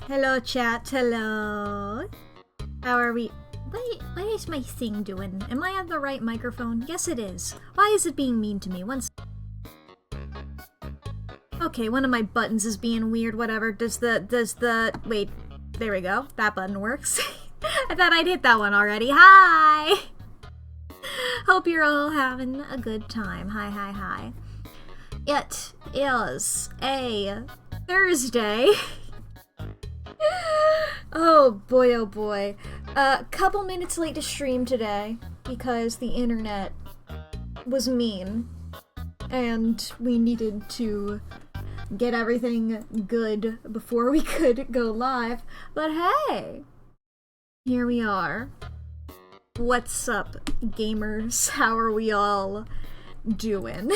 Hello, chat. Hello. How are we? What is my thing doing? Am I on the right microphone? Yes, it is. Why is it being mean to me? Okay, one of my buttons is being weird. Whatever. Wait. There we go. That button works. I thought I'd hit that one already. Hi. Hope you're all having a good time. Hi, hi, hi. It is a Thursday. Oh boy. Couple minutes late to stream today because the internet was mean and we needed to get everything good before we could go live. But hey, here we are. What's up, gamers? How are we all doing?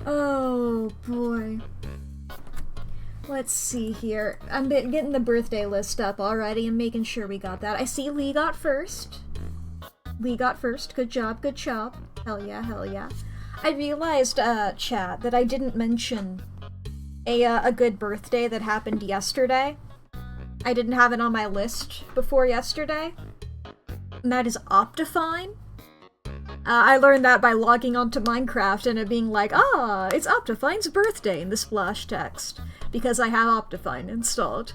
Oh boy. Let's see here. I'm getting the birthday list up already and making sure we got that. I see Lee got first. Lee got first. Good job, good job. Hell yeah, hell yeah. I realized, chat, that I didn't mention a good birthday that happened yesterday. I didn't have it on my list before yesterday. And that is Optifine. I learned that by logging onto Minecraft and it being like, it's Optifine's birthday in the splash text. Because I have Optifine installed.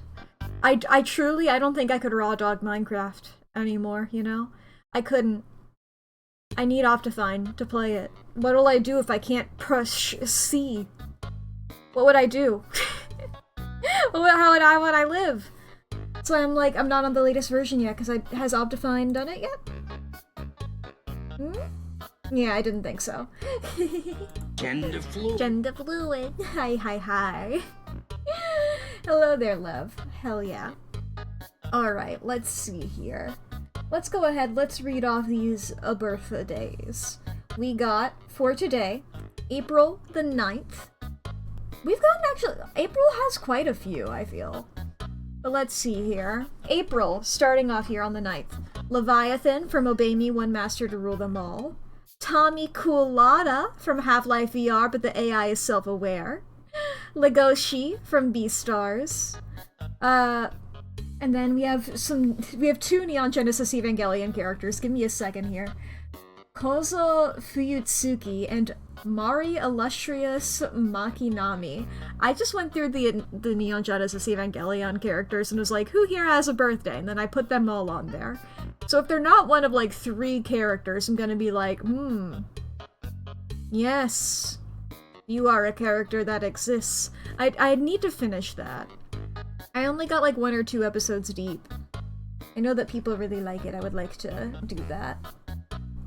I don't think I could raw dog Minecraft anymore, you know? I couldn't. I need Optifine to play it. What'll I do if I can't push C? What would I do? How would I live? So I'm like, I'm not on the latest version yet, because has Optifine done it yet? Yeah, I didn't think so. Gender fluid. Gender fluid. Hi. Hello there, love. Hell yeah. Alright, let's see here. Let's go ahead, let's read off these birthdays. We got, for today, April the 9th. We've gotten April has quite a few, I feel. But let's see here. April, starting off here on the 9th. Leviathan from Obey Me, One Master to Rule Them All. Tommy Coolada from Half-Life VR, but the AI is self-aware. Legoshi from Beastars. And then we have two Neon Genesis Evangelion characters. Give me a second here. Kozo Fuyutsuki and Mari Illustrious Makinami. I just went through the Neon Genesis Evangelion characters and was like, who here has a birthday? And then I put them all on there. So if they're not one of like 3 characters, I'm gonna be like, yes, you are a character that exists. I need to finish that. I only got like 1 or 2 episodes deep. I know that people really like it. I would like to do that.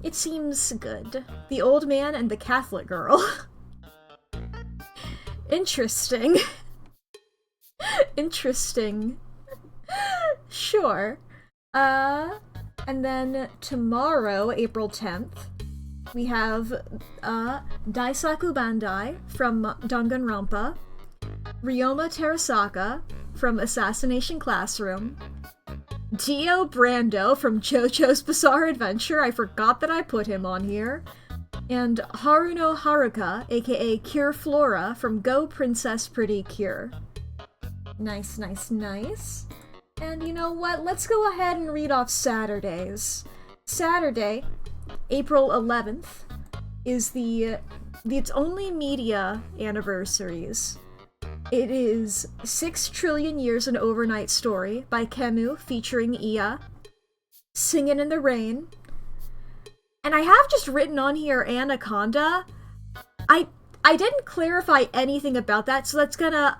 It seems good. The Old Man and the Catholic Girl. Interesting. Interesting. Sure. And then tomorrow, April 10th, we have Daisaku Bandai from Danganronpa, Ryoma Terasaka from Assassination Classroom, Dio Brando from JoJo's Bizarre Adventure, I forgot that I put him on here, and Haruno Haruka, aka Cure Flora from Go Princess Pretty Cure. Nice. And you know what? Let's go ahead and read off Saturdays. Saturday, April 11th, is its only media anniversaries. It is 6 Trillion Years an Overnight Story by Kemu featuring Iya, Singin' in the Rain. And I have just written on here Anaconda. I didn't clarify anything about that, so that's gonna...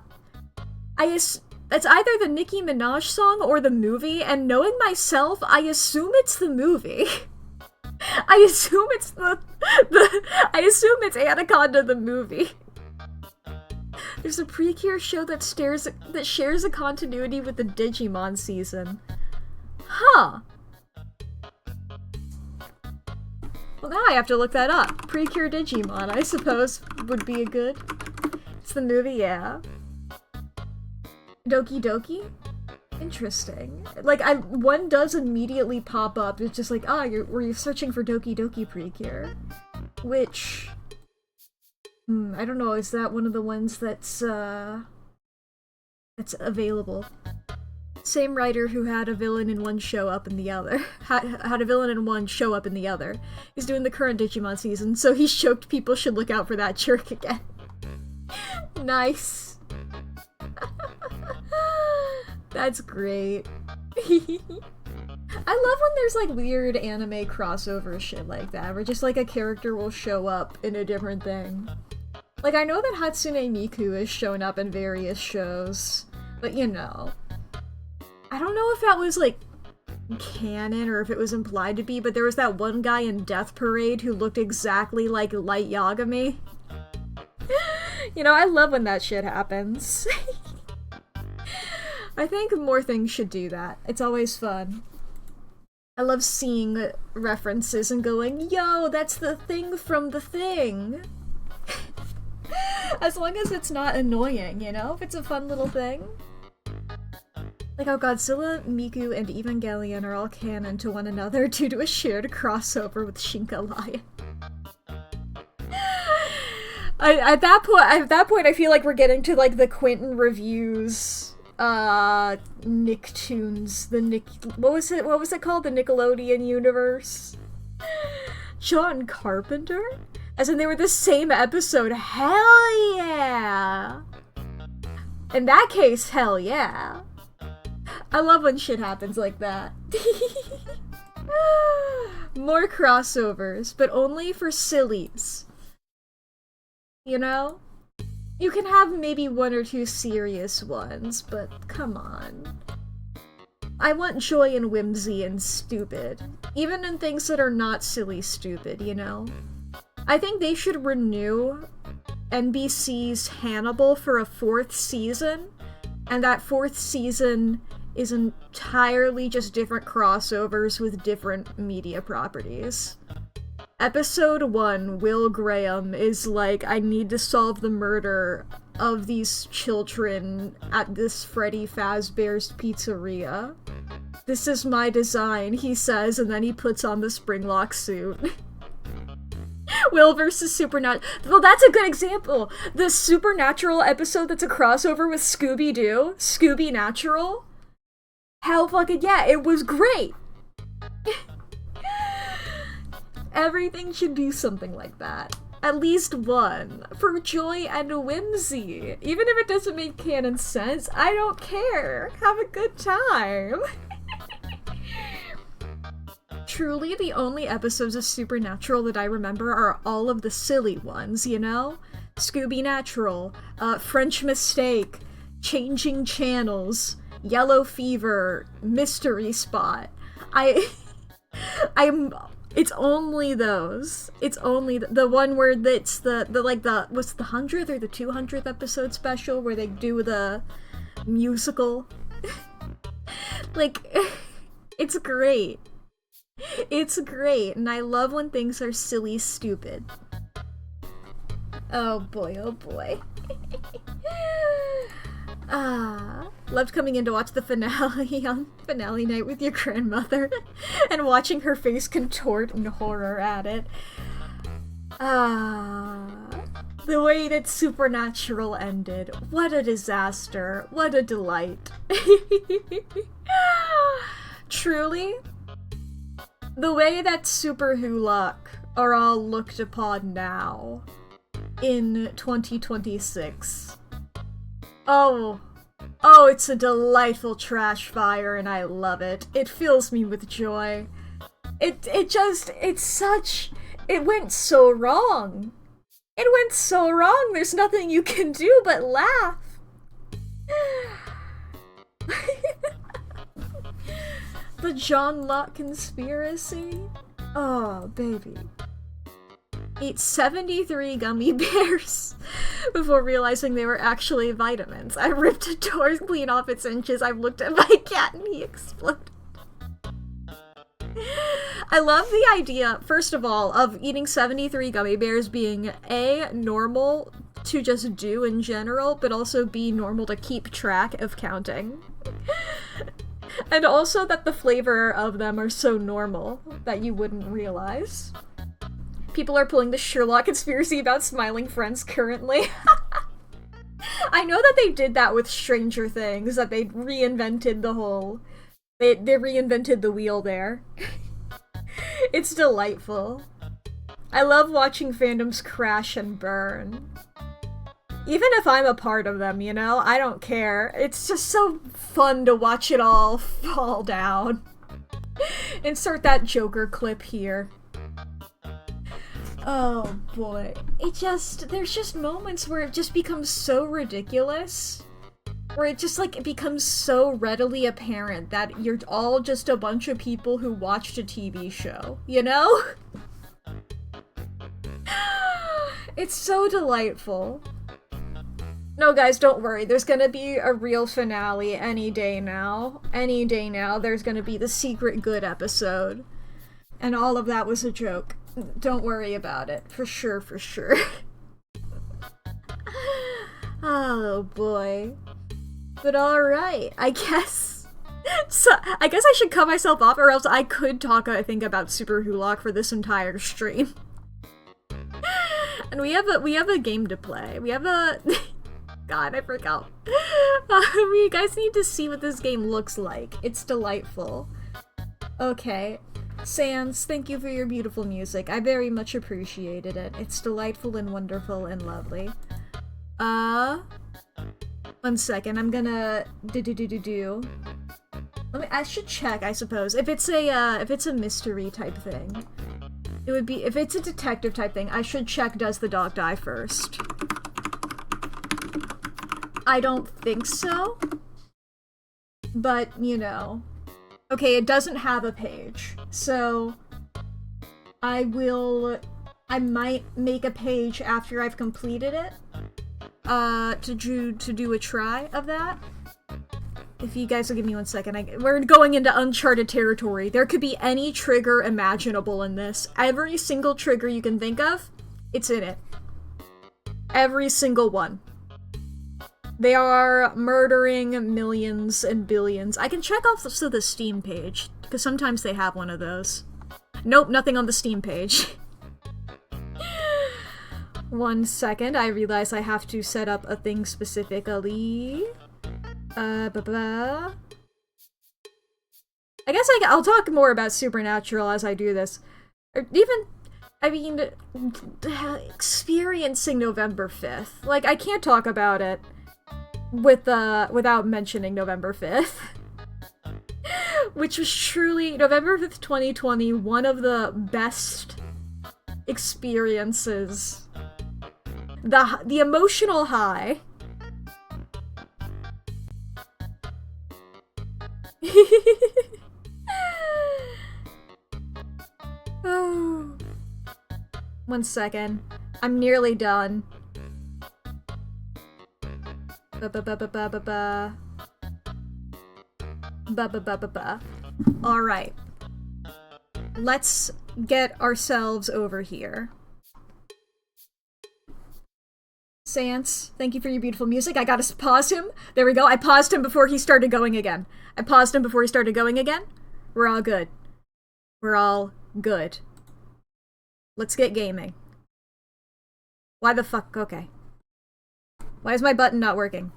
It's either the Nicki Minaj song or the movie, and knowing myself, I assume it's the movie. I assume it's I assume it's Anaconda the movie. There's a Precure show that shares a continuity with the Digimon season. Huh. Well, now I have to look that up. Precure Digimon, I suppose, would be a good... It's the movie, yeah. Doki Doki? Interesting. Like, one does immediately pop up. It's just like, were you searching for Doki Doki Precure? Which... I don't know, is that one of the ones that's, that's available. Same writer who had a villain in one show up in the other. Had a villain in one show up in the other. He's doing the current Digimon season, so he's joked people should look out for that jerk again. Nice. That's great. I love when there's like weird anime crossover shit like that, where just like a character will show up in a different thing. Like, I know that Hatsune Miku has shown up in various shows, but you know. I don't know if that was like canon or if it was implied to be, but there was that one guy in Death Parade who looked exactly like Light Yagami. You know, I love when that shit happens. I think more things should do that. It's always fun. I love seeing references and going, yo, that's the thing from the thing. As long as it's not annoying, you know? If it's a fun little thing. Like how Godzilla, Miku, and Evangelion are all canon to one another due to a shared crossover with Shinka Lion. At that point, I feel like we're getting to like the Quentin reviews, Nicktoons, what was it called? The Nickelodeon universe? John Carpenter? As in they were the same episode. Hell yeah! In that case, hell yeah. I love when shit happens like that. More crossovers, but only for sillies. You know? You can have maybe one or two serious ones, but come on. I want joy and whimsy and stupid. Even in things that are not silly stupid, you know? I think they should renew NBC's Hannibal for a 4th season, and that 4th season is entirely just different crossovers with different media properties. Episode 1, Will Graham is like, I need to solve the murder of these children at this Freddy Fazbear's Pizzeria. This is my design, he says, and then he puts on the Springlock suit. Will versus Supernatural. Well, that's a good example. The Supernatural episode that's a crossover with Scooby-Doo, Scooby Natural. Hell fucking yeah, it was great! Everything should do something like that. At least one. For joy and whimsy. Even if it doesn't make canon sense, I don't care. Have a good time. Truly, the only episodes of Supernatural that I remember are all of the silly ones, you know? Scooby Natural, French Mistake, Changing Channels, Yellow Fever, Mystery Spot. It's only those. It's only the one where it's what's the 100th or the 200th episode special where they do the musical. Like, it's great. It's great, and I love when things are silly stupid. Oh boy, oh boy. Loved coming in to watch the finale on finale night with your grandmother and watching her face contort in horror at it. The way that Supernatural ended. What a disaster. What a delight. Truly, the way that Super Hulock are all looked upon now in 2026. Oh, it's a delightful trash fire and I love it. It fills me with joy. It went so wrong. It went so wrong, there's nothing you can do but laugh. The John Locke conspiracy? Oh, baby. Ate 73 gummy bears before realizing they were actually vitamins. I ripped a door clean off its inches. I looked at my cat and he exploded. I love the idea, first of all, of eating 73 gummy bears being A, normal to just do in general, but also B, normal to keep track of counting. And also that the flavor of them are so normal that you wouldn't realize. People are pulling the Sherlock conspiracy about smiling friends currently. I know that they did that with Stranger Things, that they reinvented the whole... They reinvented the wheel there. It's delightful. I love watching fandoms crash and burn. Even if I'm a part of them, you know? I don't care. It's just so fun to watch it all fall down. Insert that Joker clip here. Oh boy. There's just moments where it just becomes so ridiculous. Where it just, like, it becomes so readily apparent that you're all just a bunch of people who watched a TV show, you know? It's so delightful. No, guys, don't worry. There's gonna be a real finale any day now. Any day now, there's gonna be the secret good episode. And all of that was a joke. Don't worry about it. For sure, for sure. Oh, boy. But alright, I guess... So, I guess I should cut myself off, or else I could talk, I think, about Super Hulock for this entire stream. And we have a game to play. We have a... God, I forgot. You guys need to see what this game looks like. It's delightful. Okay. Sans, thank you for your beautiful music. I very much appreciated it. It's delightful and wonderful and lovely. 1 second, I'm gonna I should check, I suppose. If it's a mystery type thing. It would be, if it's a detective type thing, I should check does the dog die first. I don't think so. But, you know. Okay, it doesn't have a page. So, I might make a page after I've completed it. To do a try of that. If you guys will give me 1 second, we're going into uncharted territory. There could be any trigger imaginable in this. Every single trigger you can think of, it's in it. Every single one. They are murdering millions and billions. I can check also the Steam page, because sometimes they have one of those. Nope, nothing on the Steam page. 1 second, I realize I have to set up a thing specifically. I guess I'll talk more about Supernatural as I do this. Or even, I mean, experiencing November 5th. Like, I can't talk about it without mentioning November 5th. Which was truly, November 5th, 2020, one of the best experiences. The emotional high. Oh. 1 second. I'm nearly done. Alright. Let's get ourselves over here. Sans, thank you for your beautiful music. I gotta pause him. There we go. I paused him before he started going again. We're all good. We're all good. Let's get gaming. Why the fuck? Okay. Why is my button not working?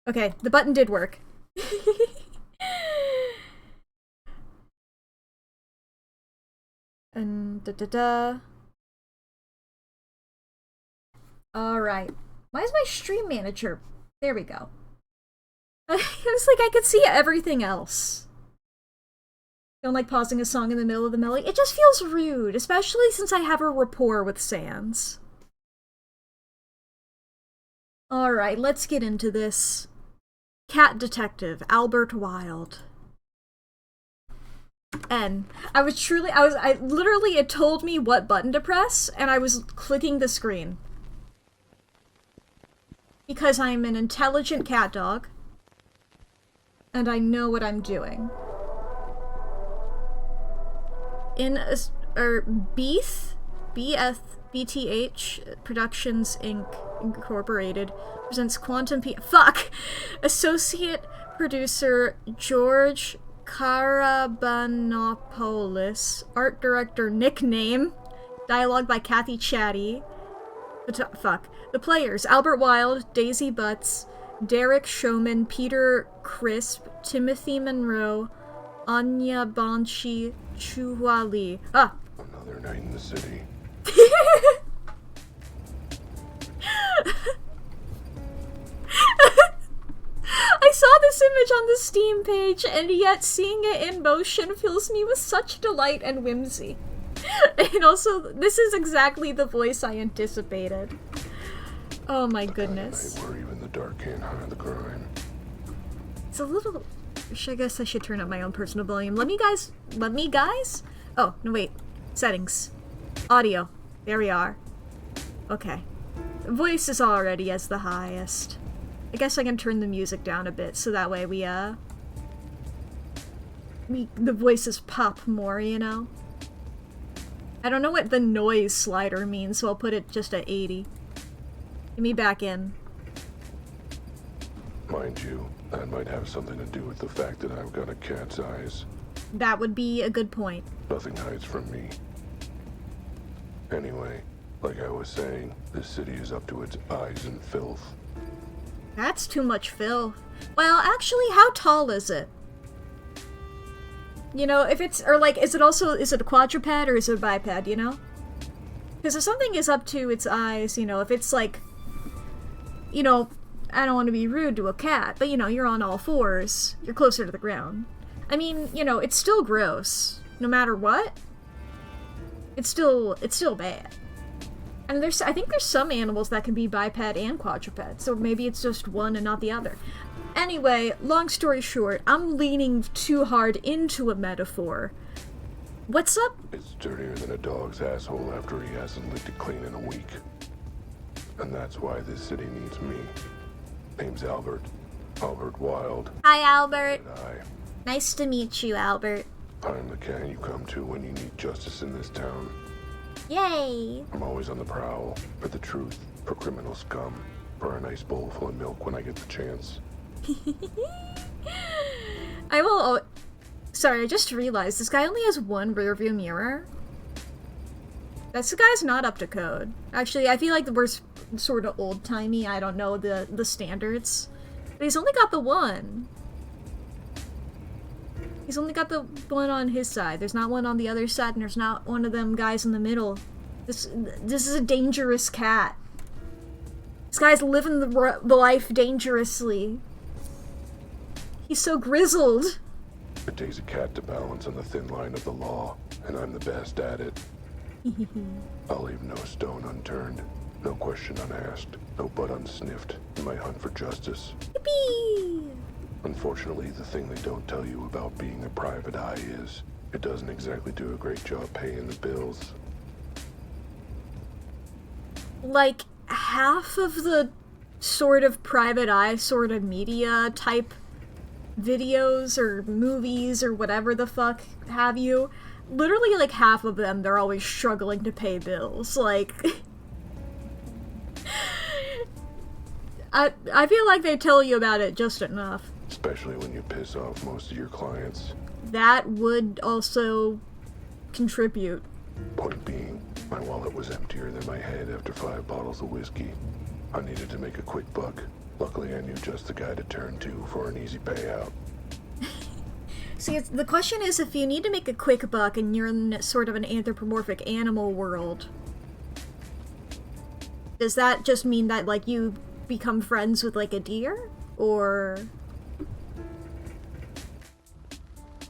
Okay, the button did work. And da-da-da. Alright. Why is my stream manager... There we go. It's like I could see everything else. Don't like pausing a song in the middle of the melody. It just feels rude, especially since I have a rapport with Sans. Alright, let's get into this. Cat Detective Albert Wilde. N. I literally, it told me what button to press, and I was clicking the screen. Because I'm an intelligent cat dog. And I know what I'm doing. BTH Productions Inc. Incorporated presents fuck! Associate producer George Karabanopoulos. Art director nickname. Dialogue by Kathy Chatty. Fuck. The players: Albert Wilde, Daisy Butts, Derek Showman, Peter Crisp, Timothy Monroe, Anya Banshi Chuhali. Ah! Another night in the city. I saw this image on the Steam page, and yet seeing it in motion fills me with such delight and whimsy. And also, this is exactly the voice I anticipated. Oh my goodness. Where even the dark can't hide the crime. It's a little... I guess I should turn up my own personal volume. Let me, guys? Oh, no, wait. Settings. Audio. There we are. Okay. Voice is already as the highest. I guess I can turn the music down a bit, so that way the voices pop more, you know? I don't know what the noise slider means, so I'll put it just at 80. Get me back in. Mind you, that might have something to do with the fact that I've got a cat's eyes. That would be a good point. Nothing hides from me. Anyway, like I was saying, this city is up to its eyes in filth. That's too much fill. Well, actually, how tall is it? You know, if it's, or like, is it a quadruped or is it a biped, you know? Because if something is up to its eyes, you know, if it's like, you know, I don't want to be rude to a cat, but you know, you're on all fours, you're closer to the ground. I mean, you know, it's still gross, no matter what. It's still bad. And I think there's some animals that can be biped and quadruped, so maybe it's just one and not the other. Anyway, long story short, I'm leaning too hard into a metaphor. What's up? It's dirtier than a dog's asshole after he hasn't licked it clean in a week. And that's why this city needs me. Name's Albert. Albert Wilde. Hi, Albert. And Nice to meet you, Albert. I'm the cat you come to when you need justice in this town. Yay! I'm always on the prowl, for the truth, for criminal scum, for a nice bowl full of milk when I get the chance. I will... Sorry, I just realized this guy only has one rearview mirror. This guy's not up to code. Actually, I feel like we're sort of old-timey. I don't know the standards. But he's only got the one. He's only got the one on his side. There's not one on the other side, and there's not one of them guys in the middle. This is a dangerous cat. This guy's living the life dangerously. He's so grizzled. It takes a cat to balance on the thin line of the law, and I'm the best at it. I'll leave no stone unturned, no question unasked, no butt unsniffed in my hunt for justice. Yippee! Unfortunately, the thing they don't tell you about being a private eye is, it doesn't exactly do a great job paying the bills. Like, half of the sort of private eye sort of media type videos or movies or whatever the fuck have you, literally like half of them, they're always struggling to pay bills. Like, I feel like they tell you about it just enough. Especially when you piss off most of your clients. That would also contribute. Point being, my wallet was emptier than my head after 5 bottles of whiskey. I needed to make a quick buck. Luckily, I knew just the guy to turn to for an easy payout. See, the question is, if you need to make a quick buck and you're in sort of an anthropomorphic animal world, does that just mean that, like, you become friends with, like, a deer? Or...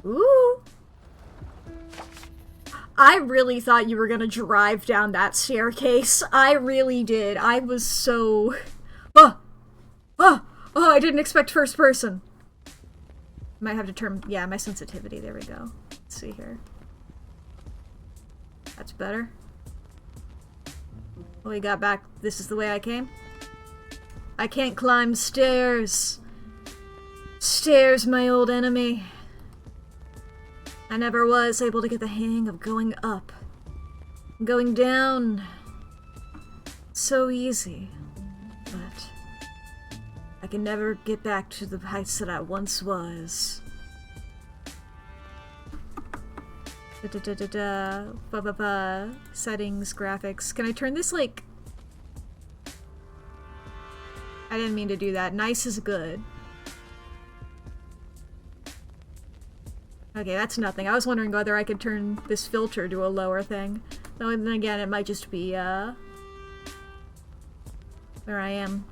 Ooh! I really thought you were gonna drive down that staircase. I really did. I was so... Oh, I didn't expect first person. Might have to turn... Yeah, my sensitivity. There we go. Let's see here. That's better. Oh, we got back. This is the way I came? I can't climb stairs. Stairs, my old enemy. I never was able to get the hang of going up. Going down. So easy. But I can never get back to the heights that I once was. Settings, graphics. Can I turn this, like... I didn't mean to do that. Nice is good. Okay, that's nothing. I was wondering whether I could turn this filter to a lower thing. Though, then again, it might just be, where I am.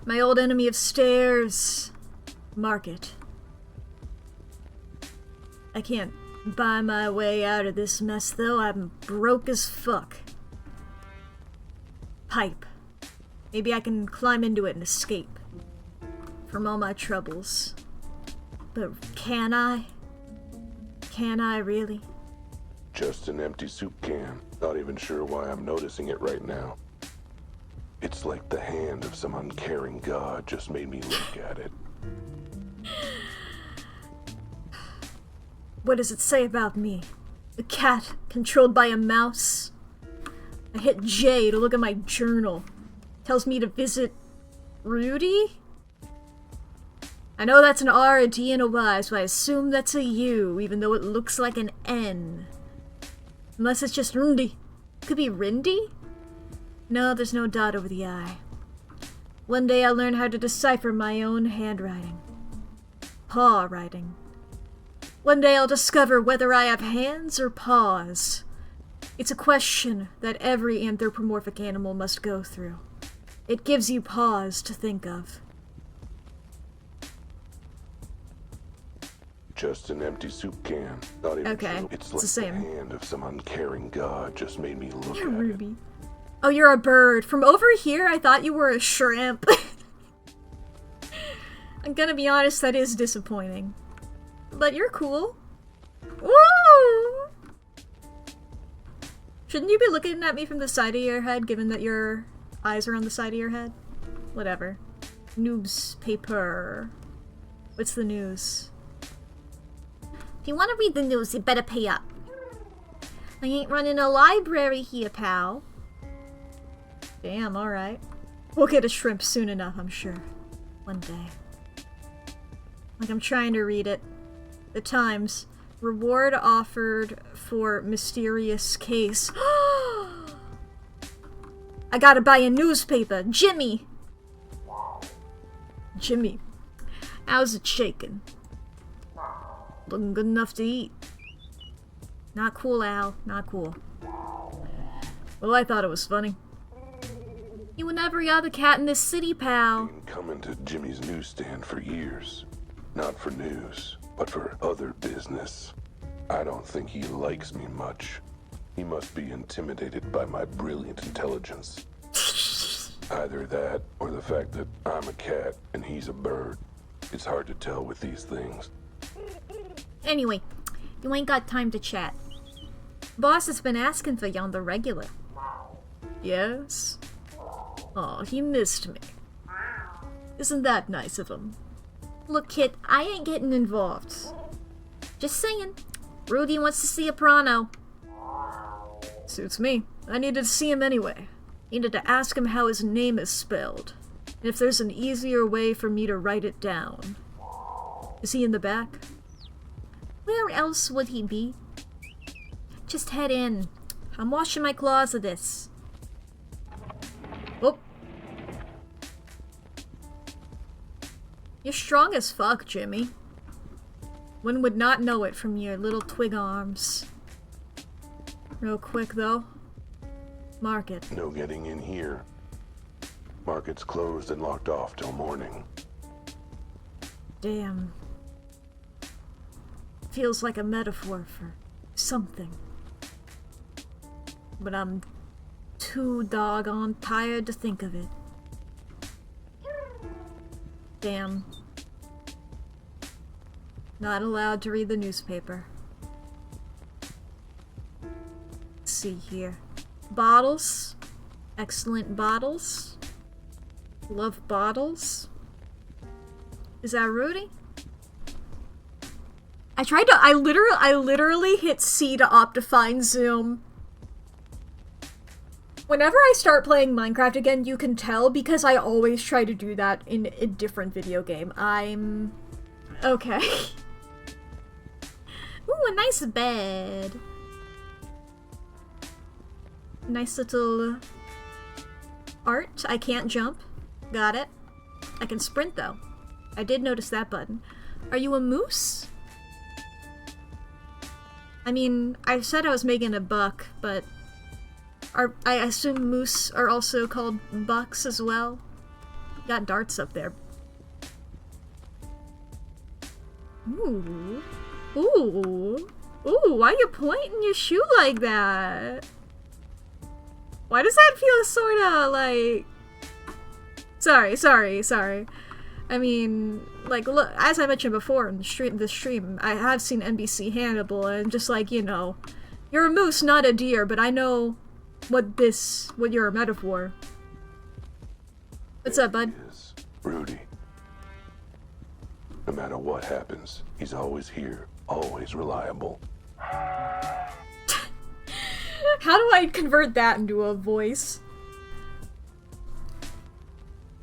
My old enemy of stairs. Market. I can't buy my way out of this mess, though. I'm broke as fuck. Pipe. Maybe I can climb into it and escape from all my troubles. But can I? Can I really? Just an empty soup can. Not even sure why I'm noticing it right now. It's like the hand of some uncaring god just made me look at it. What does it say about me? A cat controlled by a mouse? I hit J to look at my journal. Tells me to visit Rudy? I know that's an R, a D, and a Y, so I assume that's a U, even though it looks like an N. Unless it's just Rundi. Could be Rindy? No, there's no dot over the I. One day I'll learn how to decipher my own handwriting. Paw writing. One day I'll discover whether I have hands or paws. It's a question that every anthropomorphic animal must go through. It gives you pause to think of. Just an empty soup can. Not even Okay, sure. it's like the same. The hand of some uncaring god just made me look You're at Ruby. it. Oh, you're a bird. From over here, I thought you were a shrimp. I'm gonna be honest, that is disappointing. But you're cool. Woo! Shouldn't you be looking at me from the side of your head, given that your eyes are on the side of your head? Whatever. Newspaper. What's the news? If you want to read the news, you better pay up. I ain't running a library here, pal. Damn, alright. We'll get a shrimp soon enough, I'm sure. One day. Like, I'm trying to read it. The Times. Reward offered for mysterious case. I gotta buy a newspaper. Jimmy! Jimmy. How's it shaking? Looking good enough to eat. Not cool, Al. Not cool. Well, I thought it was funny. You and every other cat in this city, pal. Been coming to Jimmy's newsstand for years. Not for news, but for other business. I don't think he likes me much. He must be intimidated by my brilliant intelligence. Either that, or the fact that I'm a cat and he's a bird. It's hard to tell with these things. Anyway, you ain't got time to chat. Boss has been asking for you on the regular. Yes? Aw, he missed me. Isn't that nice of him? Look, kid, I ain't getting involved. Just saying. Rudy wants to see a Prano. Suits me. I needed to see him anyway. Needed to ask him how his name is spelled. And if there's an easier way for me to write it down. Is he in the back? Where else would he be? Just head in. I'm washing my claws of this. Whoop. You're strong as fuck, Jimmy. One would not know it from your little twig arms. Real quick, though. Market. No getting in here. Market's closed and locked off till morning. Damn. Feels like a metaphor for something. But I'm too doggone tired to think of it. Damn. Not allowed to read the newspaper. Let's see here. Bottles. Excellent bottles. Love bottles. Is that Rudy? I literally hit C to Optifine Zoom. Whenever I start playing Minecraft again, you can tell because I always try to do that in a different video game. I'm... okay. Ooh, a nice bed. Nice little art. I can't jump. Got it. I can sprint, though. I did notice that button. Are you a moose? I mean, I said I was making a buck, but I assume moose are also called bucks as well? Got darts up there. Ooh. Ooh. Ooh, why are you pointing your shoe like that? Why does that feel sorta like... Sorry. I mean, like, look, as I mentioned before in the stream, I have seen NBC Hannibal, and just like, you know, you're a moose, not a deer, but I know what you're a metaphor. What's up, bud? He is Rudy. No matter what happens, he's always here, always reliable. How do I convert that into a voice?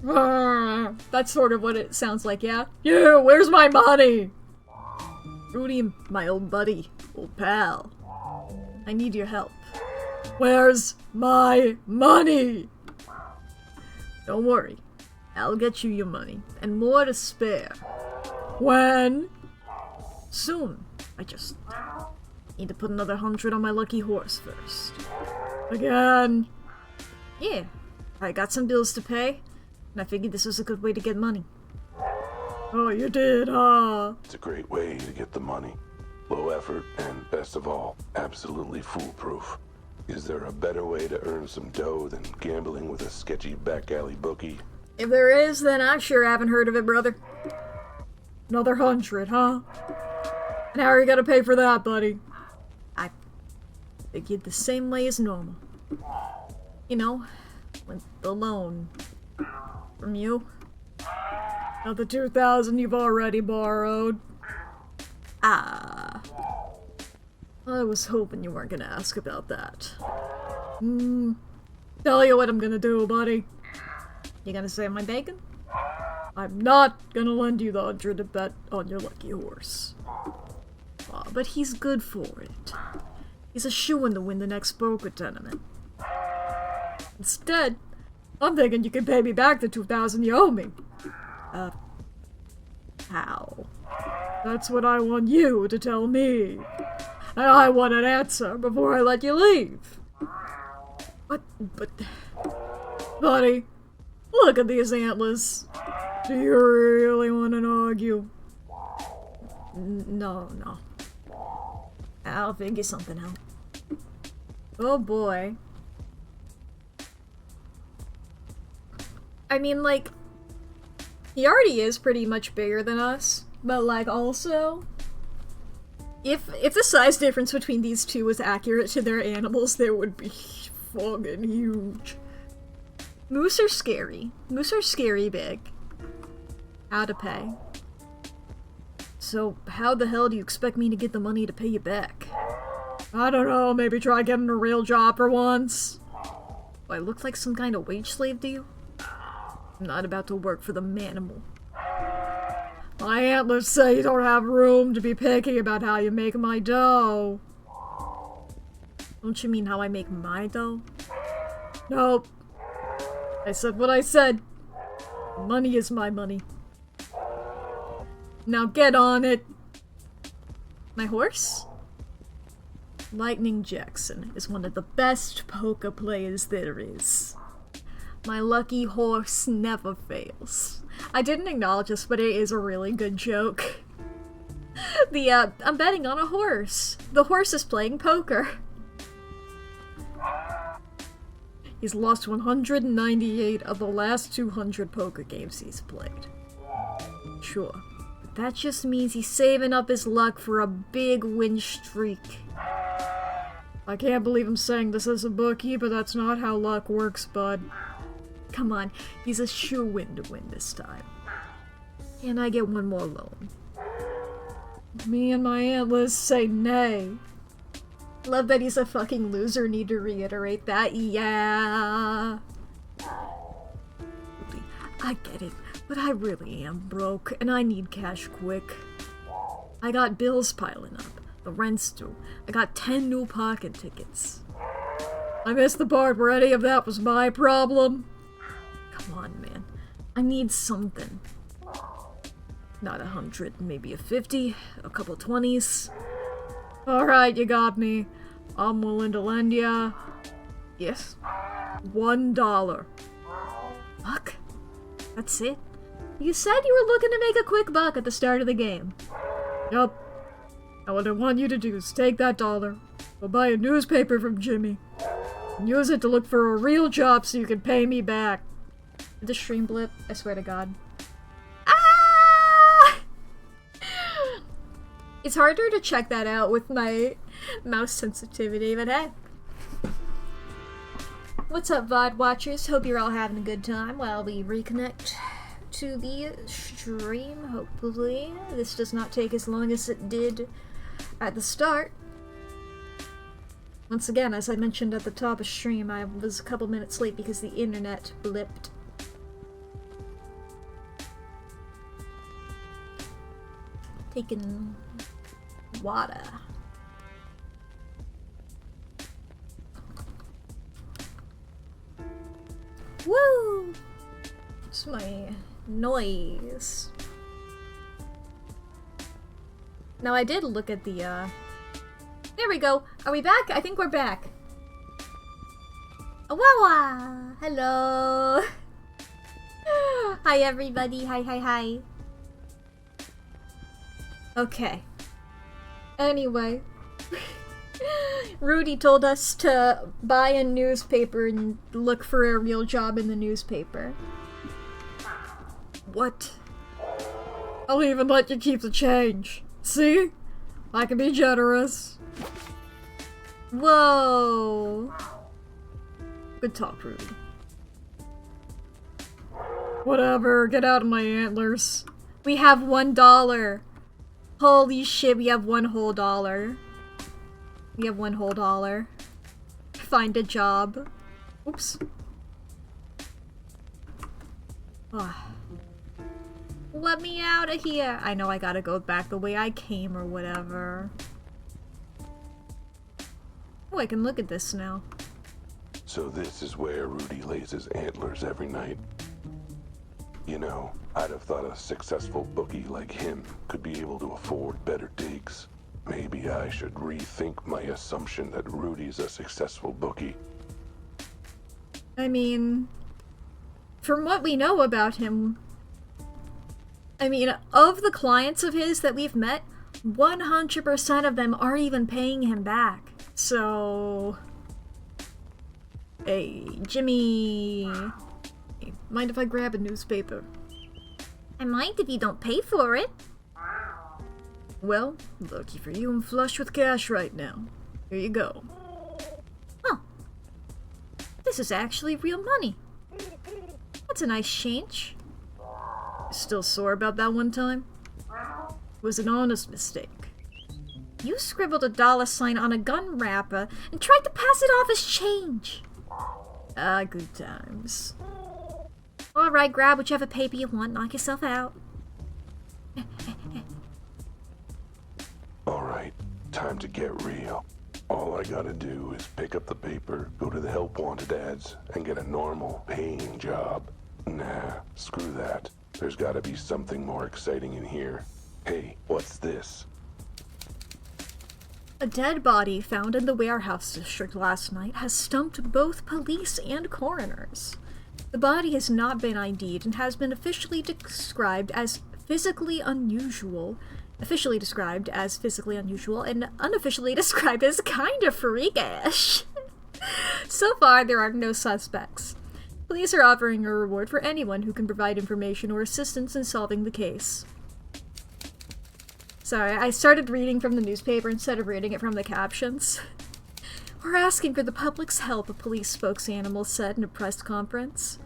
That's sort of what it sounds like, yeah? Yeah, where's my money? Rudy, my old buddy, old pal. I need your help. Where's my money? Don't worry. I'll get you your money, and more to spare. When? Soon. I just need to put another 100 on my lucky horse first. Again? Yeah. I got some bills to pay, and I figured this was a good way to get money. Oh, you did, huh? It's a great way to get the money. Low effort, and best of all, absolutely foolproof. Is there a better way to earn some dough than gambling with a sketchy back alley bookie? If there is, then I sure haven't heard of it, brother. Another 100, huh? And how are you gonna pay for that, buddy? I figured the same way as normal. You know, with the loan from you. Not the 2,000 you've already borrowed. Ah. I was hoping you weren't gonna ask about that. Tell you what I'm gonna do, buddy. You gonna save my bacon? I'm not gonna lend you the 100 to bet on your lucky horse. Aw, but he's good for it. He's a shoo-in to win the next poker tournament. Instead, I'm thinking you can pay me back the 2,000 you owe me. How? That's what I want you to tell me. And I want an answer before I let you leave. But, buddy, look at these antlers. Do you really want to argue? No. I'll figure something out. Oh boy. I mean, like, he already is pretty much bigger than us, but like also, if the size difference between these two was accurate to their animals, they would be fucking huge. Moose are scary. Moose are scary big. How to pay. So, how the hell do you expect me to get the money to pay you back? I don't know, maybe try getting a real job for once. Do I look like some kind of wage slave to you? I'm not about to work for the manimal. My antlers say you don't have room to be picky about how you make my dough. Don't you mean how I make my dough? Nope. I said what I said. Money is my money. Now get on it. My horse? Lightning Jackson is one of the best poker players there is. My lucky horse never fails. I didn't acknowledge this, but it is a really good joke. I'm betting on a horse. The horse is playing poker. He's lost 198 of the last 200 poker games he's played. Sure, but that just means he's saving up his luck for a big win streak. I can't believe I'm saying this as a bookie, but that's not how luck works, bud. Come on, he's a shoo-in to win this time. Can I get one more loan? Me and my antlers say nay. Love that he's a fucking loser, need to reiterate that, yeah. I get it, but I really am broke, and I need cash quick. I got bills piling up, the rent's due, I got 10 new parking tickets. I missed the part where any of that was my problem. Come on, man. I need something. Not 100, maybe a 50, a couple 20s. Alright, you got me. I'm willing to lend ya. Yes. $1. Fuck. That's it? You said you were looking to make a quick buck at the start of the game. Yup. Now what I want you to do is take that $1, go buy a newspaper from Jimmy, and use it to look for a real job so you can pay me back. Did the stream blip? I swear to God. Ah! It's harder to check that out with my mouse sensitivity, but hey. What's up, VOD watchers? Hope you're all having a good time while we reconnect to the stream, hopefully. This does not take as long as it did at the start. Once again, as I mentioned at the top of stream, I was a couple minutes late because the internet blipped. Taking water. Woo! It's my noise. Now I did look at the, There we go! Are we back? I think we're back. Wawa! Hello! Hi everybody, hi. Okay. Anyway. Rudy told us to buy a newspaper and look for a real job in the newspaper. What? I'll even let you keep the change. See? I can be generous. Whoa. Good talk, Rudy. Whatever, get out of my antlers. We have $1. Holy shit, we have one whole dollar. We have one whole dollar. Find a job. Oops. Oh. Let me out of here. I know I gotta go back the way I came or whatever. Oh, I can look at this now. So this is where Rudy lays his antlers every night. You know, I'd have thought a successful bookie like him could be able to afford better digs. Maybe I should rethink my assumption that Rudy's a successful bookie. I mean, from what we know about him, of the clients of his that we've met, 100% of them aren't even paying him back. So... Hey, Jimmy... Hey, mind if I grab a newspaper? I mind if you don't pay for it. Well, lucky for you, I'm flush with cash right now. Here you go. Huh. This is actually real money. That's a nice change. Still sore about that one time? It was an honest mistake. You scribbled a $sign on a gun wrapper and tried to pass it off as change. Ah, good times. Alright, grab whichever paper you want, knock yourself out. Alright, time to get real. All I gotta do is pick up the paper, go to the help wanted ads, and get a normal, paying job. Nah, screw that. There's gotta be something more exciting in here. Hey, what's this? A dead body found in the warehouse district last night has stumped both police and coroners. The body has not been ID'd and has been officially described as physically unusual, and unofficially described as kinda freakish. So far, there are no suspects. Police are offering a reward for anyone who can provide information or assistance in solving the case. Sorry, I started reading from the newspaper instead of reading it from the captions. We're asking for the public's help, a police spokesanimal said in a press conference.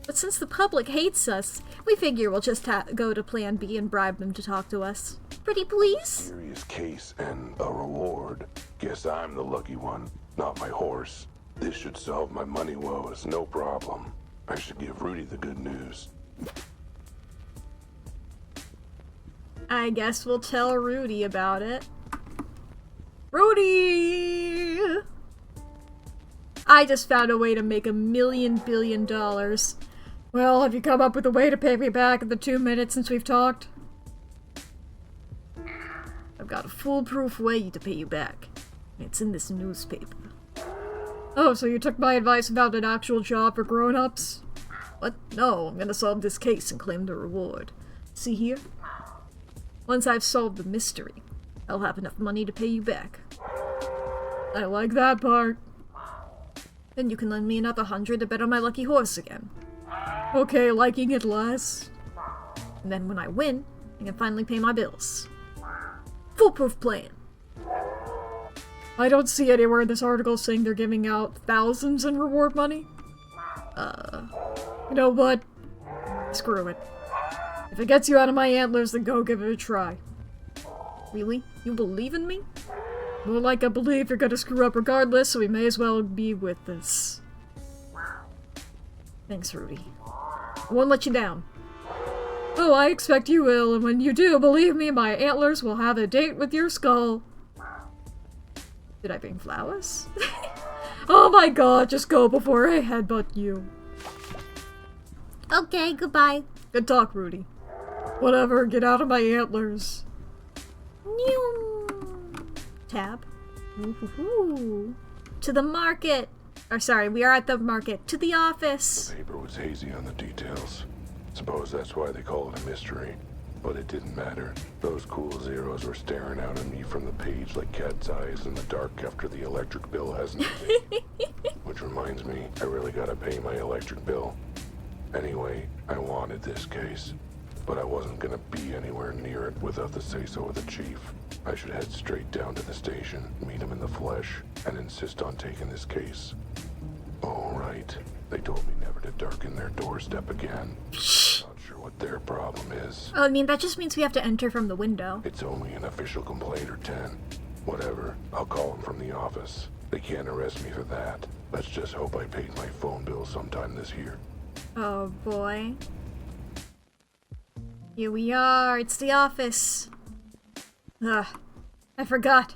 But since the public hates us, we figure we'll just go to Plan B and bribe them to talk to us. Pretty please? Serious case and a reward. Guess I'm the lucky one, not my horse. This should solve my money woes, no problem. I should give Rudy the good news. I guess we'll tell Rudy about it. Rudy! I just found a way to make $1 million billion. Well, have you come up with a way to pay me back in the 2 minutes since we've talked? I've got a foolproof way to pay you back. It's in this newspaper. Oh, so you took my advice about an actual job for grown-ups? What? No, I'm gonna solve this case and claim the reward. See here? Once I've solved the mystery, I'll have enough money to pay you back. I like that part. Then you can lend me another 100 to bet on my lucky horse again. Okay, liking it less. And then when I win, I can finally pay my bills. Foolproof plan. I don't see anywhere in this article saying they're giving out thousands in reward money. You know what? Screw it. If it gets you out of my antlers, then go give it a try. Really? You believe in me? More like I believe you're gonna screw up regardless, so we may as well be with this. Thanks, Rudy. I won't let you down. Oh, I expect you will, and when you do, believe me, my antlers will have a date with your skull. Did I bring flowers? Oh my god, just go before I headbutt you. Okay, goodbye. Good talk, Rudy. Whatever, get out of my antlers. Tab. Ooh. To the market. Or sorry, we are at the market. To the office. The paper was hazy on the details. Suppose that's why they call it a mystery. But it didn't matter. Those cool zeros were staring out at me from the page like cat's eyes in the dark after the electric bill hasn't paid. Which reminds me, I really gotta pay my electric bill. Anyway, I wanted this case. But I wasn't gonna be anywhere near it without the say-so of the chief. I should head straight down to the station, meet him in the flesh, and insist on taking this case. Oh, right. They told me never to darken their doorstep again. Not sure what their problem is. Oh, I mean, that just means we have to enter from the window. It's only an official complaint or 10. Whatever. I'll call them from the office. They can't arrest me for that. Let's just hope I paid my phone bill sometime this year. Oh, boy. Here we are. It's the office. Ugh. I forgot.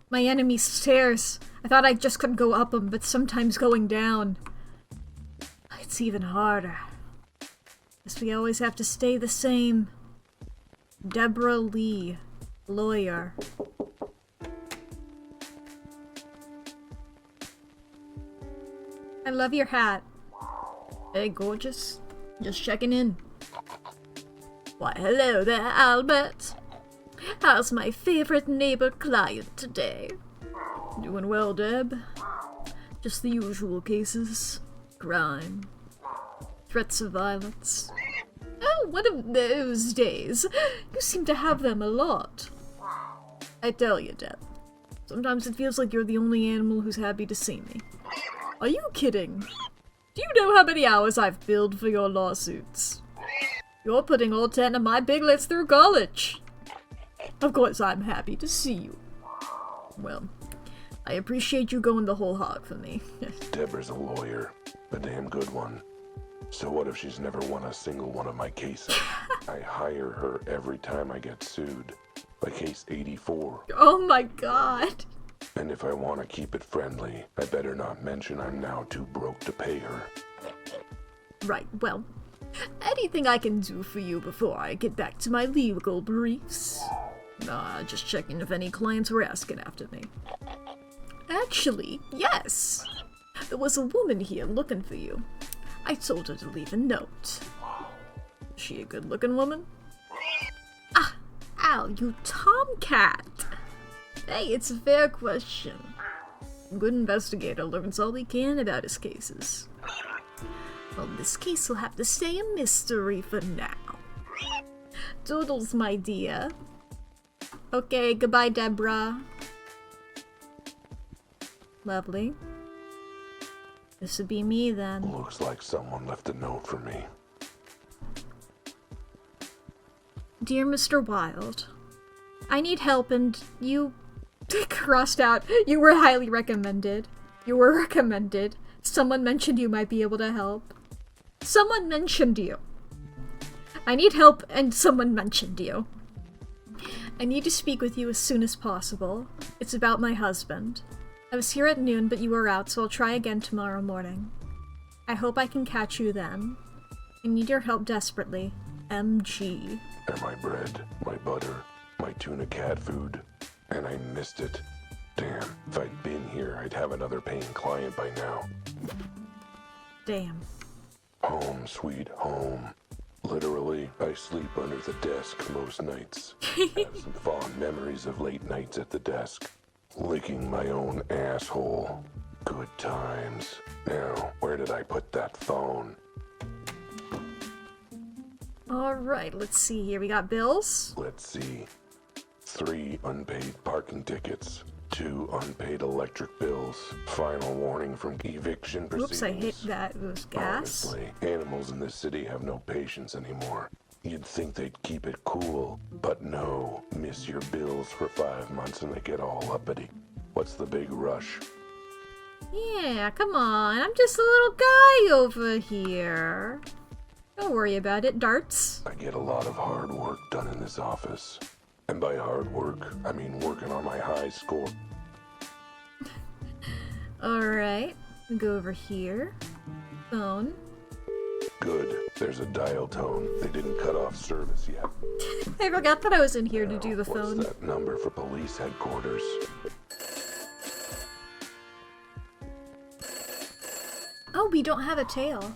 My enemy's stairs. I thought I just couldn't go up them, but sometimes going down. It's even harder. Guess we always have to stay the same. Deborah Lee, lawyer. I love your hat. Hey, gorgeous. Just checking in. Why, hello there, Albert. How's my favorite neighbor client today? Doing well, Deb. Just the usual cases. Crime. Threats of violence. Oh, one of those days. You seem to have them a lot. I tell you, Deb. Sometimes it feels like you're the only animal who's happy to see me. Are you kidding? Do you know how many hours I've billed for your lawsuits? You're putting all 10 of my piglets through college. Of course I'm happy to see you. Well, I appreciate you going the whole hog for me. Deborah's a lawyer. A damn good one. So what if she's never won a single one of my cases? I hire her every time I get sued. Like case 84. Oh my god. And if I want to keep it friendly, I better not mention I'm now too broke to pay her. Right, well, anything I can do for you before I get back to my legal briefs? Just checking if any clients were asking after me. Actually, yes. There was a woman here looking for you. I told her to leave a note. Is she a good-looking woman? Ah, Al, you tomcat. Hey, it's a fair question. A good investigator learns all he can about his cases. Well, this case will have to stay a mystery for now. Doodles, my dear. Okay, goodbye, Deborah. Lovely. This would be me, then. Looks like someone left a note for me. Dear Mr. Wilde, I need help and you... crossed out. You were highly recommended. You were recommended. Someone mentioned you might be able to help. Someone mentioned you. I need help and someone mentioned you. I need to speak with you as soon as possible. It's about my husband. I was here at noon, but you were out, so I'll try again tomorrow morning. I hope I can catch you then. I need your help desperately. MG. And my bread, my butter, my tuna cat food. And I missed it. Damn, if I'd been here, I'd have another paying client by now. Damn. Home, sweet home. Literally, I sleep under the desk most nights. Have some fond memories of late nights at the desk. Licking my own asshole. Good times. Now, where did I put that phone? Alright, let's see here. We got bills. Let's see. 3 unpaid parking tickets. 2 unpaid electric bills. Final warning from eviction proceedings. Oops, I hit that. It was gas. Honestly, animals in this city have no patience anymore. You'd think they'd keep it cool, but no. Miss your bills for 5 months and they get all uppity. What's the big rush? Yeah, come on. I'm just a little guy over here. Don't worry about it, Darts. I get a lot of hard work done in this office. And by hard work, I mean working on my high score. Alright, we'll go over here. Phone. Good. There's a dial tone. They didn't cut off service yet. I forgot that I was in here to do the What's phone. that number for police headquarters? Oh, we don't have a tail.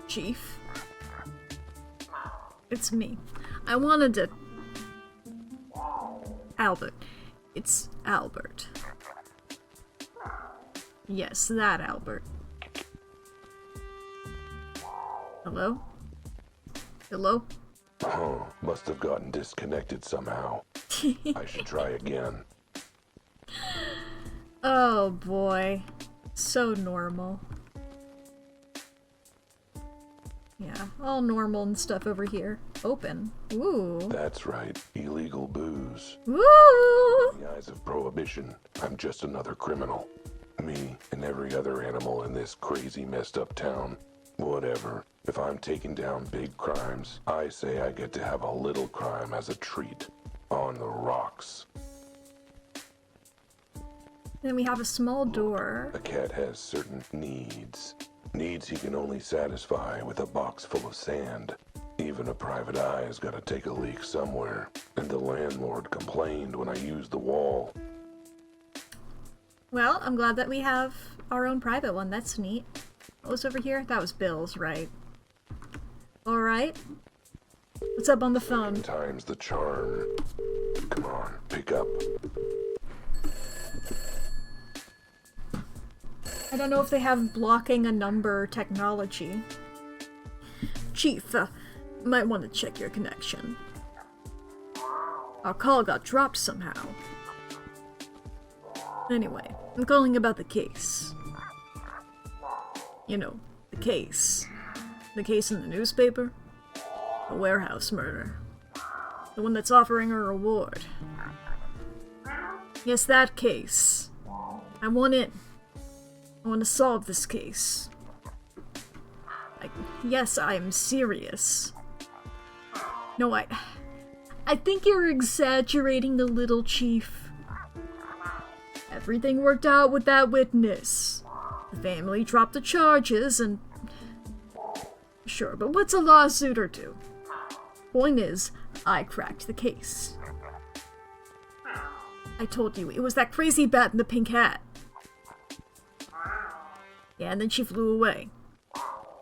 Chief. It's me. I wanted to... Albert. It's Albert. Yes, that Albert. Hello? Hello? Oh, must have gotten disconnected somehow. I should try again. Oh boy. So normal. Yeah, all normal and stuff over here. Open. Ooh. That's right. Illegal booze. Woo! In the eyes of prohibition, I'm just another criminal. Me and every other animal in this crazy messed up town. Whatever. If I'm taking down big crimes, I say I get to have a little crime as a treat. On the rocks. Then we have a small door. A cat has certain needs. Needs he can only satisfy with a box full of sand. Even a private eye's gotta take a leak somewhere. And the landlord complained when I used the wall. Well, I'm glad that we have our own private one. That's neat. What was over here? That was Bill's, right? Alright. What's up on the phone? Time's the charm. Come on, pick up. I don't know if they have blocking a number technology. Chief, might want to check your connection. Our call got dropped somehow. Anyway, I'm calling about the case. You know, the case. The case in the newspaper? The warehouse murder. The one that's offering a reward. Yes, that case. I want in. I want to solve this case. Yes, I'm serious. No, I think you're exaggerating a little, Chief. Everything worked out with that witness. The family dropped the charges and... Sure, but what's a lawsuit or two? Point is, I cracked the case. I told you, it was that crazy bat in the pink hat. Yeah, and then she flew away.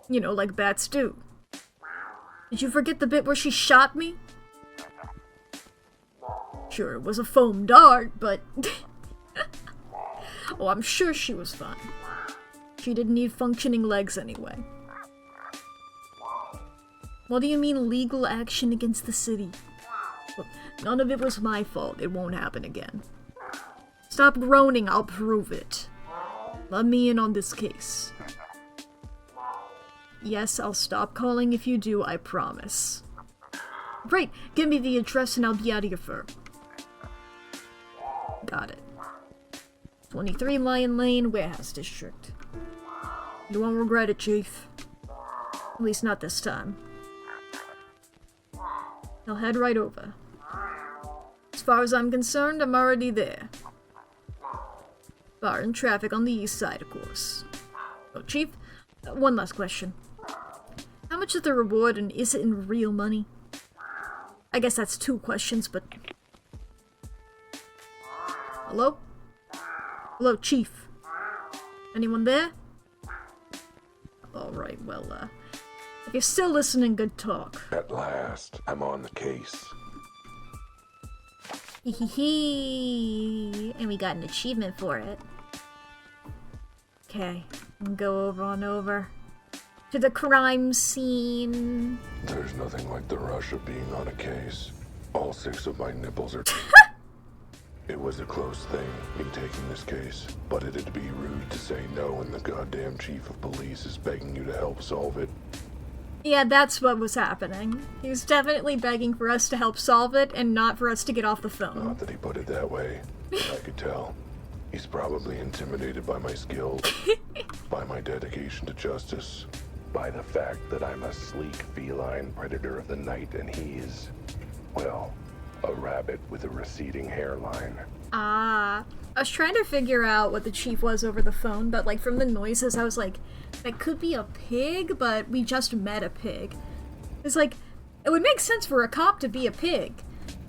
You know, like bats do. Did you forget the bit where she shot me? Sure, it was a foam dart, but... Oh, I'm sure she was fine. She didn't need functioning legs anyway. What do you mean legal action against the city? Look, none of it was my fault. It won't happen again. Stop groaning, I'll prove it. Let me in on this case. Yes, I'll stop calling if you do, I promise. Great, give me the address and I'll be out of your fur. Got it. 23 Lion Lane, Warehouse District. You won't regret it, Chief. At least not this time. I'll head right over. As far as I'm concerned, I'm already there. Barring traffic on the east side, of course. Oh, Chief, one last question. How much is the reward, and is it in real money? I guess that's 2 questions, but... Hello? Hello, Chief. Anyone there? Alright, well, if you're still listening, good talk. At last, I'm on the case. Hehehe. And we got an achievement for it. Okay, go over to the crime scene. There's nothing like the rush of being on a case. All 6 of my nipples are... It was a close thing, me taking this case, but it'd be rude to say no when the goddamn chief of police is begging you to help solve it. Yeah, that's what was happening. He was definitely begging for us to help solve it and not for us to get off the phone. Not that he put it that way, but I could tell. He's probably intimidated by my skills, by my dedication to justice, by the fact that I'm a sleek feline predator of the night and he's, well, a rabbit with a receding hairline. Ah. I was trying to figure out what the chief was over the phone, but like from the noises I was like, that could be a pig, but we just met a pig. It's like, it would make sense for a cop to be a pig,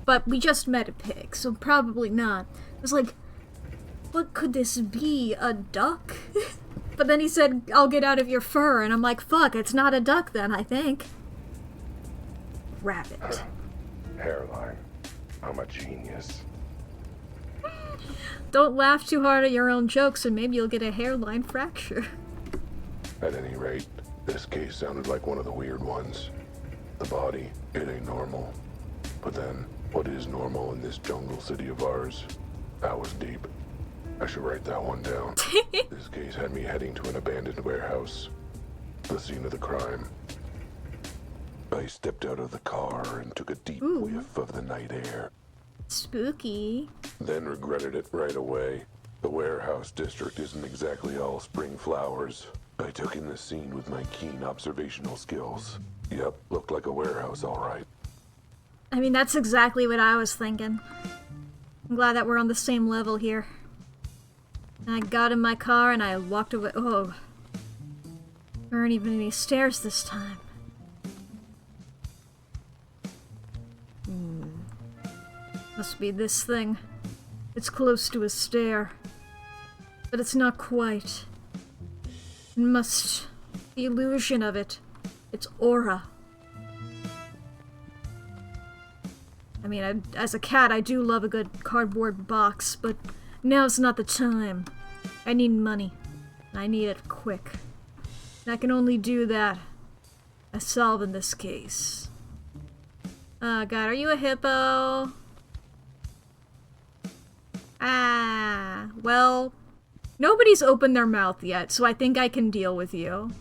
but we just met a pig, so probably not. It was like, what could this be? A duck? But then he said, I'll get out of your fur, and I'm like, fuck, it's not a duck then, I think. Rabbit. Hairline. I'm a genius. Don't laugh too hard at your own jokes, and maybe you'll get a hairline fracture. At any rate, this case sounded like one of the weird ones. The body, it ain't normal. But then, what is normal in this jungle city of ours? That was deep. I should write that one down. This case had me heading to an abandoned warehouse. The scene of the crime. I stepped out of the car and took a deep whiff of the night air. Spooky. Then regretted it right away. The warehouse district isn't exactly all spring flowers. I took in the scene with my keen observational skills. Yep, looked like a warehouse, all right. I mean, that's exactly what I was thinking. I'm glad that we're on the same level here. I got in my car and I walked away. Oh. There aren't even any stairs this time. Must be this thing. It's close to a stair. But it's not quite. It must... the illusion of it. Its aura. I mean, as a cat, I do love a good cardboard box, but now's not the time. I need money. I need it quick. And I can only do that by solving this case. Oh god, are you a hippo? Ah, well, nobody's opened their mouth yet, so I think I can deal with you.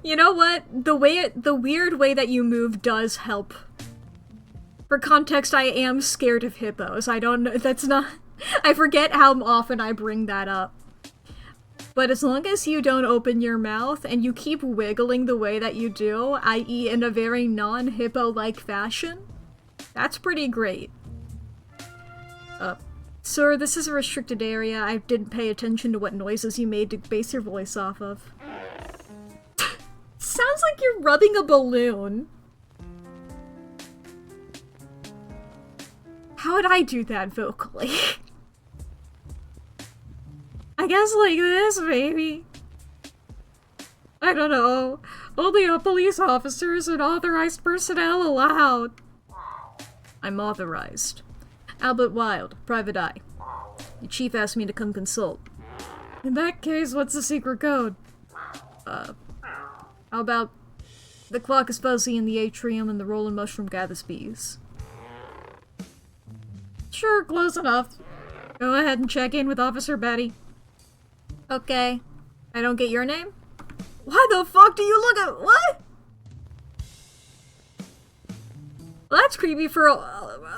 You know what? The weird way that you move does help. For context, I am scared of hippos. I don't know, that's not... I forget how often I bring that up. But as long as you don't open your mouth and you keep wiggling the way that you do, i.e. in a very non-hippo-like fashion, that's pretty great. Sir, this is a restricted area. I didn't pay attention to what noises you made to base your voice off of. Sounds like you're rubbing a balloon. How would I do that vocally? I guess like this, maybe. I don't know. Only police officers and authorized personnel allowed. I'm authorized. Albert Wilde, private eye. The chief asked me to come consult. In that case, what's the secret code? How about the clock is fuzzy in the atrium and the rolling mushroom gathers bees? Sure, close enough. Go ahead and check in with Officer Betty. Okay. I don't get your name? Why the fuck do you look at- what? Well, that's creepy for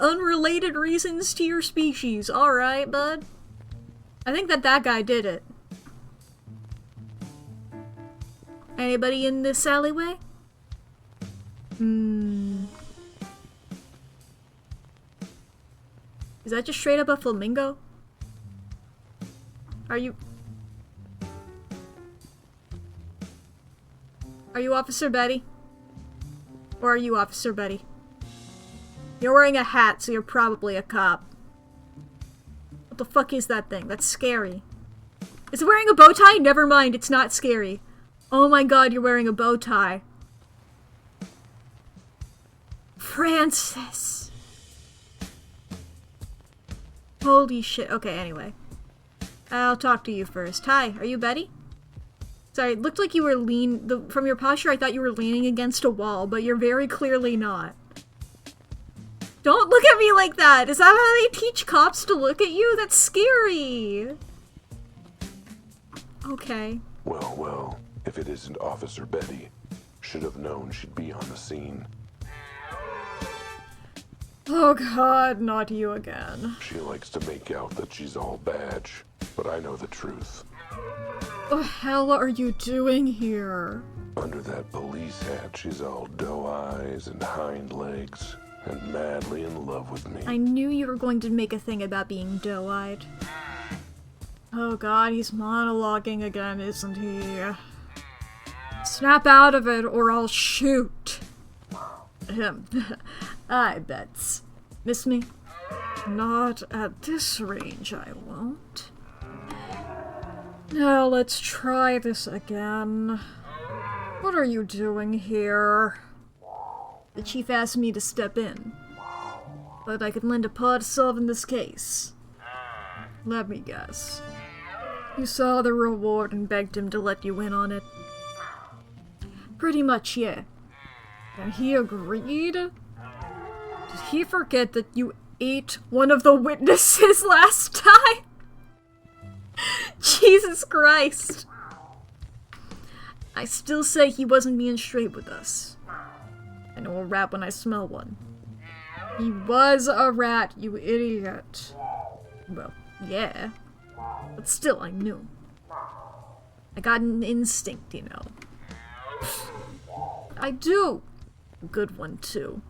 unrelated reasons to your species. Alright, bud. I think that guy did it. Anybody in this alleyway? Is that just straight up a flamingo? Are you... you Officer Betty? Or are you Officer Betty? You're wearing a hat, so you're probably a cop. What the fuck is that thing? That's scary. Is it wearing a bow tie? Never mind, it's not scary. Oh my god, you're wearing a bow tie. Francis. Holy shit. Okay, anyway. I'll talk to you first. Hi, are you Betty? Sorry, it looked like you were from your posture, I thought you were leaning against a wall, but you're very clearly not. Don't look at me like that! Is that how they teach cops to look at you? That's scary! Okay. Well, if it isn't Officer Betty, should have known she'd be on the scene. Oh god, not you again. She likes to make out that she's all badge, but I know the truth. What the hell are you doing here? Under that police hat, she's all doe eyes and hind legs, and madly in love with me. I knew you were going to make a thing about being doe-eyed. Oh god, he's monologuing again, isn't he? Snap out of it or I'll shoot. Him. I bets. Miss me? Not at this range, I won't. Now let's try this again. What are you doing here? The chief asked me to step in, but I could lend a paw to solving this case. Let me guess. You saw the reward and begged him to let you in on it. Pretty much, yeah. And he agreed? Did he forget that you ate one of the witnesses last time? Jesus Christ. I still say he wasn't being straight with us. I know a rat when I smell one. He was a rat, you idiot. Well, yeah. But still, I knew. I got an instinct, you know. I do. A good one, too.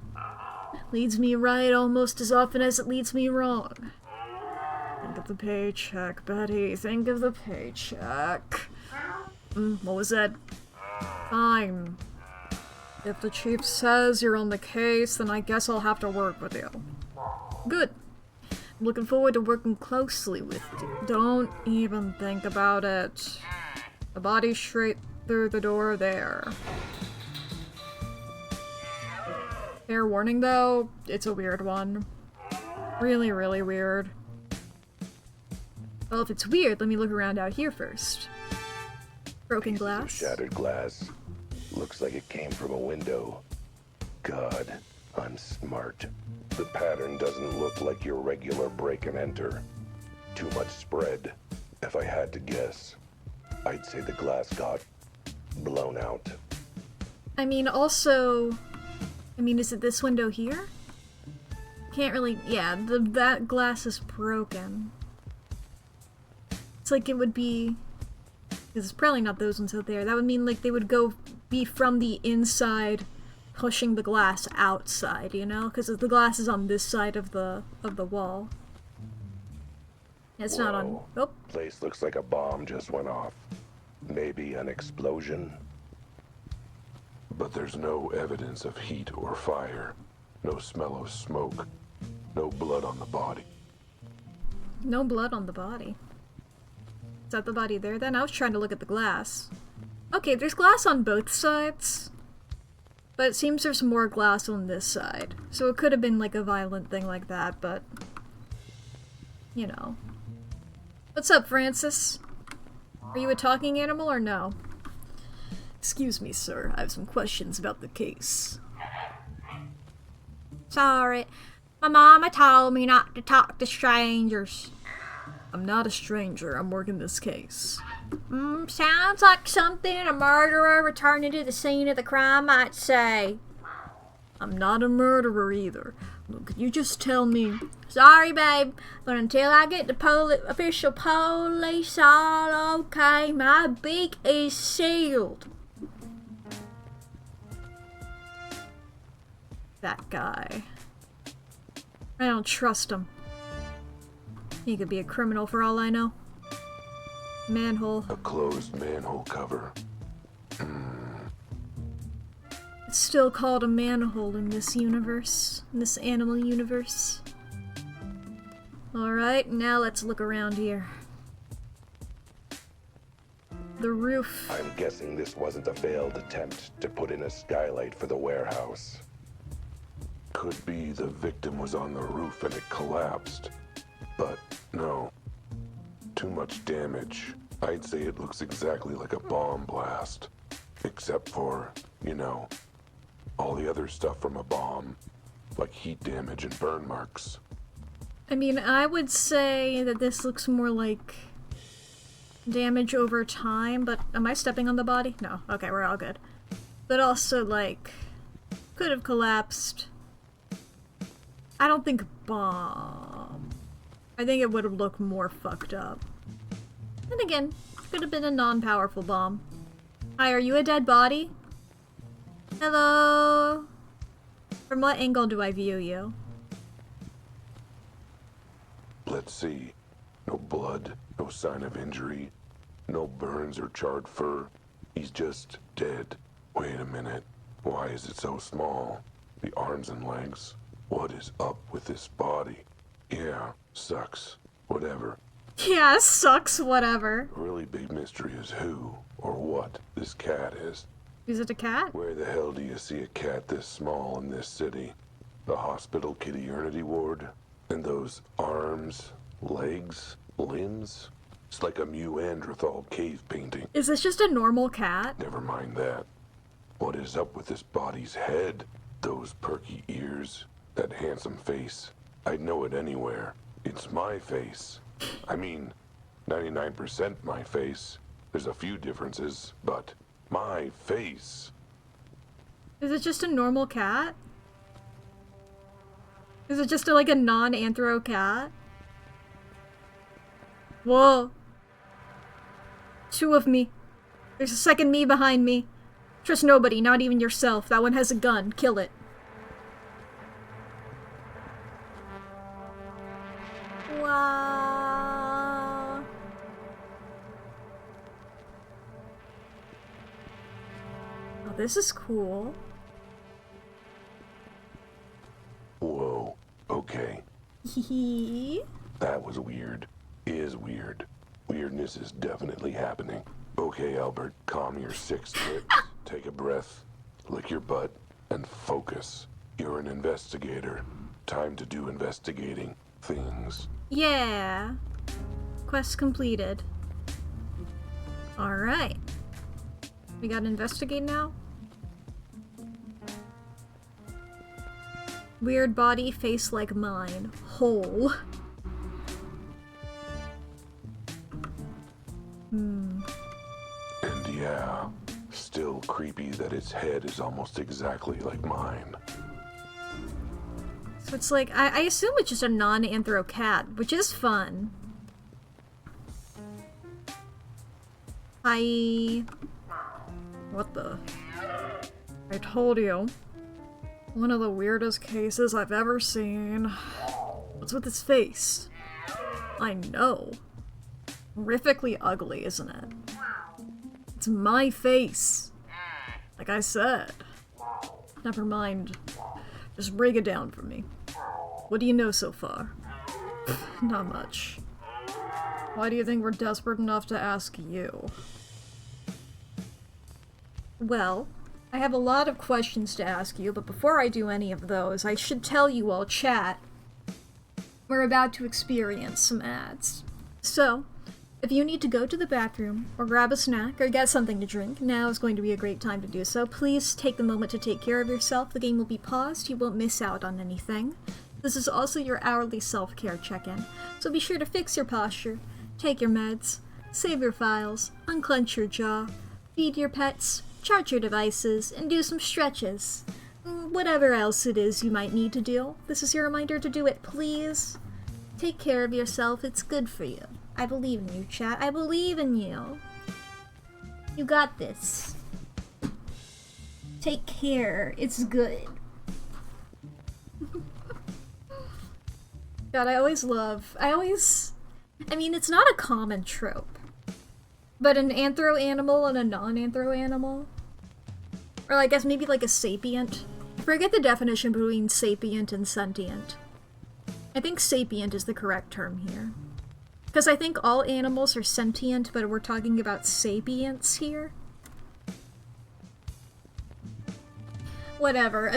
Leads me right almost as often as it leads me wrong. Think of the paycheck, Betty. Think of the paycheck. What was that? Fine. If the chief says you're on the case, then I guess I'll have to work with you. Good. I'm looking forward to working closely with you. Don't even think about it. The body's straight through the door there. Fair warning though, it's a weird one. Really, really weird. Well, if it's weird, let me look around out here first. Broken glass. Shattered glass. Looks like it came from a window. God, I'm smart. The pattern doesn't look like your regular break and enter. Too much spread. If I had to guess, I'd say the glass got blown out. I mean, also... is it this window here? Can't really... Yeah, that glass is broken. It's like it would be... Because it's probably not those ones out there. That would mean like they would be from the inside, pushing the glass outside, you know? Because the glass is on this side of the wall. It's not on... Oh. Place looks like a bomb just went off. Maybe an explosion. But there's no evidence of heat or fire. No smell of smoke. No blood on the body. No blood on the body. Is that the body there then? I was trying to look at the glass. Okay, there's glass on both sides. But it seems there's more glass on this side. So it could have been like a violent thing like that, but... You know. What's up, Francis? Are you a talking animal or no? Excuse me, sir. I have some questions about the case. Sorry. My mama told me not to talk to strangers. I'm not a stranger. I'm working this case. Sounds like something a murderer returning to the scene of the crime might say. I'm not a murderer either. Look, could you just tell me? Sorry, babe, but until I get the official police all okay, my beak is sealed. That guy. I don't trust him. He could be a criminal for all I know. Manhole. A closed manhole cover. It's still called a manhole in this universe, in this animal universe. Alright, now let's look around here. The roof. I'm guessing this wasn't a failed attempt to put in a skylight for the warehouse. Could be the victim was on the roof and it collapsed. But no. Too much damage. I'd say it looks exactly like a bomb blast. Except for, you know, all the other stuff from a bomb. Like heat damage and burn marks. I mean, I would say that this looks more like damage over time, but am I stepping on the body? No. Okay, we're all good. But also, like, could have collapsed. I don't think bomb. I think it would have looked more fucked up. And again, could have been a non-powerful bomb. Hi, are you a dead body? Hello? From what angle do I view you? Let's see. No blood, no sign of injury, no burns or charred fur. He's just dead. Wait a minute. Why is it so small? The arms and legs. What is up with this body? Yeah, sucks. Whatever. Yeah, sucks, whatever. A really big mystery is who or what this cat is. Is it a cat? Where the hell do you see a cat this small in this city? The hospital kitty-ernity ward? And those arms, legs, limbs? It's like a Neanderthal cave painting. Is this just a normal cat? Never mind that. What is up with this body's head? Those perky ears, that handsome face. I'd know it anywhere. It's my face. I mean, 99% my face. There's a few differences, but my face. Is it just a normal cat? Is it just like a non-anthro cat? Whoa. Two of me. There's a second me behind me. Trust nobody, not even yourself. That one has a gun. Kill it. Wow. Oh, this is cool. Whoa. Okay. Hee. That was weird. Is weird. Weirdness is definitely happening. Okay, Albert, calm your six lips. Take a breath, lick your butt, and focus. You're an investigator. Time to do investigating things. Yeah. Quest completed. Alright. We gotta investigate now? Weird body, face like mine. Hole. And yeah, still creepy that its head is almost exactly like mine. So it's like, I assume it's just a non-anthro cat, which is fun. What the? I told you. One of the weirdest cases I've ever seen. What's with his face? I know. Horrifically ugly, isn't it? It's my face. Like I said. Never mind. Just break it down for me. What do you know so far? Not much. Why do you think we're desperate enough to ask you? Well, I have a lot of questions to ask you, but before I do any of those, I should tell you all, chat, we're about to experience some ads. So, if you need to go to the bathroom, or grab a snack, or get something to drink, now is going to be a great time to do so. Please take the moment to take care of yourself. The game will be paused. You won't miss out on anything. This is also your hourly self-care check-in, so be sure to fix your posture, take your meds, save your files, unclench your jaw, feed your pets, charge your devices, and do some stretches. Whatever else it is you might need to do, this is your reminder to do it, please. Take care of yourself, it's good for you. I believe in you, chat. I believe in you. You got this. Take care, it's good. God, I mean, it's not a common trope. But an anthro animal and a non-anthro animal? Or I guess maybe like a sapient. I forget the definition between sapient and sentient. I think sapient is the correct term here. Because I think all animals are sentient, but we're talking about sapience here. Whatever,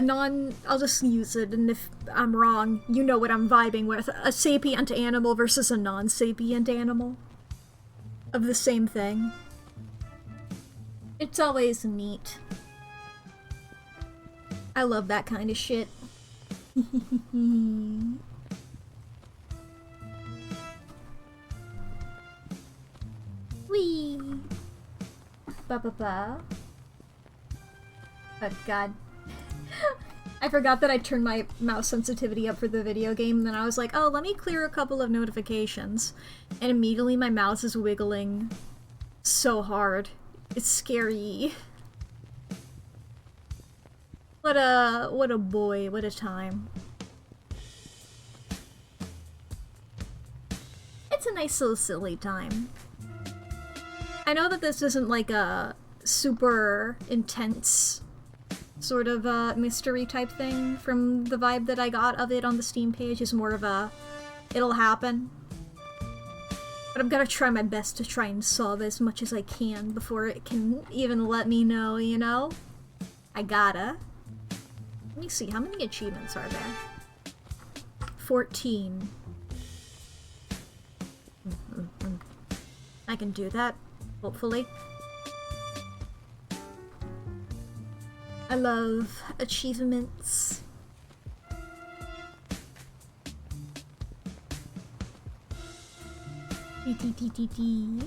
I'll just use it, and if I'm wrong, you know what I'm vibing with. A sapient animal versus a non-sapient animal. Of the same thing. It's always neat. I love that kind of shit. Whee! Ba-ba-ba. Oh god. I forgot that I turned my mouse sensitivity up for the video game, and then I was like, oh, let me clear a couple of notifications. And immediately my mouse is wiggling so hard. It's scary. What a boy, what a time. It's a nice little silly time. I know that this isn't like a super intense sort of mystery type thing from the vibe that I got of it on the Steam page. Is more of a it'll happen. But I'm gonna try my best to try and solve as much as I can before it can even let me know, you know? I gotta. Let me see, how many achievements are there? 14. I can do that, hopefully. I love achievements. These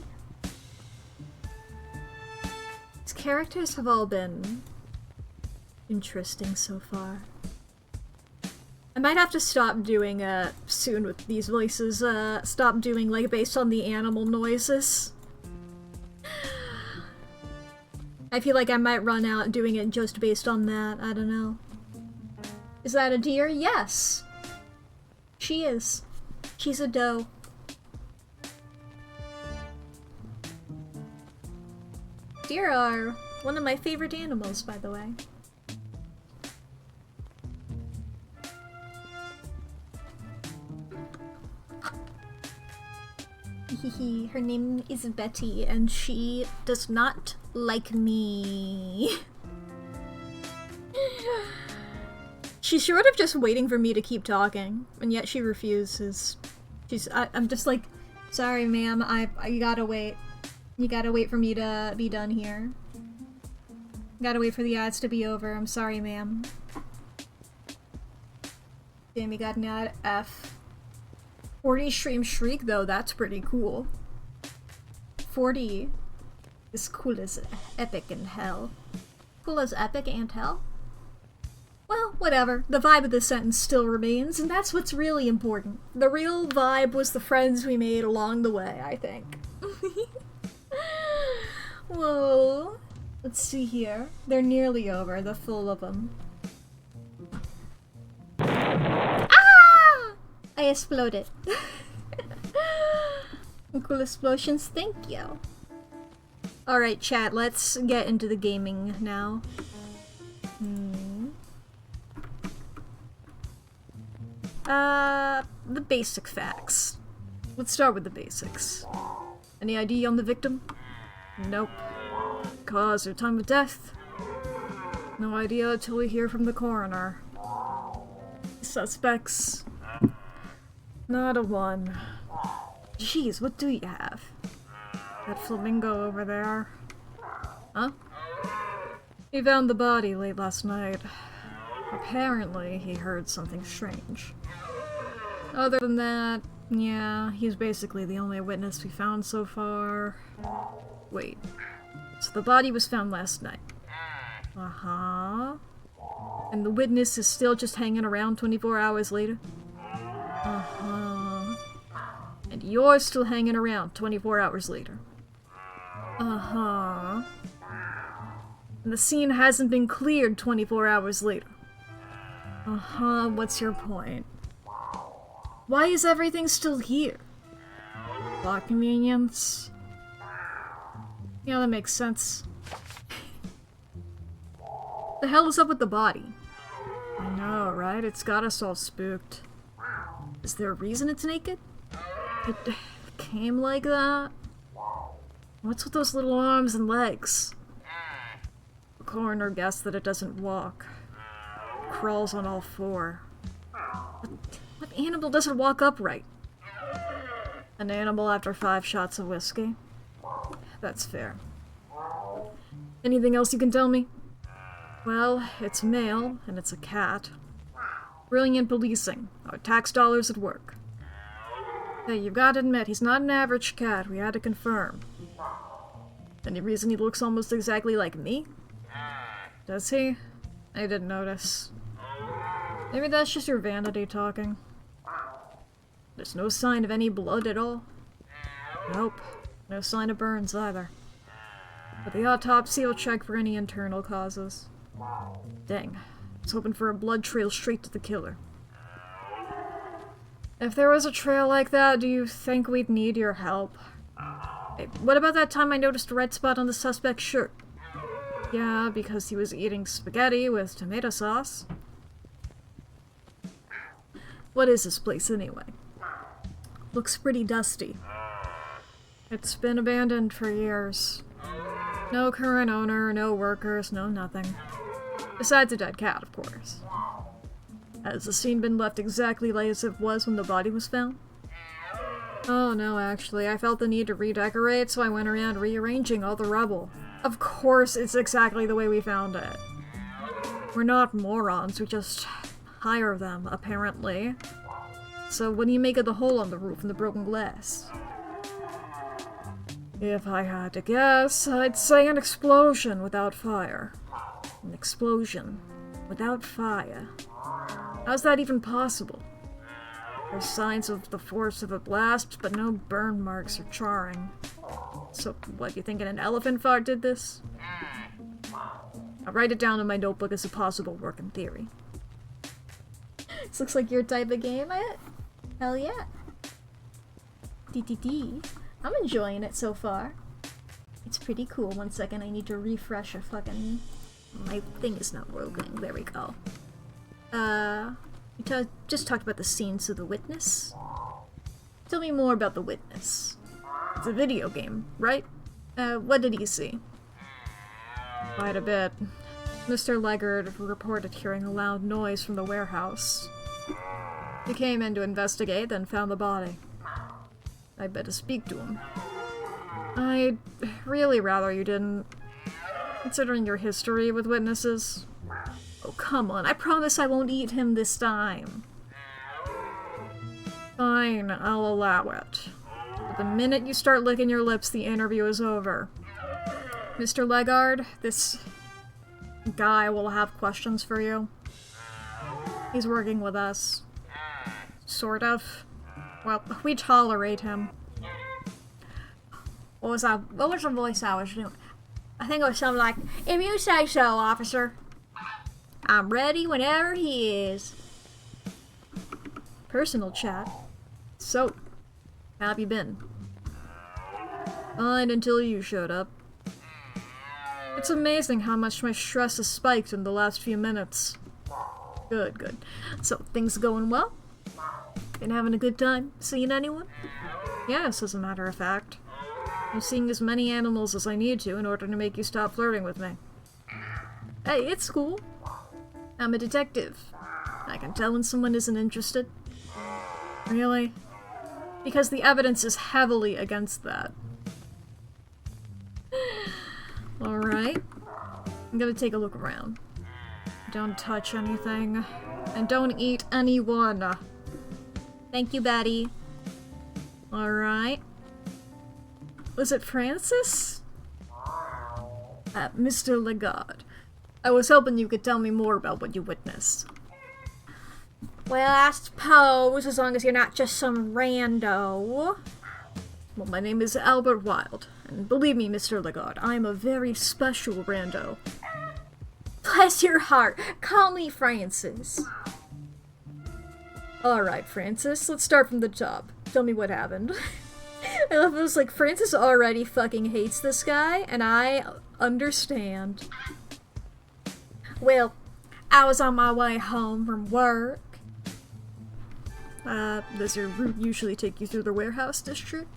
characters have all been interesting so far. I might have to stop doing soon with these voices, stop doing like based on the animal noises. I feel like I might run out doing it just based on that, I don't know. Is that a deer? Yes! She is. She's a doe. Deer are one of my favorite animals, by the way. Her name is Betty, and she does not like me. She's sort of just waiting for me to keep talking, and yet she refuses. I'm just like, sorry ma'am, you gotta wait. You gotta wait for me to be done here. Gotta wait for the ads to be over. I'm sorry, ma'am. Damn, you got an ad F. 40 stream shriek, though, that's pretty cool. 40 is cool as epic and hell. Cool as epic and hell? Well, whatever. The vibe of the sentence still remains, and that's what's really important. The real vibe was the friends we made along the way, I think. Whoa. Let's see here. They're nearly over, the full of them. Ah! I exploded. Cool explosions, thank you. Alright, chat, let's get into the gaming now. The basic facts. Let's start with the basics. Any ID on the victim? Nope. Cause or time of death? No idea until we hear from the coroner. Suspects? Not a one. Jeez, what do you have? That flamingo over there. Huh? He found the body late last night. Apparently, he heard something strange. Other than that, yeah, he's basically the only witness we found so far. Wait. So the body was found last night. Uh-huh. And the witness is still just hanging around 24 hours later? Uh-huh. And you're still hanging around 24 hours later? Uh-huh. And the scene hasn't been cleared 24 hours later? Uh-huh, what's your point? Why is everything still here? Plot convenience? Yeah, that makes sense. The hell is up with the body? I know, right? It's got us all spooked. Is there a reason it's naked? It came like that? What's with those little arms and legs? The coroner guessed that it doesn't walk. It crawls on all four. What animal doesn't walk upright? An animal after 5 shots of whiskey? That's fair. Anything else you can tell me? Well, it's male, and it's a cat. Brilliant policing. Our tax dollars at work. Hey, you've got to admit, he's not an average cat. We had to confirm. Any reason he looks almost exactly like me? Does he? I didn't notice. Maybe that's just your vanity talking. There's no sign of any blood at all? Nope. No sign of burns either. But the autopsy will check for any internal causes. Dang. I was hoping for a blood trail straight to the killer. If there was a trail like that, do you think we'd need your help? Hey, what about that time I noticed a red spot on the suspect's shirt? Yeah, because he was eating spaghetti with tomato sauce. What is this place anyway? Looks pretty dusty. It's been abandoned for years. No current owner, no workers, no nothing. Besides a dead cat, of course. Has the scene been left exactly like as it was when the body was found? Oh no, actually. I felt the need to redecorate, so I went around rearranging all the rubble. Of course, it's exactly the way we found it. We're not morons, we just hire them, apparently. So what do you make of the hole on the roof and the broken glass? If I had to guess, I'd say an explosion without fire. An explosion without fire. How's that even possible? There's signs of the force of a blast, but no burn marks or charring. So, what, you thinking an elephant fart did this? I'll write it down in my notebook as a possible working theory. This looks like your type of game, eh? Hell yeah. DTT. I'm enjoying it so far. It's pretty cool. 1 second, I need to refresh a fucking... My thing is not working. There we go. We just talked about the scenes of the witness. Tell me more about the witness. It's a video game, right? What did he see? Quite a bit. Mr. Leggard reported hearing a loud noise from the warehouse. He came in to investigate, then found the body. I'd better speak to him. I'd really rather you didn't, considering your history with witnesses. Oh, come on, I promise I won't eat him this time. Fine, I'll allow it. But the minute you start licking your lips, the interview is over. Mr. Leggard, this guy will have questions for you. He's working with us. Sort of. Well, we tolerate him. What was the voice I was doing? I think it was something like, "If you say so, officer. I'm ready whenever he is." Personal chat. So, how have you been? Fine until you showed up. It's amazing how much my stress has spiked in the last few minutes. Good, good. So, things going well? Been having a good time? Seeing anyone? Yes, as a matter of fact. I'm seeing as many animals as I need to in order to make you stop flirting with me. Hey, it's cool. I'm a detective. I can tell when someone isn't interested. Really? Because the evidence is heavily against that. Alright. I'm gonna take a look around. Don't touch anything. And don't eat anyone. Thank you, Betty. Alright. Was it Francis? Mr. Leggard. I was hoping you could tell me more about what you witnessed. Well, I suppose, as long as you're not just some rando. Well, my name is Albert Wilde, and believe me, Mr. Leggard, I'm a very special rando. Bless your heart, call me Francis. Alright, Francis, let's start from the top. Tell me what happened. I love it was like, Francis already fucking hates this guy, and I understand. Well, I was on my way home from work. Does your route usually take you through the warehouse district?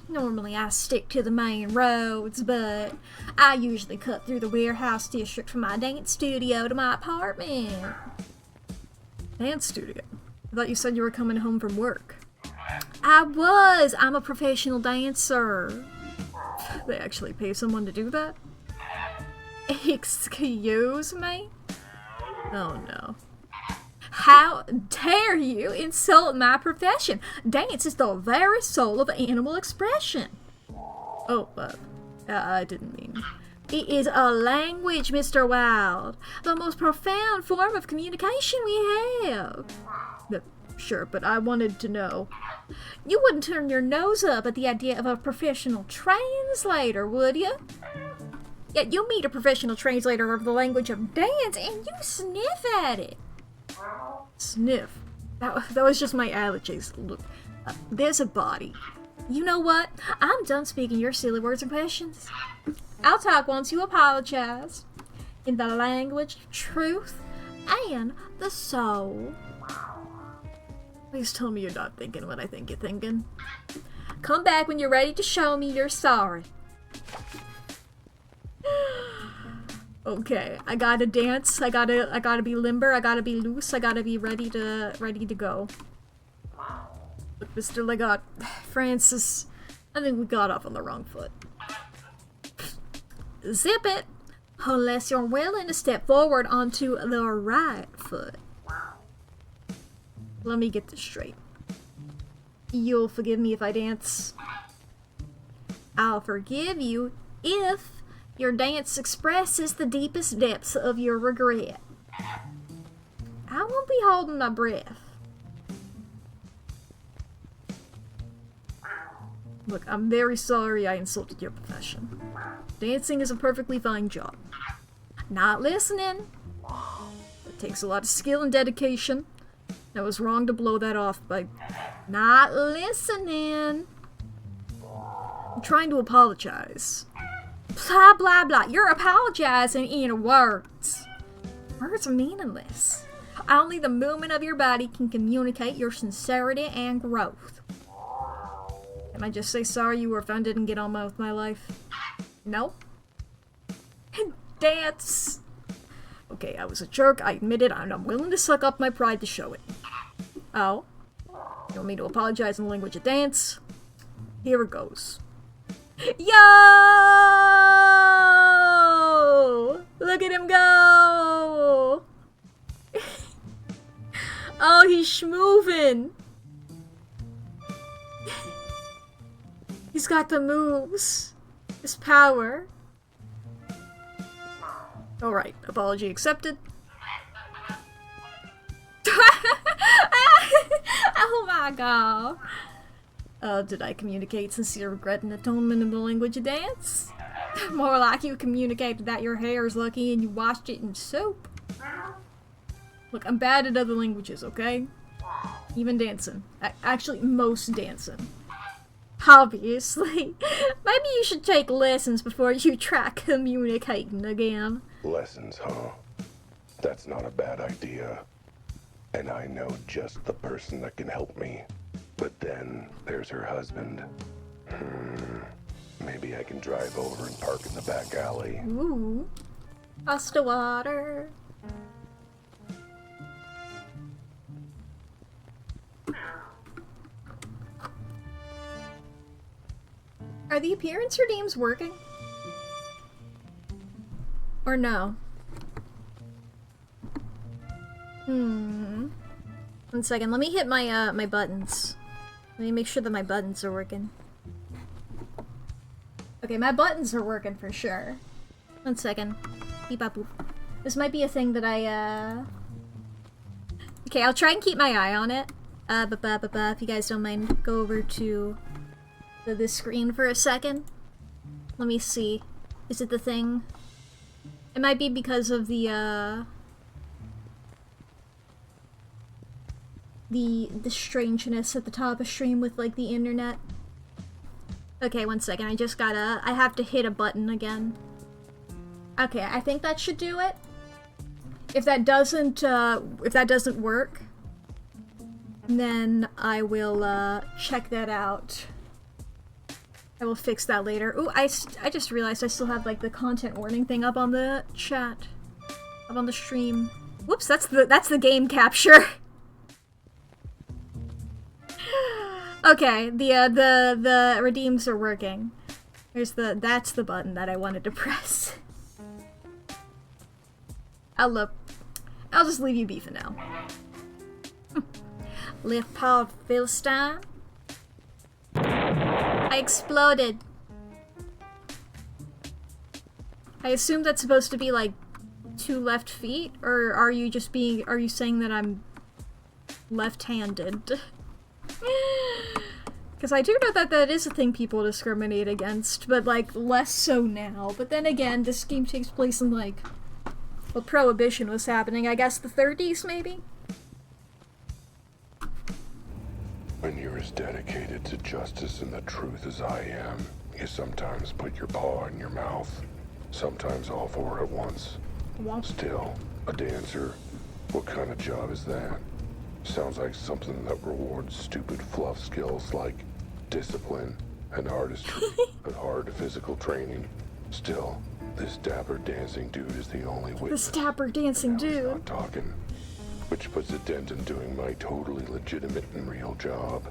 Normally I stick to the main roads, but I usually cut through the warehouse district from my dance studio to my apartment. Dance studio? I thought you said you were coming home from work. I was! I'm a professional dancer. They actually pay someone to do that? Excuse me? Oh no. How dare you insult my profession? Dance is the very soul of animal expression. Oh, I didn't mean... It is a language, Mr. Wilde. The most profound form of communication we have. Sure, but I wanted to know. You wouldn't turn your nose up at the idea of a professional translator, would you? Yet you meet a professional translator of the language of dance and you sniff at it. Sniff? That was just my allergies. Look, there's a body. You know what? I'm done speaking your silly words and questions. I'll talk once you apologize. In the language of truth and the soul. Please tell me you're not thinking what I think you're thinking. Come back when you're ready to show me you're sorry. Okay, I gotta dance. I gotta be limber. I gotta be loose. I gotta be ready to go. Look, Mr. Legat, Francis, I think we got off on the wrong foot. Zip it, unless you're willing to step forward onto the right foot. Let me get this straight. You'll forgive me if I dance? I'll forgive you if your dance expresses the deepest depths of your regret. I won't be holding my breath. Look, I'm very sorry I insulted your profession. Dancing is a perfectly fine job. Not listening. It takes a lot of skill and dedication. I was wrong to blow that off by not listening. I'm trying to apologize. Blah, blah, blah. You're apologizing in words. Words are meaningless. Only the movement of your body can communicate your sincerity and growth. Can I just say sorry you were offended and get on with my life? No. Dance. Okay, I was a jerk, I admit it, and I'm willing to suck up my pride to show it. Oh? You want me to apologize in the language of dance? Here it goes. Yo! Look at him go! Oh, he's schmoovin'. He's got the moves. His power. Alright, apology accepted. Oh my god. Did I communicate sincere regret and atonement in the language of dance? More like you communicated that your hair is lucky and you washed it in soap. Look, I'm bad at other languages, okay? Even dancing. Actually, most dancing. Obviously. Maybe you should take lessons before you try communicating again. Lessons, huh? That's not a bad idea. And I know just the person that can help me. But then there's her husband. Maybe I can drive over and park in the back alley. Ooh. Across the water. Are the appearance redeems working? Or no? 1 second, let me hit my my buttons. Let me make sure that my buttons are working. Okay, my buttons are working for sure. 1 second. Beep bop boop. This might be a thing that I Okay, I'll try and keep my eye on it. If you guys don't mind, go over to this screen for a second. Let me see. Is it the thing? It might be because of the strangeness at the top of stream with like the internet. Okay, 1 second. I have to hit a button again. Okay, I think that should do it. If that doesn't work, then I will check that out. I will fix that later. Ooh, I just realized I still have like the content warning thing up on the chat, up on the stream. Whoops, that's the game capture. Okay, the redeems are working. That's the button that I wanted to press. I'll just leave you beefing now. Lift paw Philistine. I exploded. I assume that's supposed to be like 2 left feet, or are you saying that I'm left-handed? Because I do know that is a thing people discriminate against, but like less so now. But then again, this game takes place in like, well, Prohibition was happening, I guess the 30s maybe? When you're as dedicated to justice and the truth as I am, you sometimes put your paw in your mouth. Sometimes all 4 at once. Still, a dancer? What kind of job is that? Sounds like something that rewards stupid fluff skills like discipline and artistry, but hard physical training. Still, this dapper dancing dude is the only witness. This dapper dancing dude. Not talking, which puts a dent in doing my totally legitimate and real job.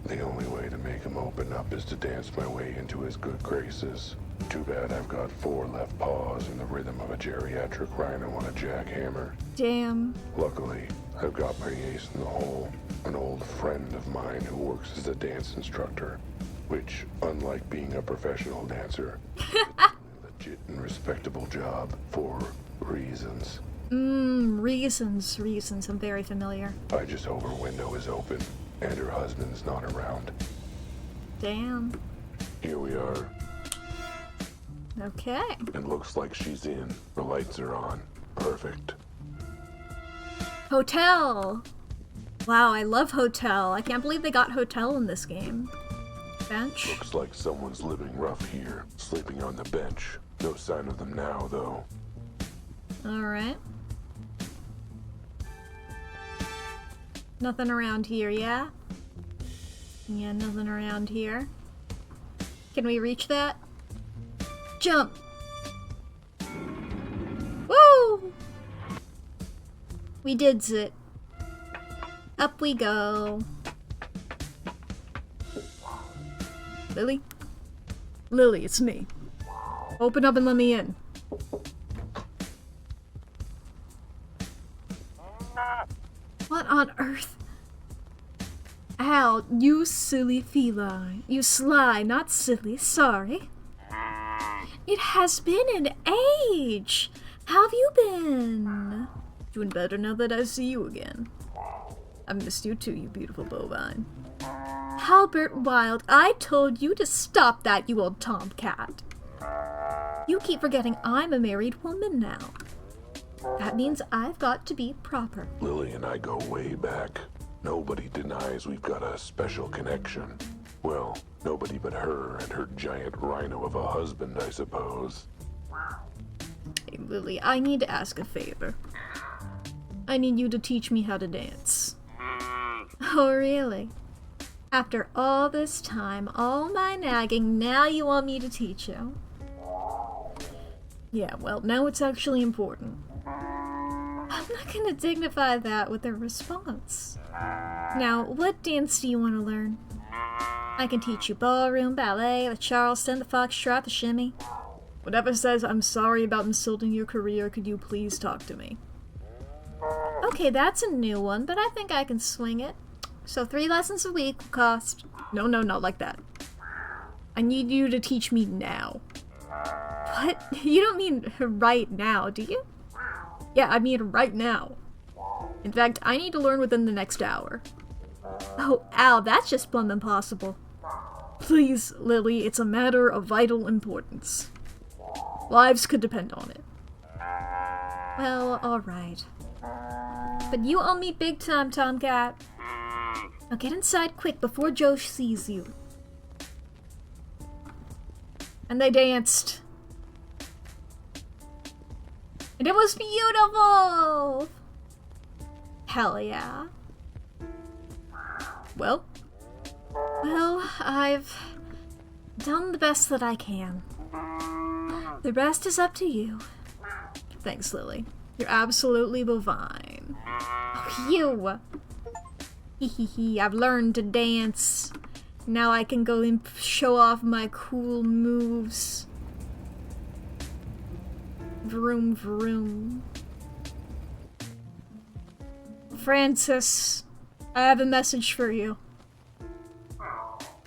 The only way to make him open up is to dance my way into his good graces. Too bad I've got 4 left paws in the rhythm of a geriatric rhino on a jackhammer. Damn. Luckily, I've got my ace in the hole, an old friend of mine who works as a dance instructor, which, unlike being a professional dancer, is a legit and respectable job for reasons. Reasons. I'm very familiar. I just hope her window is open and her husband's not around. Damn. Here we are. Okay. It looks like she's in. The lights are on. Perfect. Hotel! Wow, I love Hotel. I can't believe they got Hotel in this game. Bench? Looks like someone's living rough here, sleeping on the bench. No sign of them now, though. Alright. Nothing around here, yeah? Yeah, nothing around here. Can we reach that? Jump! Woo! We did it. Up we go. Lily? Lily, it's me. Open up and let me in. What on earth? Ow, you silly feline. You sly, not silly, sorry. It has been an age! How have you been? Doing better now that I see you again. I've missed you too, you beautiful bovine. Albert Wilde, I told you to stop that, you old tomcat. You keep forgetting I'm a married woman now. That means I've got to be proper. Lily and I go way back. Nobody denies we've got a special connection. Well, nobody but her and her giant rhino of a husband, I suppose. Hey, Lily, I need to ask a favor. I need you to teach me how to dance. Oh, really? After all this time, all my nagging, now you want me to teach you? Yeah, well, now it's actually important. I'm not gonna dignify that with a response. Now, what dance do you want to learn? I can teach you ballroom, ballet, the Charleston, the foxtrot, the shimmy. Whatever says I'm sorry about insulting your career, could you please talk to me? Okay, that's a new one, but I think I can swing it. So 3 lessons a week will cost... No, not like that. I need you to teach me now. What? You don't mean right now, do you? Yeah, I mean right now. In fact, I need to learn within the next hour. Oh, ow, that's just plumb impossible. Please, Lily, it's a matter of vital importance. Lives could depend on it. Well, alright. But you owe me big time, Tomcat. Now get inside quick before Joe sees you. And they danced. And it was beautiful! Hell yeah. Well, I've done the best that I can. The rest is up to you. Thanks, Lily. You're absolutely bovine. Oh, you! Hehehe, I've learned to dance. Now I can go and show off my cool moves. Vroom vroom. Francis, I have a message for you.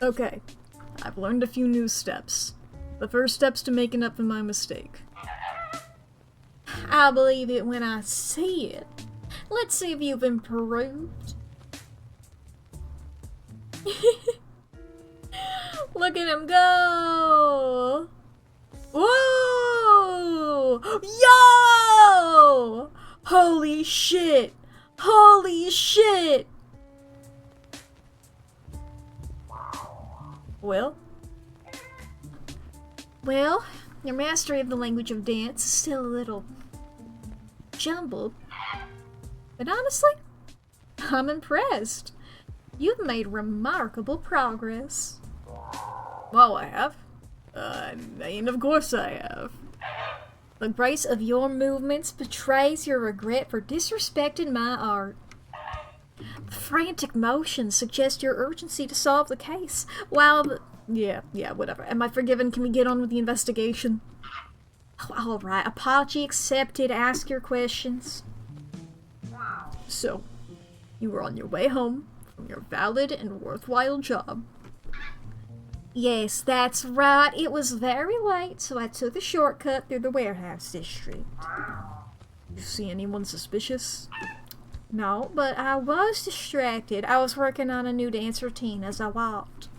Okay, I've learned a few new steps. The first step's to making up for my mistake. I'll believe it when I see it. Let's see if you've improved. Look at him go! Whoa! Yo! Holy shit! Holy shit! Well, your mastery of the language of dance is still a little jumbled. But honestly, I'm impressed. You've made remarkable progress. Well, I have. Of course I have. The grace of your movements betrays your regret for disrespecting my art. The frantic motions suggest your urgency to solve the case, while yeah, whatever. Am I forgiven? Can we get on with the investigation? Oh, alright, apology accepted. Ask your questions. So, you were on your way home from your valid and worthwhile job. Yes, that's right. It was very late, so I took the shortcut through the warehouse district. Did you see anyone suspicious? No, but I was distracted. I was working on a new dance routine as I walked.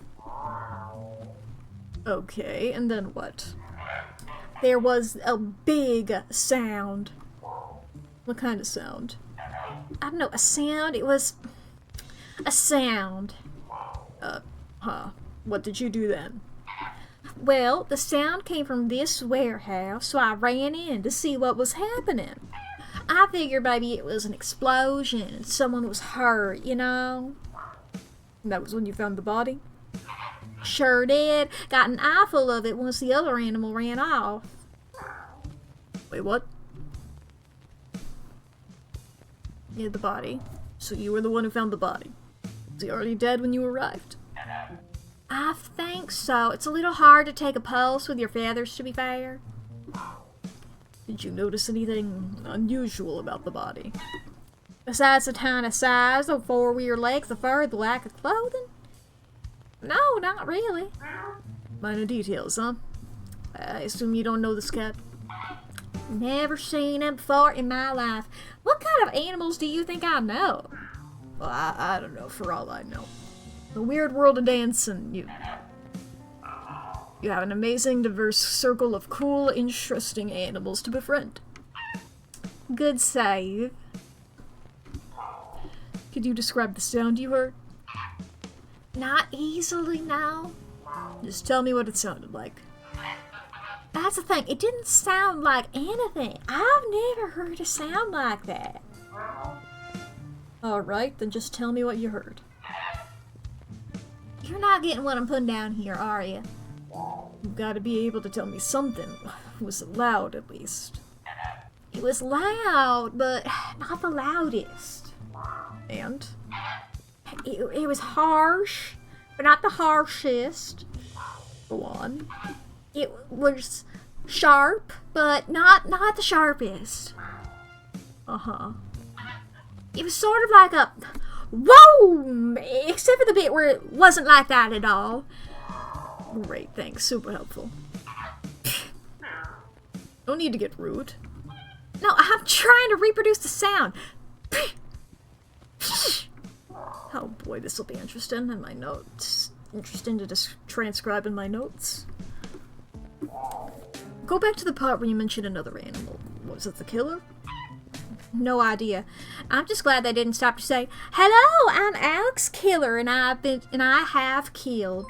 Okay, and then what? There was a big sound. What kind of sound? I don't know, a sound? It was a sound. What did you do then? Well, the sound came from this warehouse, so I ran in to see what was happening. I figured maybe it was an explosion and someone was hurt, you know? And that was when you found the body? Sure did. Got an eyeful of it once the other animal ran off. Wait, what? Yeah, the body. So you were the one who found the body. Was he already dead when you arrived? I think so. It's a little hard to take a pulse with your feathers, to be fair. Did you notice anything unusual about the body? Besides the tiny size, the 4 weird legs, the fur, the lack of clothing? No, not really. Minor details, huh? I assume you don't know this cat? Never seen him before in my life. What kind of animals do you think I know? Well, I don't know, for all I know. The weird world of dance, and you have an amazing, diverse circle of cool, interesting animals to befriend. Good save. Could you describe the sound you heard? Not easily, no. Just tell me what it sounded like. That's the thing, it didn't sound like anything. I've never heard a sound like that. Alright, then just tell me what you heard. You're not getting what I'm putting down here, are you? You've got to be able to tell me something. It was loud, at least. It was loud, but not the loudest. And? It was harsh, but not the harshest. Go on. It was sharp, but not the sharpest. Uh-huh. It was sort of like a whoa, except for the bit where it wasn't like that at all. Great, thanks. Super helpful. No need to get rude. No, I'm trying to reproduce the sound. Oh boy, this will be interesting in my notes. Interesting to transcribe in my notes. Go back to the part where you mentioned another animal. Was it the killer? No idea. I'm just glad they didn't stop to say, "Hello, I'm Alex Killer, and I have killed."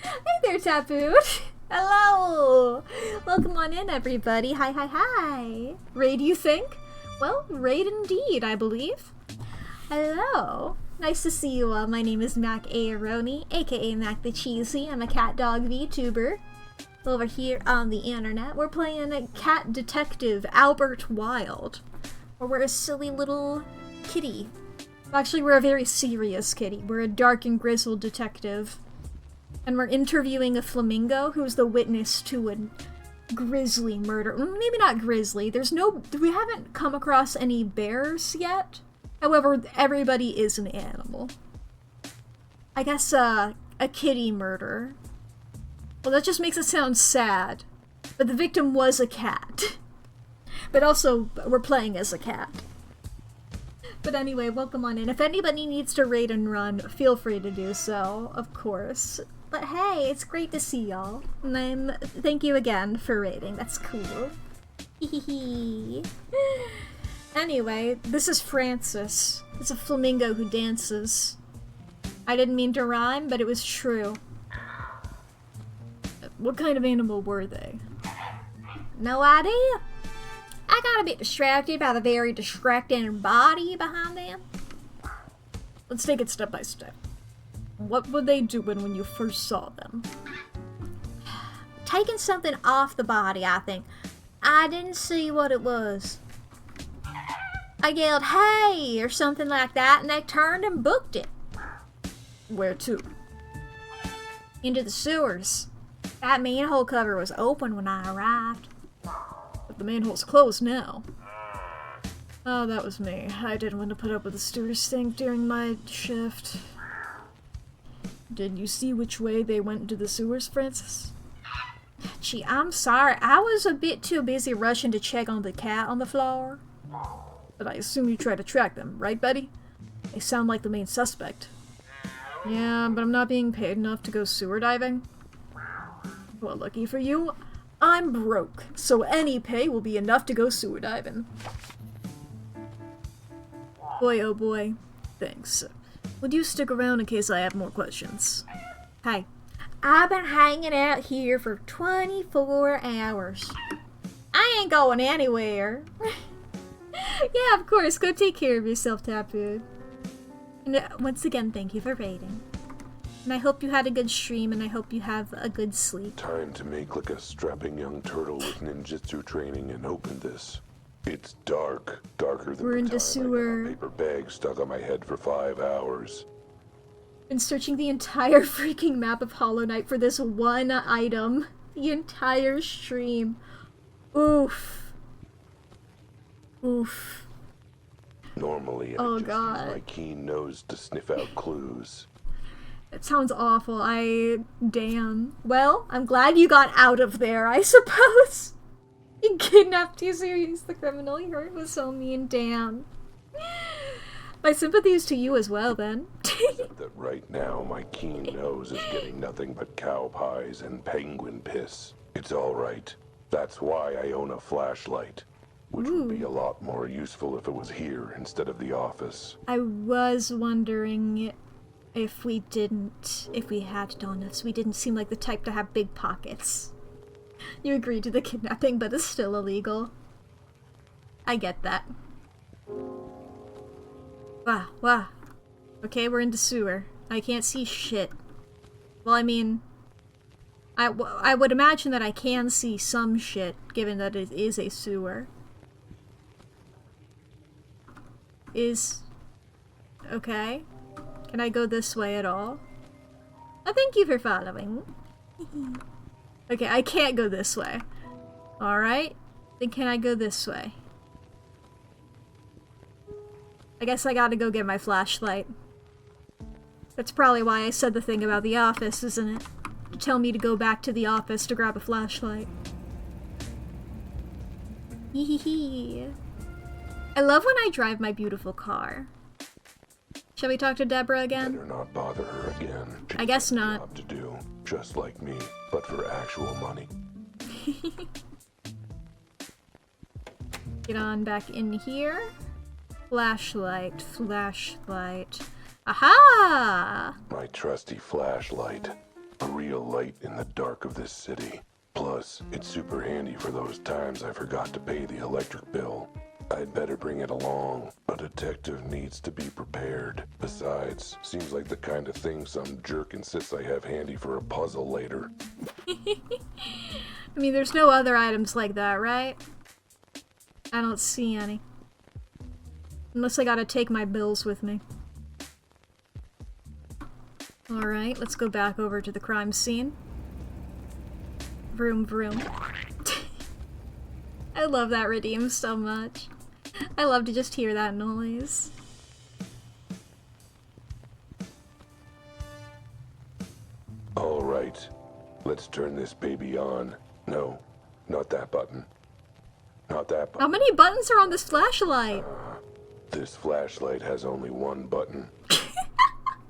Hey there, Tapu. Hello! Welcome on in, everybody. Hi, hi, hi. Raid, you think? Well, raid indeed, I believe. Hello. Nice to see you all. My name is Mack Aaroni, aka Mack the Cheesy. I'm a cat dog VTuber. Over here on the internet, we're playing a Cat Detective Albert Wilde. Where we're a silly little kitty. Actually, we're a very serious kitty. We're a dark and grizzled detective. And we're interviewing a flamingo who's the witness to a grisly murder. Maybe not grisly. We haven't come across any bears yet. However, everybody is an animal. I guess, a kitty murder. Well, that just makes it sound sad. But the victim was a cat. But also, we're playing as a cat. But anyway, welcome on in. If anybody needs to raid and run, feel free to do so, of course. But hey, it's great to see y'all. And thank you again for raiding. That's cool. Anyway, this is Francis. It's a flamingo who dances. I didn't mean to rhyme, but it was true. What kind of animal were they? No idea. I got a bit distracted by the very distracting body behind them. Let's take it step by step. What were they doing when you first saw them? Taking something off the body, I think. I didn't see what it was. I yelled, "Hey!" or something like that, and they turned and booked it. Where to? Into the sewers. That manhole cover was open when I arrived. But the manhole's closed now. Oh, that was me. I didn't want to put up with the sewer stink during my shift. Did you see which way they went into the sewers, Francis? Gee, I'm sorry. I was a bit too busy rushing to check on the cat on the floor. But I assume you tried to track them, right, Betty? They sound like the main suspect. Yeah, but I'm not being paid enough to go sewer diving. Well, lucky for you, I'm broke, so any pay will be enough to go sewer diving. Boy, oh boy. Thanks. Would you stick around in case I have more questions? Hey, I've been hanging out here for 24 hours. I ain't going anywhere. Yeah, of course. Go take care of yourself, Tapu. And once again, thank you for raiding. And I hope you had a good stream, and I hope you have a good sleep. Time to make like a strapping young turtle with ninjutsu training and open this. It's dark. Darker than We're in the the time sewer. I got a paper bag stuck on my head for 5 hours. Been searching the entire freaking map of Hollow Knight for this one item. The entire stream. Oof. Oof. Normally, I just use my keen nose to sniff out clues. That sounds awful. Damn. Well, I'm glad you got out of there, I suppose. He kidnapped you, so he's the criminal. He hurt was so mean. Damn. My sympathies to you as well, then. Except that right now, my keen nose is getting nothing but cow pies and penguin piss. It's alright. That's why I own a flashlight. Which would be a lot more useful if it was here instead of the office. I was wondering if we had it on us. We didn't seem like the type to have big pockets. You agreed to the kidnapping, but it's still illegal. I get that. Wow. Okay, we're in the sewer. I can't see shit. Well, I mean, I would imagine that I can see some shit, given that it is a sewer. Okay. Can I go this way at all? Oh, thank you for following. Okay, I can't go this way. Alright. Then can I go this way? I guess I gotta go get my flashlight. That's probably why I said the thing about the office, isn't it? To tell me to go back to the office to grab a flashlight. Hee. I love when I drive my beautiful car. Shall we talk to Deborah again? Better not bother her again. She's I guess got a not. job to do, just like me, but for actual money. Get on back in here. Flashlight. Aha! My trusty flashlight. A real light in the dark of this city. Plus, it's super handy for those times I forgot to pay the electric bill. I'd better bring it along. A detective needs to be prepared. Besides, seems like the kind of thing some jerk insists I have handy for a puzzle later. I mean, there's no other items like that, right? I don't see any. Unless I gotta take my bills with me. Alright, let's go back over to the crime scene. Vroom vroom. I love that redeem so much. I love to just hear that noise. Alright, let's turn this baby on. No, not that button. Not that button. How many buttons are on this flashlight? This flashlight has only one button.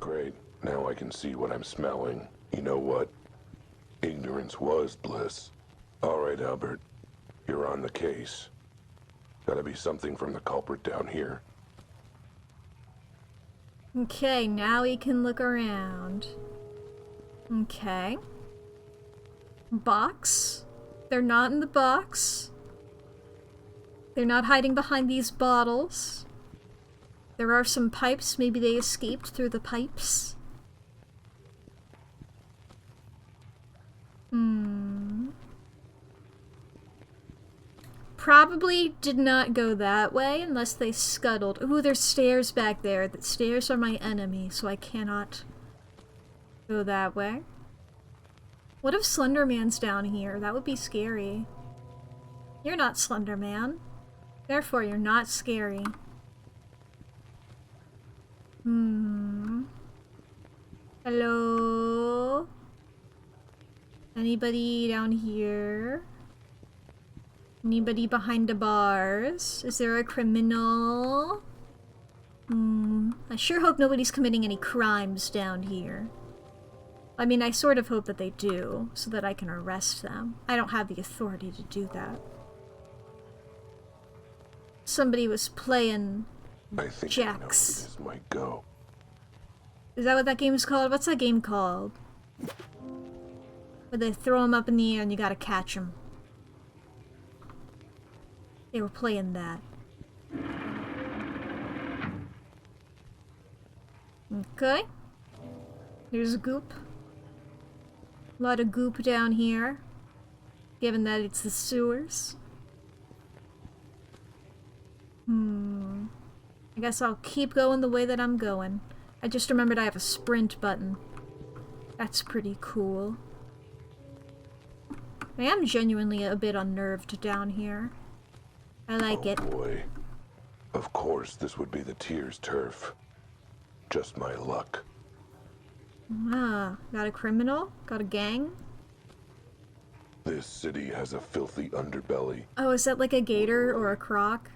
Great, now I can see what I'm smelling. You know what? Ignorance was bliss. Alright, Albert, you're on the case. Gotta be something from the culprit down here. Okay, now we can look around. Okay. Box? They're not in the box. They're not hiding behind these bottles. There are some pipes. Maybe they escaped through the pipes. Probably did not go that way unless they scuttled. Ooh, there's stairs back there. The stairs are my enemy, so I cannot go that way. What if Slender Man's down here? That would be scary. You're not Slender Man. Therefore, you're not scary. Hello? Anybody down here? Anybody behind the bars? Is there a criminal? I sure hope nobody's committing any crimes down here. I mean, I sort of hope that they do, so that I can arrest them. I don't have the authority to do that. Somebody was playing I think Jacks. I know where this might go. Is that what that game is called? What's that game called? Where they throw them up in the air and you gotta catch them. They were playing that. Okay. Here's goop. A lot of goop down here. Given that it's the sewers. I guess I'll keep going the way that I'm going. I just remembered I have a sprint button. That's pretty cool. I am genuinely a bit unnerved down here. I like it. Oh boy. Of course, this would be the Tears turf. Just my luck. Ah, got a criminal? Got a gang? This city has a filthy underbelly. Oh, is that like a gator or a croc?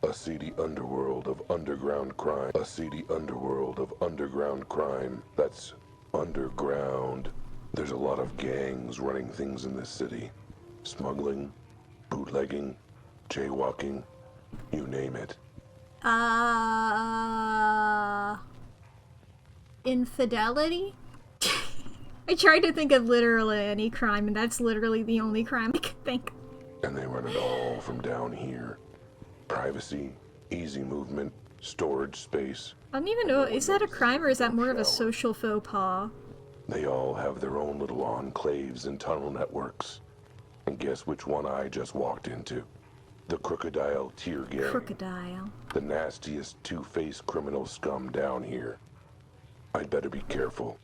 A seedy underworld of underground crime. A seedy underworld of underground crime. That's underground. There's a lot of gangs running things in this city. Smuggling, bootlegging, jaywalking, you name it. Infidelity? I tried to think of literally any crime, and that's literally the only crime I could think. And they run it all from down here. Privacy, easy movement, storage space. I don't even know, is that a crime or is that more of a social faux pas? They all have their own little enclaves and tunnel networks. And guess which one I just walked into? The Crocodile Tear Gang. Crocodile. The nastiest two-faced criminal scum down here. I'd better be careful,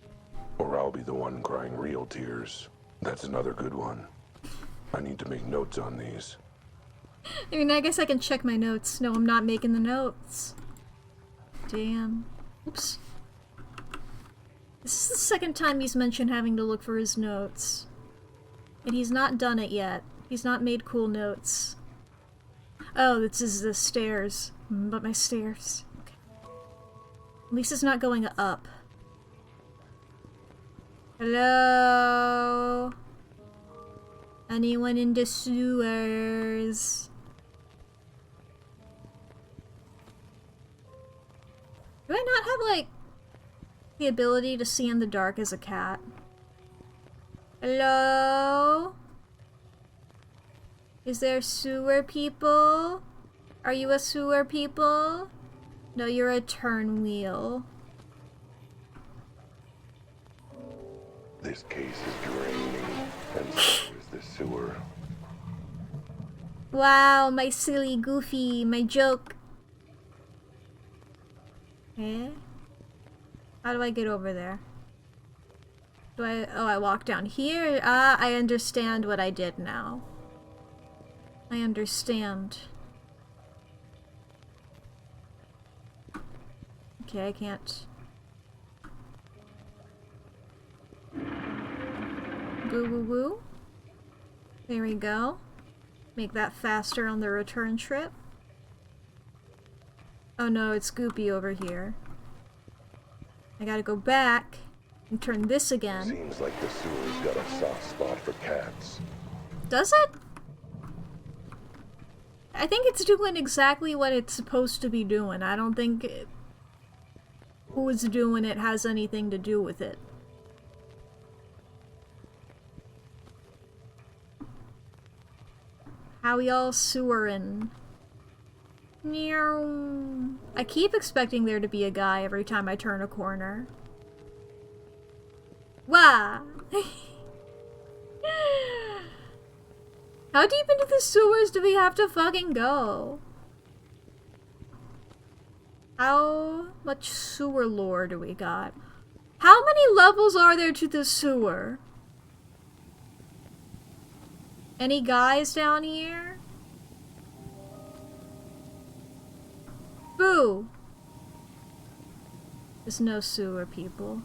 or I'll be the one crying real tears. That's another good one. I need to make notes on these. I mean, I guess I can check my notes. No, I'm not making the notes. Damn. Oops. This is the second time he's mentioned having to look for his notes. And he's not done it yet. He's not made cool notes. Oh, this is the stairs. But my stairs. Okay. At least it's not going up. Hello? Anyone in the sewers? Do I not have, like, the ability to see in the dark as a cat? Hello? Is there sewer people? Are you a sewer people? No, you're a turn wheel. This case is draining, and so is the sewer. Wow, my silly goofy, my joke. Eh? How do I get over there? Do I... Oh, I walk down here? Ah, I understand what I did now. I understand. Okay, I can't... Woo woo woo. There we go. Make that faster on the return trip. Oh no, it's Goopy over here. I gotta go back and turn this again. Seems like the sewer's got a soft spot for cats. Does it? I think it's doing exactly what it's supposed to be doing. I don't think who's doing it has anything to do with it. How y'all sewerin'? Meow. I keep expecting there to be a guy every time I turn a corner. Wah! How deep into the sewers do we have to fucking go? How much sewer lore do we got? How many levels are there to the sewer? Any guys down here? Boo! There's no sewer people.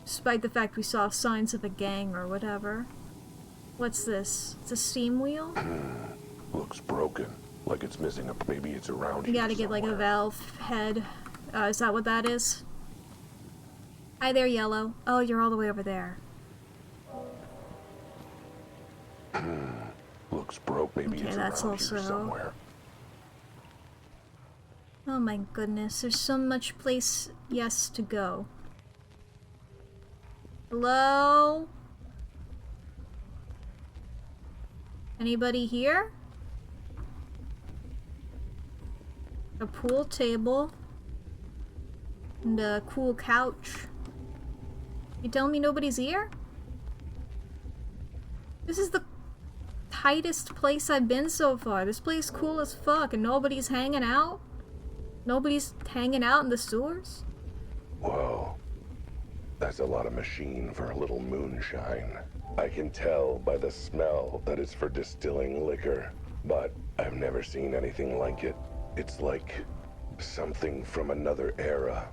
Despite the fact we saw signs of a gang or whatever. What's this? It's a steam wheel? Looks broken. Like it's missing a... Maybe it's around You here gotta get like a somewhere. valve head. Is that what that is? Hi there, Yellow. Oh, you're all the way over there. Looks broke. Maybe Okay, it's that's around here also- somewhere. Oh my goodness, there's so much place yes to go. Hello? Anybody here? A pool table. And a cool couch. You telling me nobody's here? This is the tightest place I've been so far. This place cool as fuck and nobody's hanging out? Nobody's hanging out in the sewers? Whoa. That's a lot of machine for a little moonshine. I can tell by the smell that it's for distilling liquor, but I've never seen anything like it. It's like something from another era.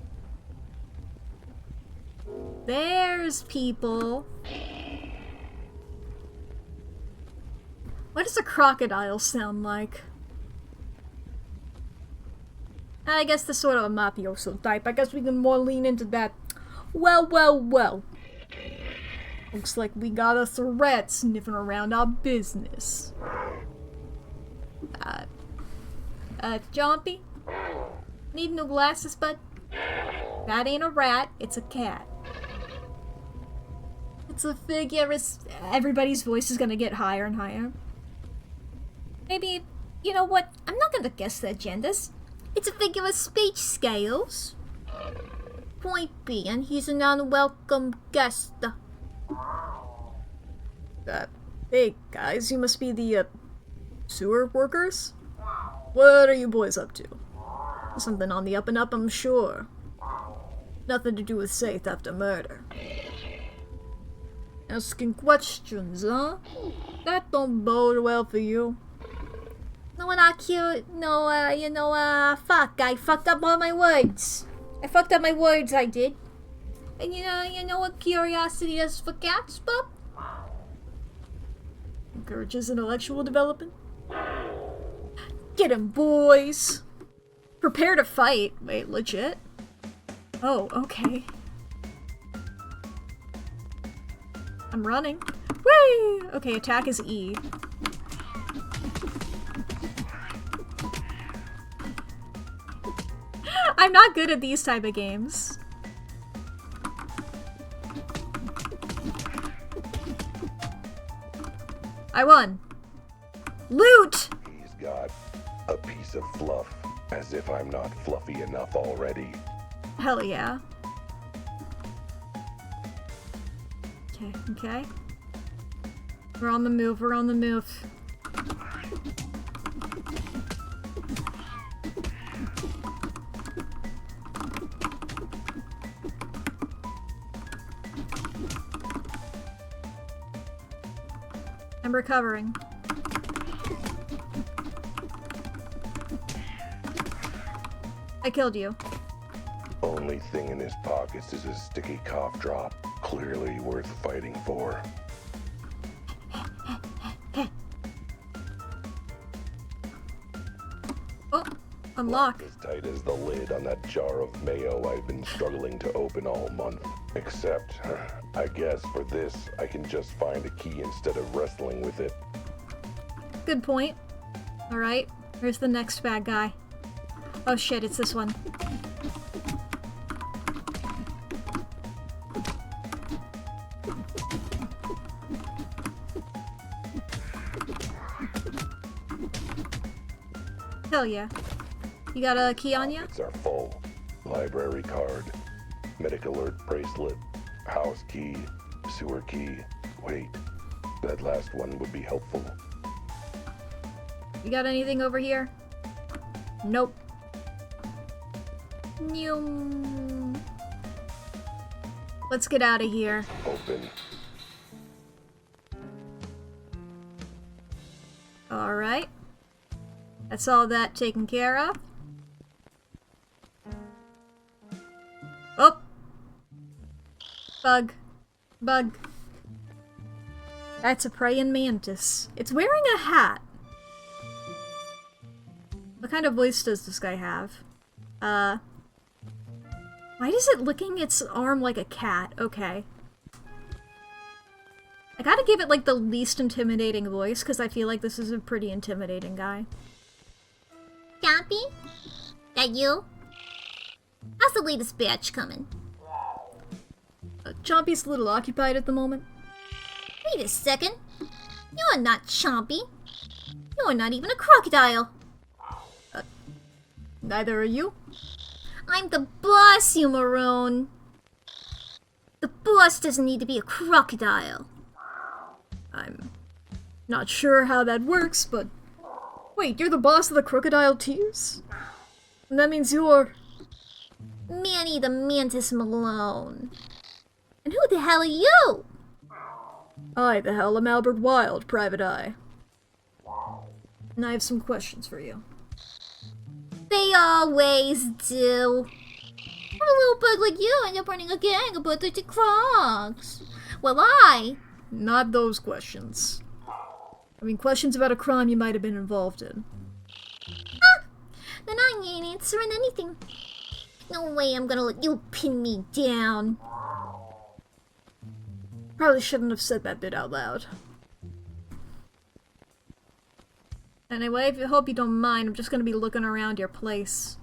There's people. What does a crocodile sound like? I guess the sort of a mafioso type. I guess we can more lean into that. Well, well, well. Looks like we got a threat sniffing around our business. Jompy? Need new glasses, bud? That ain't a rat, it's a cat. It's a figure. Everybody's voice is gonna get higher and higher. Maybe, you know what? I'm not gonna guess the agendas. It's a figure of speech scales. Point being, he's an unwelcome guest. Hey guys, you must be the, sewer workers? What are you boys up to? Something on the up and up, I'm sure. Nothing to do with, say, theft or murder. Asking questions, huh? That don't bode well for you. No, not cute. No, fuck. I fucked up all my words. I fucked up my words, I did. And you know what curiosity is for cats, bub? Encourages intellectual development. Get 'em, boys. Prepare to fight. Wait, legit? Oh, okay. I'm running. Whee! Okay, attack is E. I'm not good at these type of games. I won. Loot! He's got a piece of fluff, as if I'm not fluffy enough already. Hell yeah. Okay, okay. We're on the move, we're on the move. I'm recovering. I killed you. Only thing in his pockets is a sticky cough drop. Clearly worth fighting for. Oh, unlock. As tight as the lid on that jar of mayo I've been struggling to open all month. Except, I guess for this, I can just find a key instead of wrestling with it. Good point. Alright, here's the next bad guy. Oh shit, it's this one. Hell yeah. You got a key on you? Pockets are full. Library card, medic alert bracelet, house key, sewer key. Wait, that last one would be helpful. You got anything over here? Nope. Noom. Let's get out of here. Open. Alright. That's all that taken care of. Oh! Bug. Bug. That's a praying mantis. It's wearing a hat. What kind of voice does this guy have? Why is it licking its arm like a cat? Okay. I gotta give it, like, the least intimidating voice, because I feel like this is a pretty intimidating guy. Chompy? That you? How's the latest batch coming? Chompy's a little occupied at the moment. Wait a second. You are not Chompy. You are not even a crocodile. Neither are you. I'm the boss, you maroon. The boss doesn't need to be a crocodile. I'm not sure how that works, but... Wait, you're the boss of the Crocodile Tears? And that means you're... Manny the Mantis Malone. And who the hell are you? I the hell am Albert Wilde, Private Eye. And I have some questions for you. They always do. What a little bug like you end up running a gang of bloodthirsty crocs. Well, Not those questions. I mean, questions about a crime you might have been involved in. Then I ain't answering anything. No way I'm gonna let you pin me down. Probably shouldn't have said that bit out loud. Anyway, I hope you don't mind, I'm just gonna be looking around your place.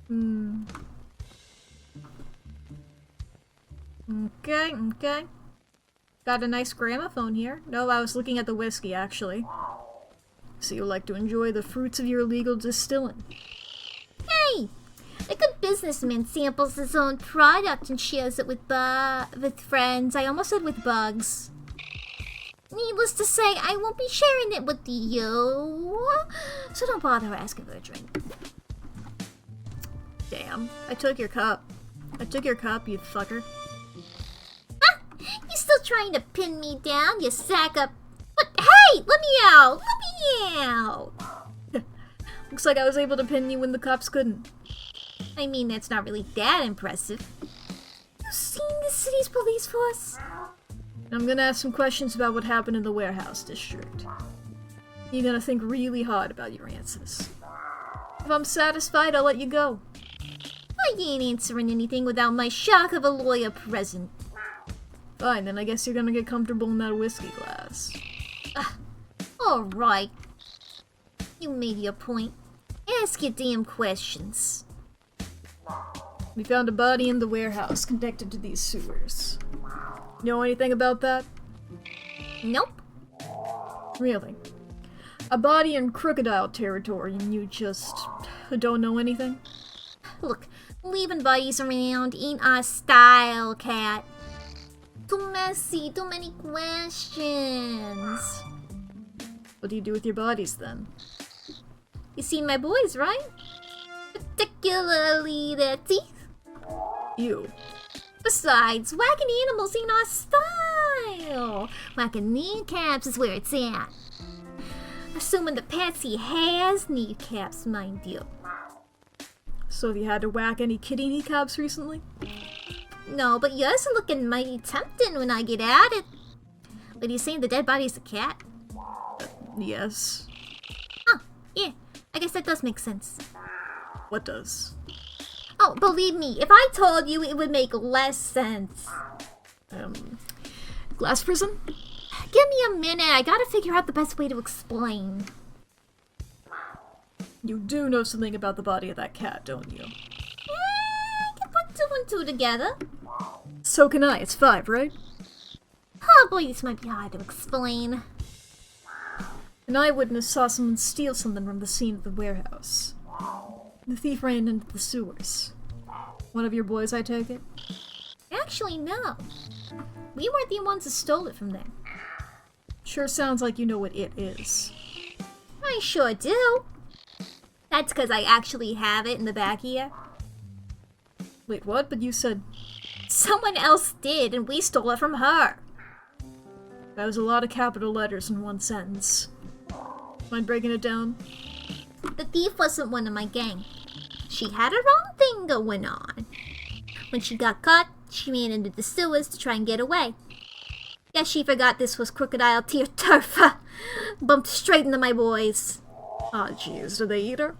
Okay, okay. Got a nice gramophone here. No, I was looking at the whiskey, actually. So you like to enjoy the fruits of your legal distilling. Hey! A good businessman samples his own product and shares it with friends. I almost said with bugs. Needless to say, I won't be sharing it with you. So don't bother asking for a drink. Damn, I took your cup. I took your cup, you fucker. You still trying to pin me down, you sack of... What? Hey! Let me out! Let me out! Looks like I was able to pin you when the cops couldn't. I mean, that's not really that impressive. You seen the city's police force? I'm gonna ask some questions about what happened in the warehouse district. You're gonna think really hard about your answers. If I'm satisfied, I'll let you go. I ain't answering anything without my shock of a lawyer present. Fine, then I guess you're gonna get comfortable in that whiskey glass. Alright. You made your point. Ask your damn questions. We found a body in the warehouse connected to these sewers. You know anything about that? Nope. Really? A body in Crocodile territory and you just don't know anything? Look, leaving bodies around ain't our style, Cat. Too messy, too many questions. What do you do with your bodies then? You seen my boys, right? Particularly their teeth. You. Besides, whacking animals ain't our style. Whacking kneecaps is where it's at. Assuming the Patsy has kneecaps, mind you. So have you had to whack any kitty kneecaps recently? No, but yours are looking mighty tempting when I get at it. But you saying the dead body's a cat? Yes. Oh, yeah. I guess that does make sense. What does? Oh, believe me, if I told you, it would make less sense. Glass prison? Give me a minute. I gotta figure out the best way to explain. You do know something about the body of that cat, don't you? I can put two and two together. So can I. It's 5, right? Oh boy, this might be hard to explain. An eyewitness saw someone steal something from the scene of the warehouse. The thief ran into the sewers. One of your boys, I take it? Actually, no. We weren't the ones that stole it from them. Sure sounds like you know what it is. I sure do. That's because I actually have it in the back here. Wait, what? But you said... Someone else did, and we stole it from her. That was a lot of capital letters in one sentence. Mind breaking it down? The thief wasn't one of my gang. She had her own thing going on. When she got caught, she ran into the sewers to try and get away. Guess she forgot this was Crocodile tier turf. Bumped straight into my boys. Aw, jeez, did they eat her?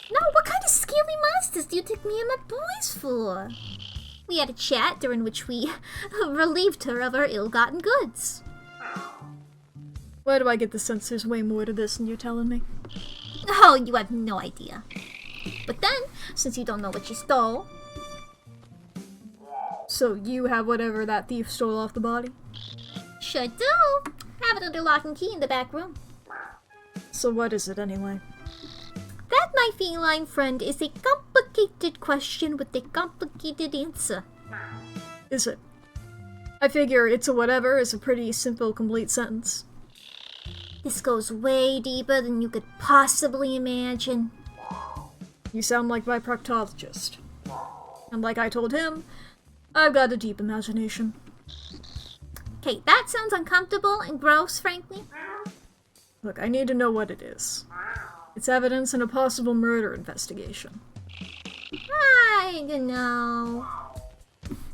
No, what kind of scaly monsters do you take me and my boys for? We had a chat during which we relieved her of her ill-gotten goods. Why do I get the sense there's way more to this than you're telling me? Oh, you have no idea. But then, since you don't know what you stole... So you have whatever that thief stole off the body? Sure do. Have it under lock and key in the back room. So what is it anyway? That, my feline friend, is a complicated question with a complicated answer. Is it? I figure it's a whatever is a pretty simple, complete sentence. This goes way deeper than you could possibly imagine. You sound like my proctologist. And like I told him, I've got a deep imagination. Okay, that sounds uncomfortable and gross, frankly. Look, I need to know what it is. It's evidence in a possible murder investigation. I don't know.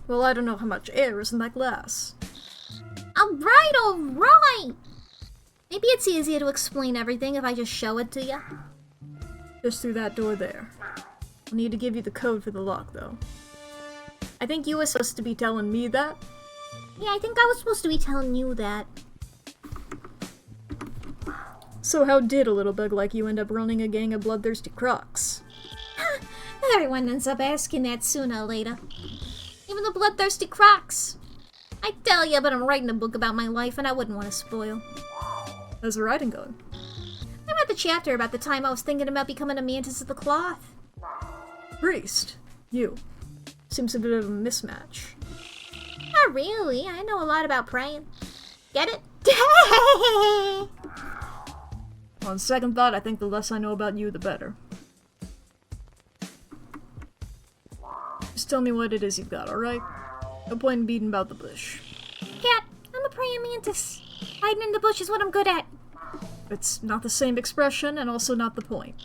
Well, I don't know how much air is in that glass. Alright! Maybe it's easier to explain everything if I just show it to you. Just through that door there. I'll need to give you the code for the lock, though. I think you were supposed to be telling me that. Yeah, I think I was supposed to be telling you that. So how did a little bug like you end up running a gang of bloodthirsty crocs? Everyone ends up asking that sooner or later. Even the bloodthirsty crocs. I tell you, but I'm writing a book about my life and I wouldn't want to spoil. How's the writing going? I read the chapter about the time I was thinking about becoming a mantis of the cloth. Priest. You. Seems a bit of a mismatch. Not really. I know a lot about praying. Get it? On second thought, I think the less I know about you, the better. Just tell me what it is you've got, alright? No point in beating about the bush. Cat, I'm a praying mantis. Hiding in the bush is what I'm good at. It's not the same expression, and also not the point.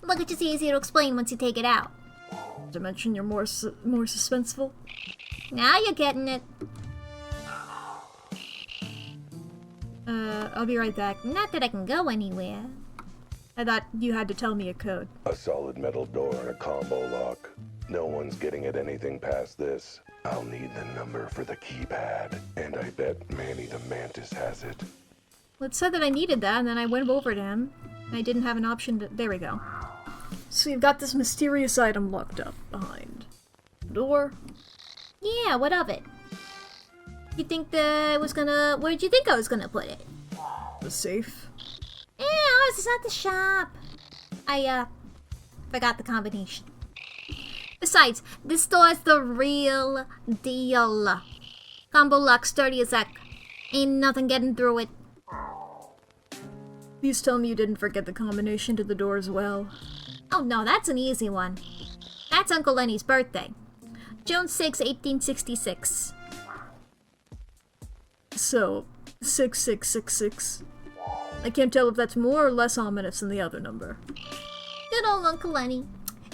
Look, it's just easier to explain once you take it out. To mention you're more suspenseful? Now you're getting it. I'll be right back. Not that I can go anywhere. I thought you had to tell me a code. A solid metal door and a combo lock. No one's getting at anything past this. I'll need the number for the keypad, and I bet Manny the Mantis has it. Well, it said that I needed that, and then I went over to him. I didn't have an option to... There we go. So you've got this mysterious item locked up behind the door. Yeah, what of it? You think that I was gonna... Where'd you think I was gonna put it? The safe? Yeah, this is not the shop. I, forgot the combination. Besides, this store is the real deal. Combo lock, sturdy as heck. Ain't nothing getting through it. Please tell me you didn't forget the combination to the door as well. Oh no, that's an easy one. That's Uncle Lenny's birthday. June 6, 1866. So, 6666. I can't tell if that's more or less ominous than the other number. Good old Uncle Lenny.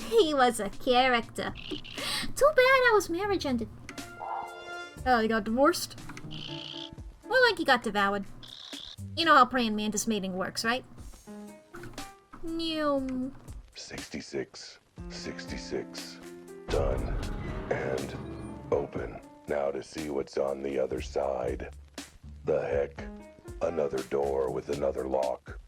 He was a character. Too bad our marriage ended. Oh, you got divorced? More like he got devoured. You know how praying mantis mating works, right? Noom. 66, 66. Done. And open. Now to see what's on the other side. The heck? Another door with another lock.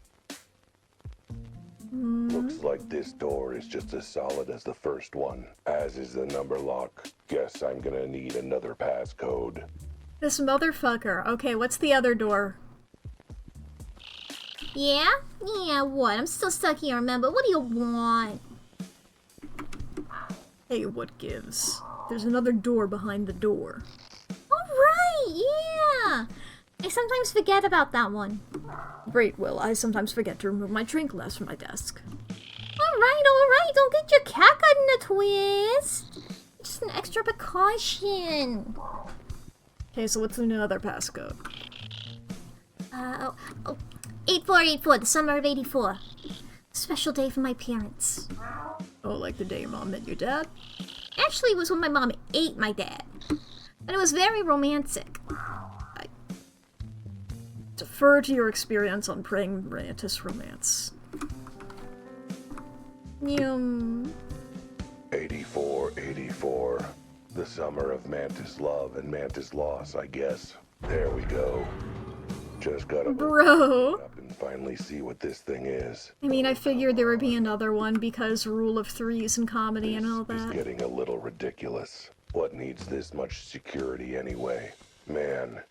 Looks like this door is just as solid as the first one, as is the number lock. Guess I'm gonna need another passcode. This motherfucker. Okay, what's the other door? Yeah? Yeah, what? I'm still stuck here, remember? What do you want? Hey, what gives? There's another door behind the door. Alright, yeah! I sometimes forget about that one. Great, Will. I sometimes forget to remove my drink glass from my desk. Alright, don't get your cat caught in a twist. Just an extra precaution. Okay, so what's another passcode? 8484, the summer of 84. Special day for my parents. Oh, like the day your mom met your dad? Actually, it was when my mom ate my dad. And it was very romantic. I defer to your experience on praying mantis romance. 8484. The summer of mantis love and mantis loss, I guess. There we go. Just gotta Bro! open up and finally see what this thing is. I mean, I figured there would be another one because rule of threes and comedy and all This is that. getting a little ridiculous. What needs this much security anyway? Man,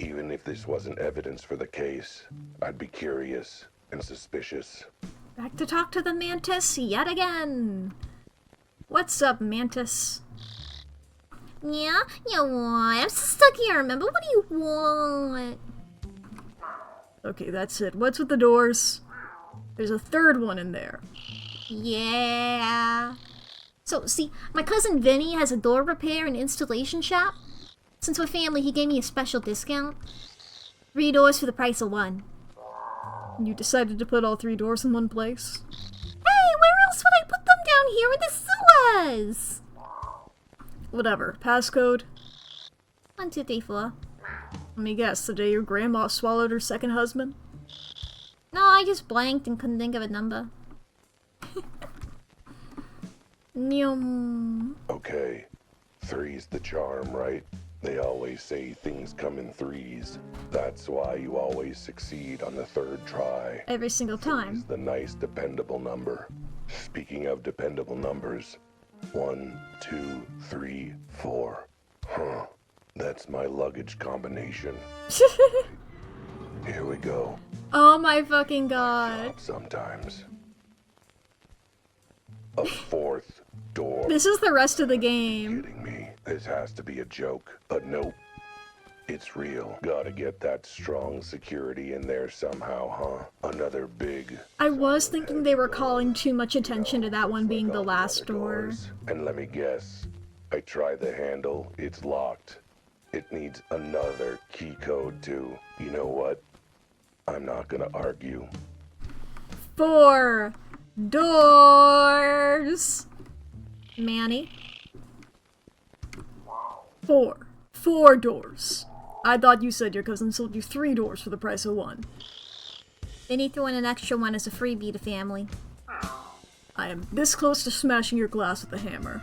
even if this wasn't evidence for the case, I'd be curious and suspicious. Back to talk to the mantis yet again. What's up, mantis? Yeah? Yeah, what? I'm still stuck here, remember? What do you want? Okay, that's it. What's with the doors? There's a third one in there. Yeah. So, see, my cousin Vinny has a door repair and installation shop. Since we're family, he gave me a special discount. 3 doors for the price of 1. You decided to put all 3 doors in one place? Hey, where else would I put them down here in the sewers? Whatever. Passcode? 1, 2, 3, 4. Let me guess, the day your grandma swallowed her second husband? No, I just blanked and couldn't think of a number. Nyum. Okay, 3's the charm, right? They always say things come in 3s. That's why you always succeed on the 3rd try. Every single time. Is the nice dependable number. Speaking of dependable numbers, 1, 2, 3, 4. Huh. That's my luggage combination. Here we go. Oh my fucking god. Sometimes. A 4th door. This is the rest of the game. Kidding me. This has to be a joke. But nope. It's real. Gotta get that strong security in there somehow, huh? Another big... I was thinking they were calling too much attention to that one being the last door. And let me guess. I try the handle. It's locked. It needs another key code too. You know what? I'm not gonna argue. 4 doors! Manny? 4 doors. I thought you said your cousin sold you 3 doors for the price of 1. Vinny threw in an extra one as a freebie to family. I am this close to smashing your glass with a hammer.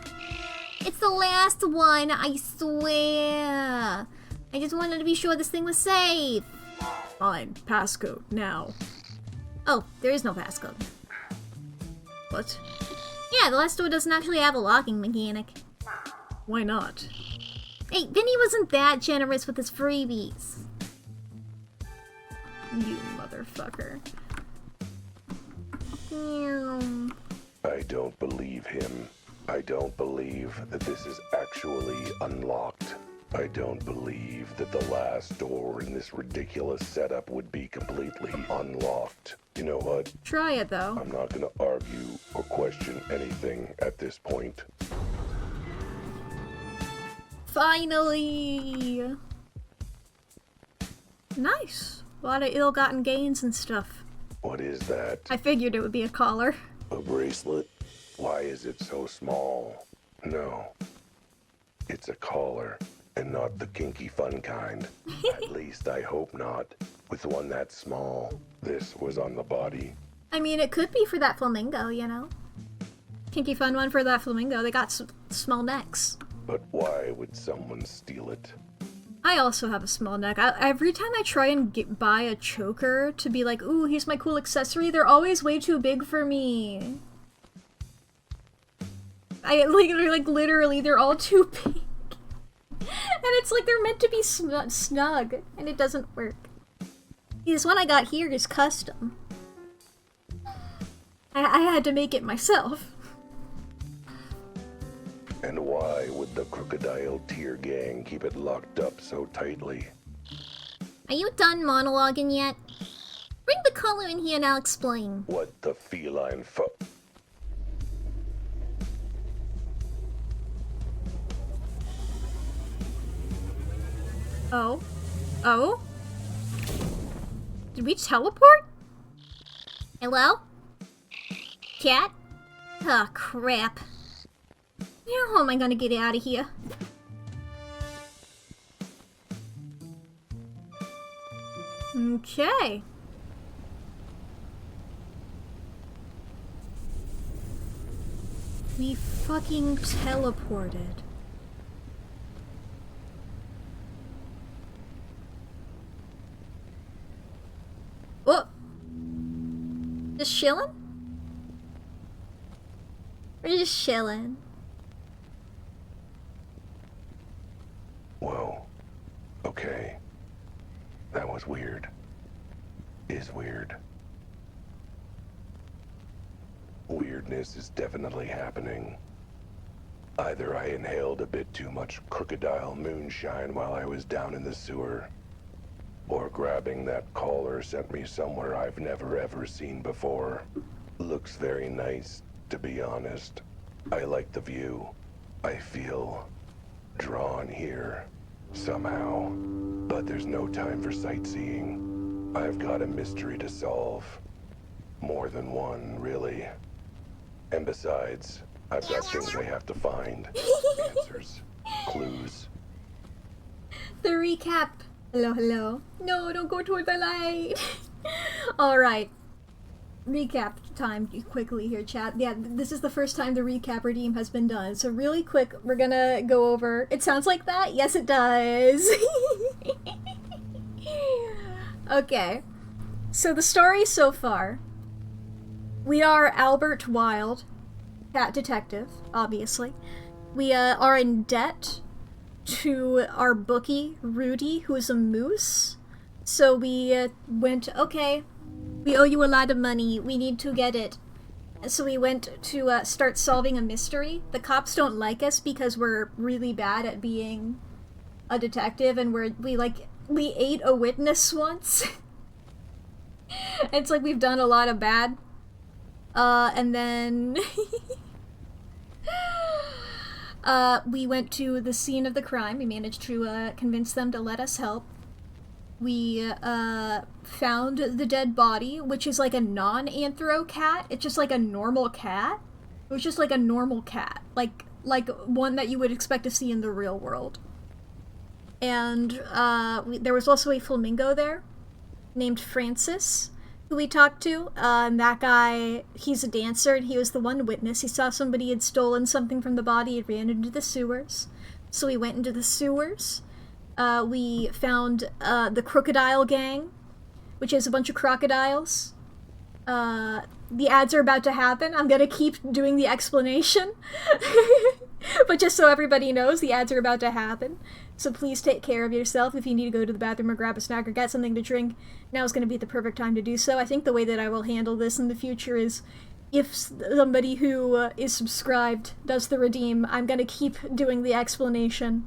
It's the last one, I swear. I just wanted to be sure this thing was safe. Fine, passcode, now. Oh, there is no passcode. What? Yeah, the last door doesn't actually have a locking mechanic. Why not? Hey, Vinny wasn't that generous with his freebies. You motherfucker. I don't believe him. I don't believe that this is actually unlocked. I don't believe that the last door in this ridiculous setup would be completely unlocked. You know what? Try it, though. I'm not gonna argue or question anything at this point. Finally! Nice. A lot of ill-gotten gains and stuff. What is that? I figured it would be a collar. A bracelet? Why is it so small? No. It's a collar, and not the kinky fun kind. At least I hope not. With one that small. This was on the body. I mean, it could be for that flamingo, you know? Kinky fun one for that flamingo. They got small necks. But why would someone steal it? I also have a small neck. Every time I try and buy a choker to be like, ooh, here's my cool accessory, they're always way too big for me. Literally, they're all too big. And it's like they're meant to be snug, and it doesn't work. This one I got here is custom. I had to make it myself. And why would the Crocodile Tier Gang keep it locked up so tightly? Are you done monologuing yet? Bring the collar in here and I'll explain. What the feline Oh? Oh? Did we teleport? Hello? Cat? Oh, crap. How am I gonna get out of here? Okay. We fucking teleported. Oh! Just chillin'? We're just chillin'. Whoa. Okay. That was weird. Is weird. Weirdness is definitely happening. Either I inhaled a bit too much crocodile moonshine while I was down in the sewer, or grabbing that collar sent me somewhere I've never ever seen before. Looks very nice, to be honest. I like the view. I feel drawn here, somehow. But there's no time for sightseeing. I've got a mystery to solve. More than one, really. And besides, I've got things I have to find. Answers. Clues. The recap. Hello, hello. No, don't go toward the light. Alright. Recap time quickly here, chat. Yeah, this is the first time the recap redeem has been done. So really quick, we're gonna go over... It sounds like that? Yes, it does. Okay. So the story so far. We are Albert Wilde, Cat Detective, obviously. We are in debt to our bookie, Rudy, who is a moose. So we went, okay, we owe you a lot of money, we need to get it. So we went to start solving a mystery. The cops don't like us because we're really bad at being a detective, and we ate a witness once. It's like we've done a lot of bad. And then we went to the scene of the crime. We managed to convince them to let us help. We found the dead body, which is like a non-anthro cat. It's just like a normal cat. It was just like a normal cat, like one that you would expect to see in the real world. And there was also a flamingo there named Francis, who we talked to. And that guy, he's a dancer, and he was the one witness. He saw somebody had stolen something from the body and ran into the sewers. So we went into the sewers. We found the Crocodile Gang, which is a bunch of crocodiles. The ads are about to happen. I'm gonna keep doing the explanation. But But just so everybody knows, the ads are about to happen. So please take care of yourself. If you need to go to the bathroom or grab a snack or get something to drink, now is going to be the perfect time to do so. I think the way that I will handle this in the future is if somebody who is subscribed does the redeem, I'm going to keep doing the explanation.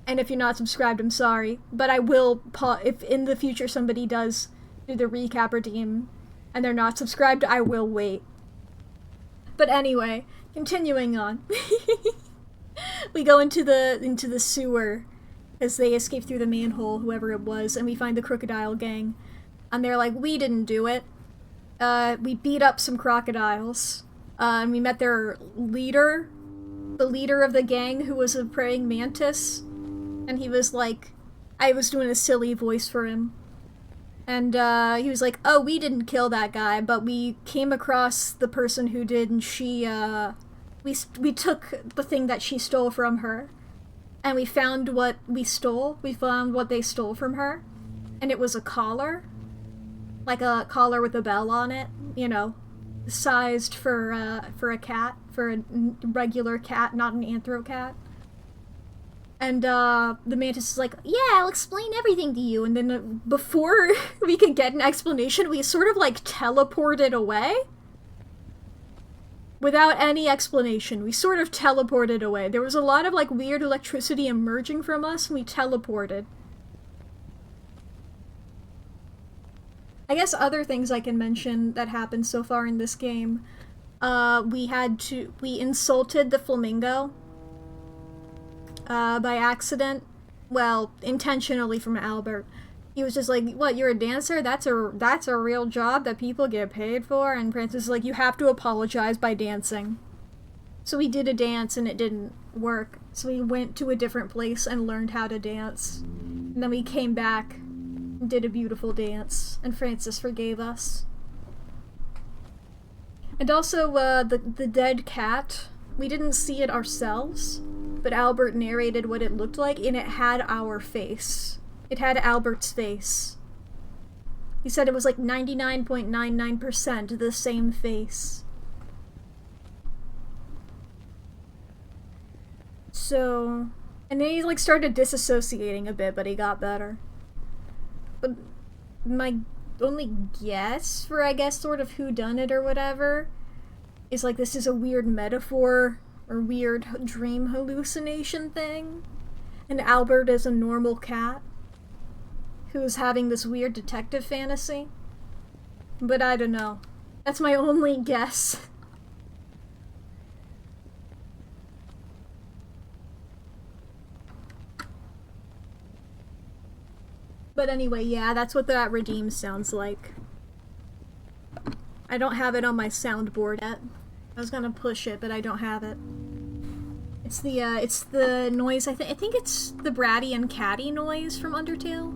And if you're not subscribed, I'm sorry. But I will, if in the future somebody does do the recap redeem and they're not subscribed, I will wait. But anyway, continuing on. We go into the sewer as they escape through the manhole, whoever it was, and we find the Crocodile gang. And they're like, we didn't do it. We beat up some crocodiles. And we met their leader, the leader of the gang, who was a praying mantis. And he was like, I was doing a silly voice for him. And he was like, oh, we didn't kill that guy, but we came across the person who did, and she, we took the thing that she stole from her. And we found what we stole. We found what they stole from her. And it was a collar. Like a collar with a bell on it. You know, sized for a cat. For a regular cat, not an anthro cat. And the mantis is like, yeah, I'll explain everything to you. And then before we could get an explanation, we sort of like teleported away. Without any explanation, we sort of teleported away. There was a lot of like weird electricity emerging from us, and we teleported. I guess other things I can mention that happened so far in this game. We insulted the flamingo. By accident. Well, intentionally from Albert. He was just like, what, you're a dancer? That's a real job that people get paid for? And Francis is like, you have to apologize by dancing. So we did a dance and it didn't work. So we went to a different place and learned how to dance. And then we came back and did a beautiful dance. And Francis forgave us. And also, the dead cat, we didn't see it ourselves. But Albert narrated what it looked like, and it had our face. It had Albert's face. He said it was like 99.99% the same face. So, and then he like started disassociating a bit, but he got better. But my only guess for, I guess, sort of whodunit or whatever, is like this is a weird metaphor or weird dream hallucination thing. And Albert is a normal cat who's having this weird detective fantasy. But I don't know. That's my only guess. But anyway, yeah, that's what that redeem sounds like. I don't have it on my soundboard yet. I was gonna push it, but I don't have it. It's the noise, I think it's the Bratty and Catty noise from Undertale.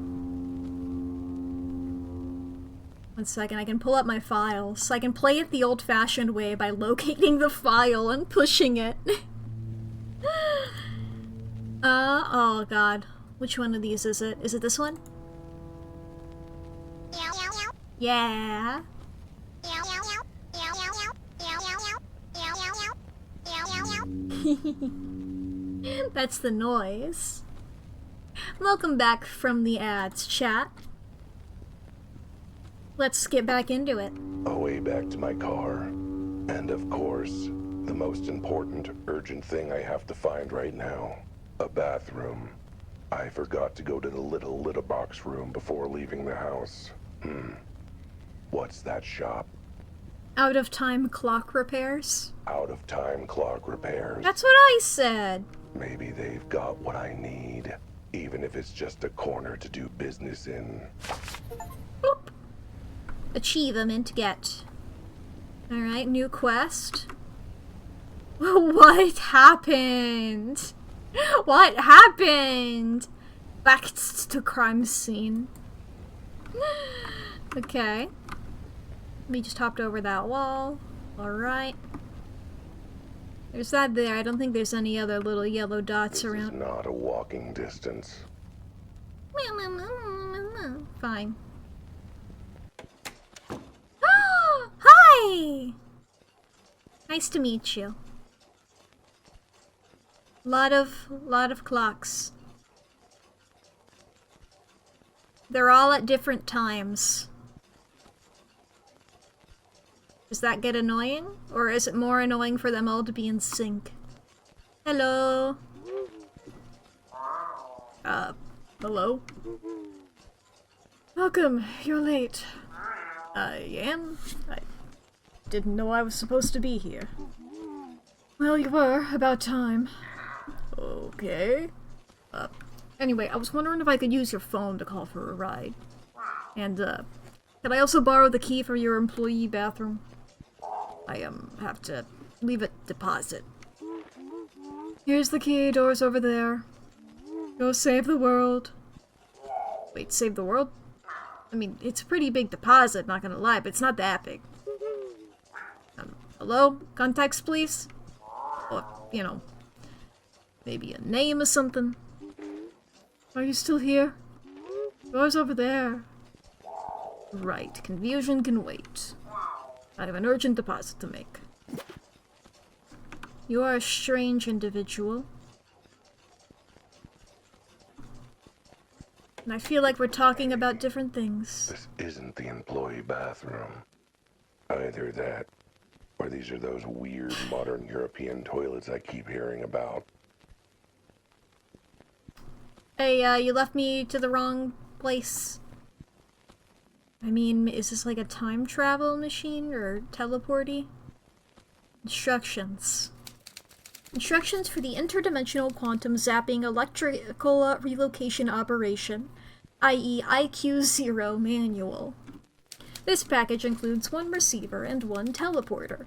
1 second, I can pull up my files. I can play it the old-fashioned way by locating the file and pushing it. Oh god. Which one of these is it? Is it this one? Yeah. That's the noise. Welcome back from the ads, chat. Let's get back into it. Away back to my car. And of course, the most important, urgent thing I have to find right now. A bathroom. I forgot to go to the little litter box room before leaving the house. What's that shop? Out of time clock repairs? Out of time clock repairs. That's what I said. Maybe they've got what I need, even if it's just a corner to do business in. Boop. Achievement get. Alright, new quest. What happened? What happened? Back to crime scene. Okay. We just hopped over that wall. Alright. There's that there. I don't think there's any other little yellow dots around. This is not a walking distance. Fine. Hi! Nice to meet you. Lot of clocks. They're all at different times. Does that get annoying? Or is it more annoying for them all to be in sync? Hello? Hello? Welcome, you're late. I am? I didn't know I was supposed to be here. Well, you were, about time. Okay. Anyway, I was wondering if I could use your phone to call for a ride. And, could I also borrow the key for your employee bathroom? I, have to leave a deposit. Here's the key, door's over there. Go save the world. Wait, save the world? I mean, it's a pretty big deposit, not gonna lie, but it's not that big. Hello? Contacts, please? Or, you know, maybe a name or something. Are you still here? Door's over there. Right, confusion can wait. I have an urgent deposit to make. You are a strange individual. And I feel like we're talking about different things. This isn't the employee bathroom. Either that, or these are those weird modern European toilets I keep hearing about. Hey, you left me to the wrong place. I mean, is this like a time travel machine or teleporty? Instructions. Instructions for the interdimensional quantum zapping electrical relocation operation, i.e. IQ-0 manual. This package includes one receiver and one teleporter.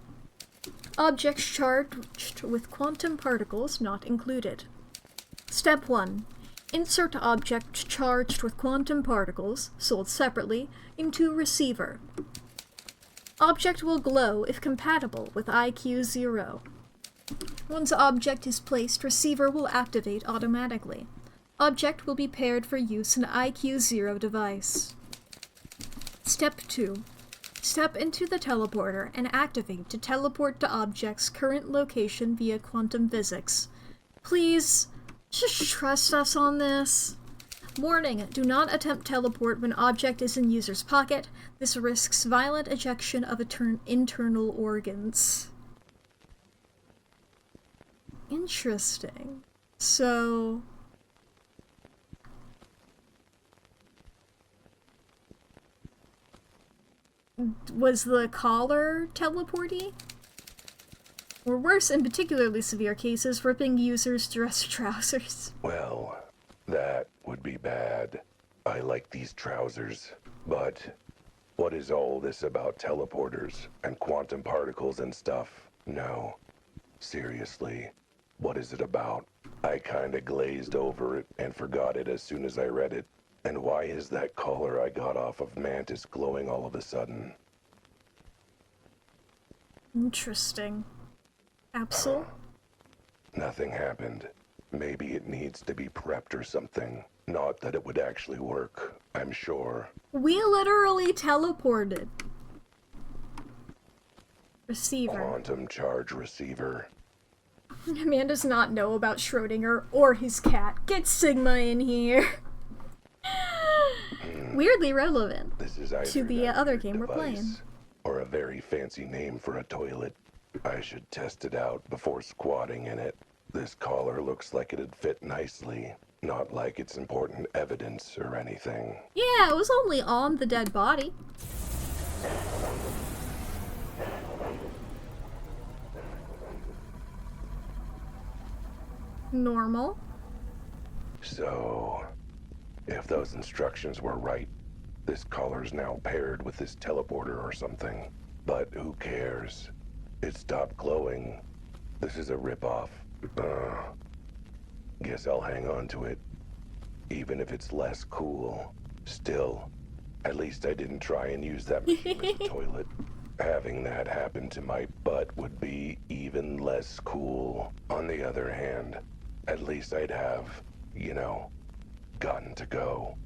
Objects charged with quantum particles not included. Step 1. Insert object charged with quantum particles, sold separately, into receiver. Object will glow if compatible with IQ-0. Once object is placed, receiver will activate automatically. Object will be paired for use in IQ-0 device. Step 2. Step into the teleporter and activate to teleport to object's current location via quantum physics. Please, just trust us on this. Warning, do not attempt teleport when object is in user's pocket. This risks violent ejection of internal organs. Interesting. So... was the collar teleporty? Or worse, in particularly severe cases, ripping users' dress trousers. Well, that would be bad. I like these trousers. But what is all this about teleporters and quantum particles and stuff? No. Seriously, what is it about? I kinda glazed over it and forgot it as soon as I read it. And why is that collar I got off of Mantis glowing all of a sudden? Interesting. Absol? Nothing happened. Maybe it needs to be prepped or something. Not that it would actually work, I'm sure. We literally teleported. Receiver. Quantum charge receiver. Man does not know about Schrodinger or his cat. Get Sigma in here. Weirdly relevant This is to the other game we're device, playing. or a very fancy name for a toilet. I should test it out before squatting in it. This collar looks like it'd fit nicely. Not like it's important evidence or anything. Yeah, it was only on the dead body. Normal. So, if those instructions were right, this collar's now paired with this teleporter or something. But who cares? It stopped glowing. This is a ripoff. Guess I'll hang on to it. Even if it's less cool. Still, at least I didn't try and use that machine as a toilet. Having that happen to my butt would be even less cool. On the other hand, at least I'd have, you know, gotten to go.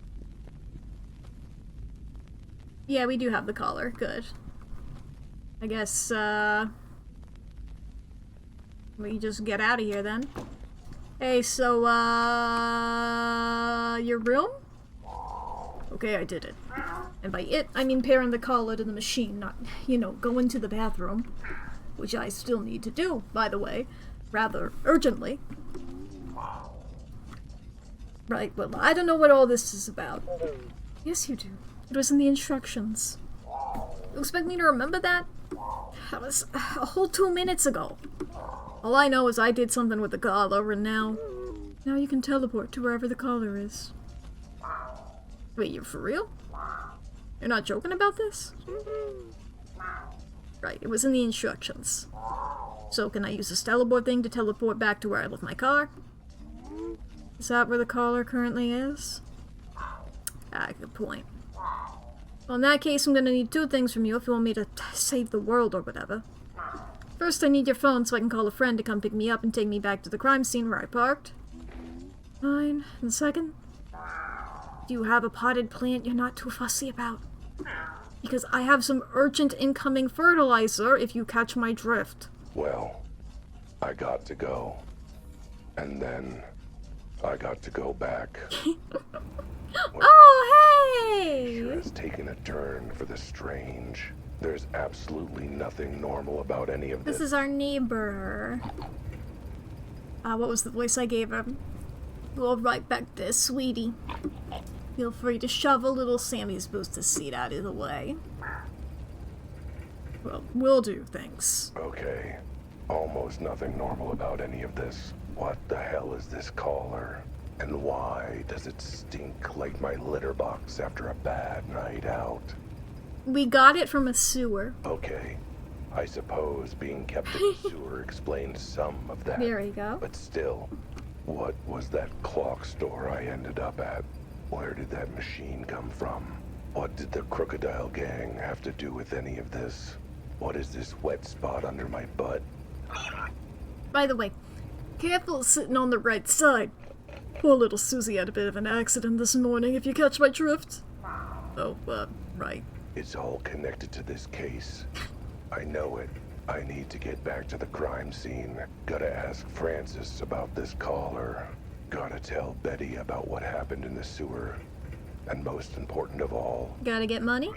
Yeah, we do have the collar. Good. I guess, we just get out of here then. Hey, so, your room? Okay, I did it. And by it, I mean pairing the collar to the machine, not, you know, going to the bathroom. Which I still need to do, by the way. Rather urgently. Right, well, I don't know what all this is about. Yes, you do. It was in the instructions. You expect me to remember that? That was a whole 2 minutes ago. All I know is I did something with the collar, and now you can teleport to wherever the collar is. Wait, you're for real? You're not joking about this? Right, it was in the instructions. So can I use the teleport thing to teleport back to where I left my car? Is that where the collar currently is? Ah, good point. Well, in that case, I'm gonna need 2 things from you if you want me to save the world or whatever. First, I need your phone so I can call a friend to come pick me up and take me back to the crime scene where I parked. Fine. And second, do you have a potted plant you're not too fussy about? Because I have some urgent incoming fertilizer if you catch my drift. Well, I got to go. And then I got to go back. Oh, hey! Sure has taken a turn for the strange. There's absolutely nothing normal about any of this. This is our neighbor. What was the voice I gave him? Go right back there, sweetie. Feel free to shove a little Sammy's booster seat out of the way. Well, will do, thanks. Okay. Almost nothing normal about any of this. What the hell is this collar? And why does it stink like my litter box after a bad night out? We got it from a sewer. Okay. I suppose being kept in the sewer explains some of that. There you go. But still, what was that clock store I ended up at? Where did that machine come from? What did the Crocodile gang have to do with any of this? What is this wet spot under my butt? By the way, careful sitting on the right side. Poor little Susie had a bit of an accident this morning, if you catch my drift. Oh, right. It's all connected to this case. I know it. I need to get back to the crime scene. Gotta ask Francis about this collar. Gotta tell Betty about what happened in the sewer. And most important of all... Gotta get money?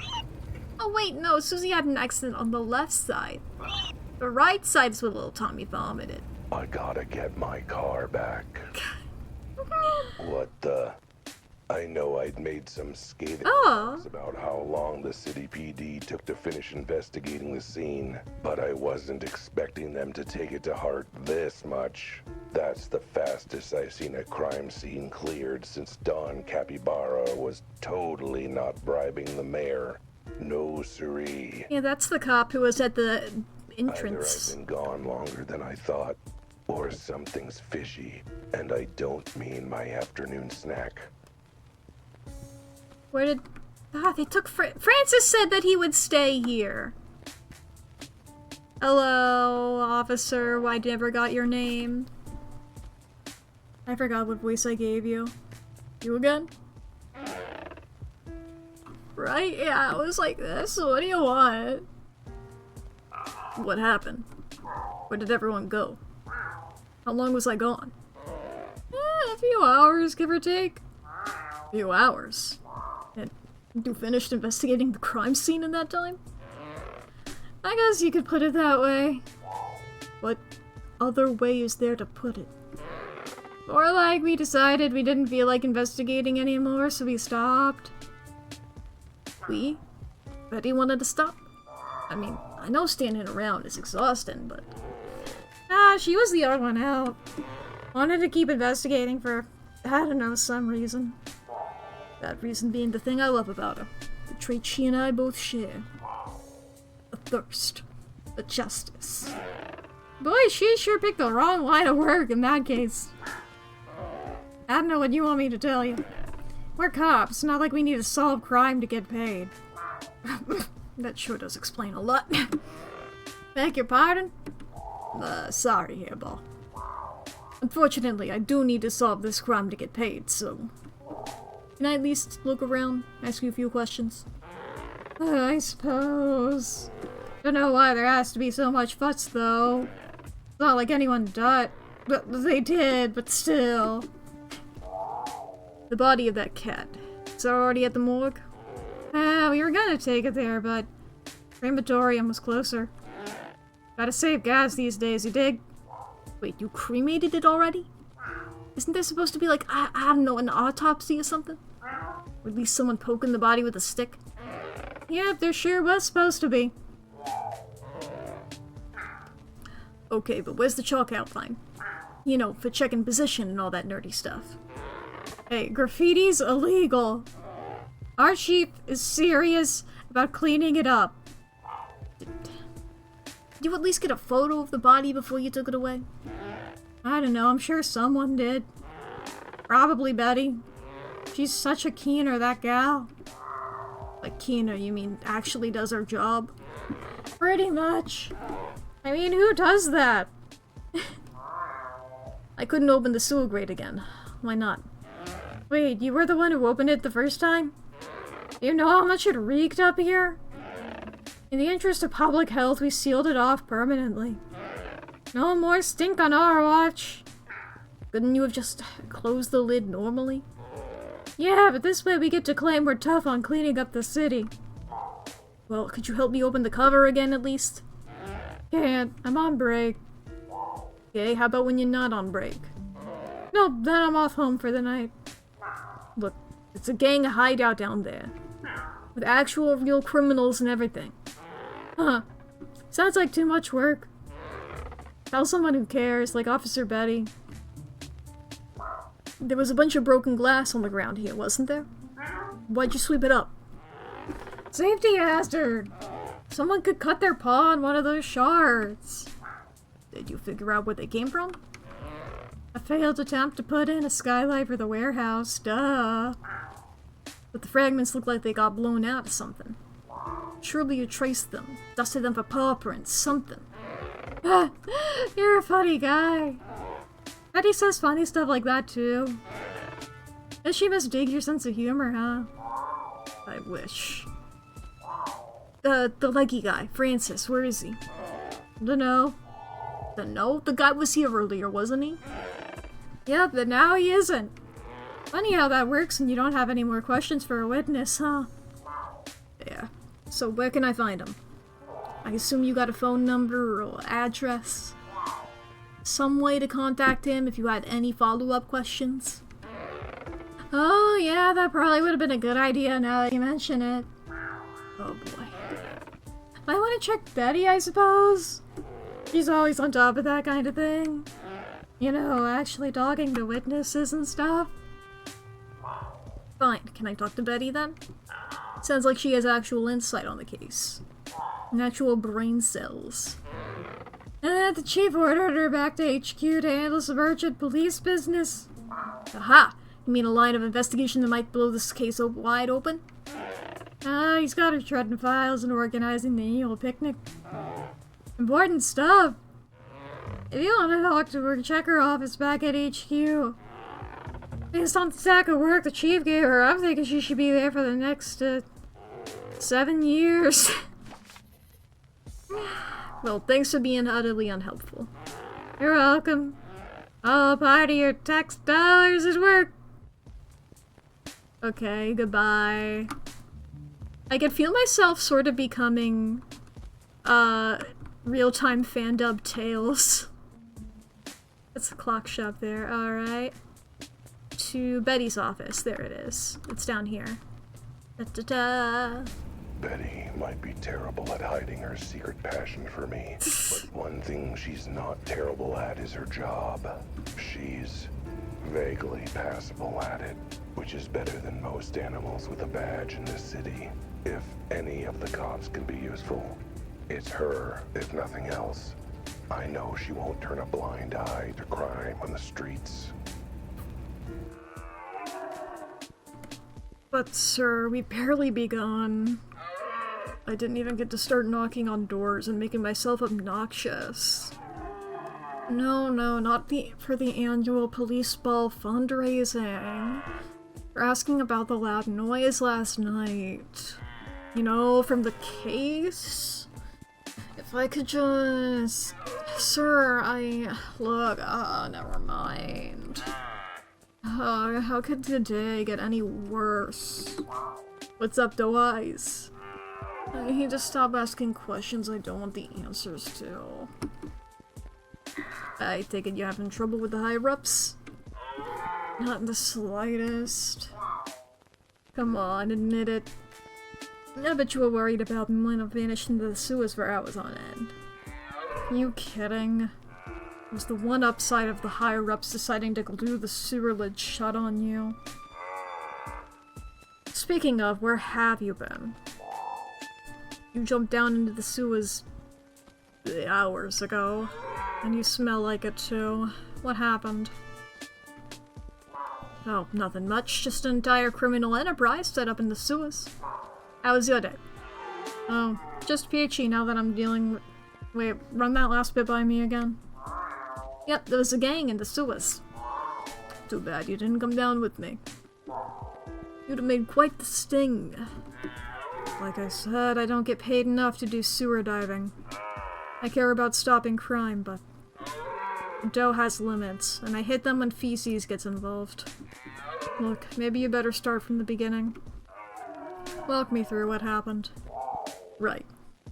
Oh wait, no, Susie had an accident on the left side. The right side is where little Tommy vomited. I gotta get my car back. What the... I know I'd made some scathing remarks about how long the city PD took to finish investigating the scene, but I wasn't expecting them to take it to heart this much. That's the fastest I've seen a crime scene cleared since Don Capybara was totally not bribing the mayor. No siree. Yeah, that's the cop who was at the Either entrance. I've been gone longer than I thought, or something's fishy, and I don't mean my afternoon snack. Where did... they took Francis said that he would stay here. Hello, officer. I never got your name. I forgot what voice I gave you. You again? Right? Yeah, it was like this. What do you want? What happened? Where did everyone go? How long was I gone? A few hours, give or take. A few hours. And you finished investigating the crime scene in that time? I guess you could put it that way. What other way is there to put it? Or like we decided we didn't feel like investigating anymore, so we stopped. We? Betty wanted to stop? I mean, I know standing around is exhausting, but... she was the odd one out. Wanted to keep investigating for, I don't know, some reason. That reason being the thing I love about her. The trait she and I both share. A thirst. A justice. Boy, she sure picked the wrong line of work in that case. I don't know what you want me to tell you. We're cops, not like we need to solve crime to get paid. That sure does explain a lot. Beg your pardon? Sorry, Hairball. Unfortunately, I do need to solve this crime to get paid, so... Can I at least look around, ask you a few questions? I suppose. Don't know why there has to be so much fuss, though. It's not like anyone died. They did, but still. The body of that cat. Is it already at the morgue? We were gonna take it there, but crematorium was closer. Gotta save gas these days, you dig? Wait, you cremated it already? Isn't there supposed to be like, I don't know, an autopsy or something? Or at least someone poking the body with a stick? Yep, there sure was supposed to be. Okay, but where's the chalk outline? You know, for checking position and all that nerdy stuff. Hey, graffiti's illegal. Our chief is serious about cleaning it up. Did you at least get a photo of the body before you took it away? I don't know, I'm sure someone did. Probably Betty. She's such a keener, that gal. Like keener, you mean actually does her job? Pretty much. I mean, who does that? I couldn't open the sewer grate again. Why not? Wait, you were the one who opened it the first time? You know how much it reeked up here? In the interest of public health, we sealed it off permanently. No more stink on our watch. Couldn't you have just closed the lid normally? Yeah, but this way we get to claim we're tough on cleaning up the city. Well, could you help me open the cover again at least? Can't. I'm on break. Okay, how about when you're not on break? No, then I'm off home for the night. Look, it's a gang hideout down there. With actual real criminals and everything. Huh. Sounds like too much work. Tell someone who cares, like Officer Betty. There was a bunch of broken glass on the ground here, wasn't there? Why'd you sweep it up? Safety hazard! Someone could cut their paw on one of those shards. Did you figure out where they came from? A failed attempt to put in a skylight for the warehouse, duh. But the fragments look like they got blown out of something. Surely you traced them, dusted them for paw prints, something. You're a funny guy. Betty says funny stuff like that too. Guess she must dig your sense of humor, huh? I wish. The leggy guy, Francis, where is he? Dunno. Dunno? The guy was here earlier, wasn't he? Yep, but now he isn't. Funny how that works when you don't have any more questions for a witness, huh? Yeah. So where can I find him? I assume you got a phone number or address? Some way to contact him if you had any follow-up questions? Oh yeah, that probably would have been a good idea now that you mention it. Oh boy. Might want to check Betty, I suppose? She's always on top of that kind of thing. You know, actually talking to witnesses and stuff. Fine, can I talk to Betty then? Sounds like she has actual insight on the case. And actual brain cells. The chief ordered her back to HQ to handle some urgent police business. Aha! You mean a line of investigation that might blow this case wide open? He's got her shredding files and organizing the annual picnic. Important stuff. If you want to talk to her, check her office back at HQ. Based on the stack of work the chief gave her, I'm thinking she should be there for the next, 7 years. Well, thanks for being utterly unhelpful. You're welcome. All part of your tax dollars at work. Okay, goodbye. I can feel myself sort of becoming, real-time fan-dub Tales. That's the clock shop there, alright. To Betty's office, there it is. It's down here. Da-da-da. Betty might be terrible at hiding her secret passion for me, but one thing she's not terrible at is her job. She's vaguely passable at it, which is better than most animals with a badge in this city. If any of the cops can be useful, it's her, if nothing else. I know she won't turn a blind eye to crime on the streets. But sir, we've barely begun. I didn't even get to start knocking on doors and making myself obnoxious. No, not for the annual police ball fundraising. For asking about the loud noise last night. You know, from the case? If I could just Sir, look, never mind. How could today get any worse? What's up, Doe Eyes? I need to stop asking questions I don't want the answers to. I take it you having trouble with the higher-ups? Not in the slightest. Come on, admit it. I bet you were worried about me when I vanished into the sewers for hours on end. Are you kidding? It was the one upside of the higher-ups deciding to glue the sewer lid shut on you. Speaking of, where have you been? You jumped down into the sewers hours ago, and you smell like it too. What happened? Oh, nothing much. Just an entire criminal enterprise set up in the sewers. How was your day? Oh, just peachy now that I'm dealing with... Wait, run that last bit by me again. Yep, there was a gang in the sewers. Too bad you didn't come down with me. You'd have made quite the sting. Like I said, I don't get paid enough to do sewer diving. I care about stopping crime, but... Doe has limits, and I hit them when feces gets involved. Look, maybe you better start from the beginning. Walk me through what happened. Right.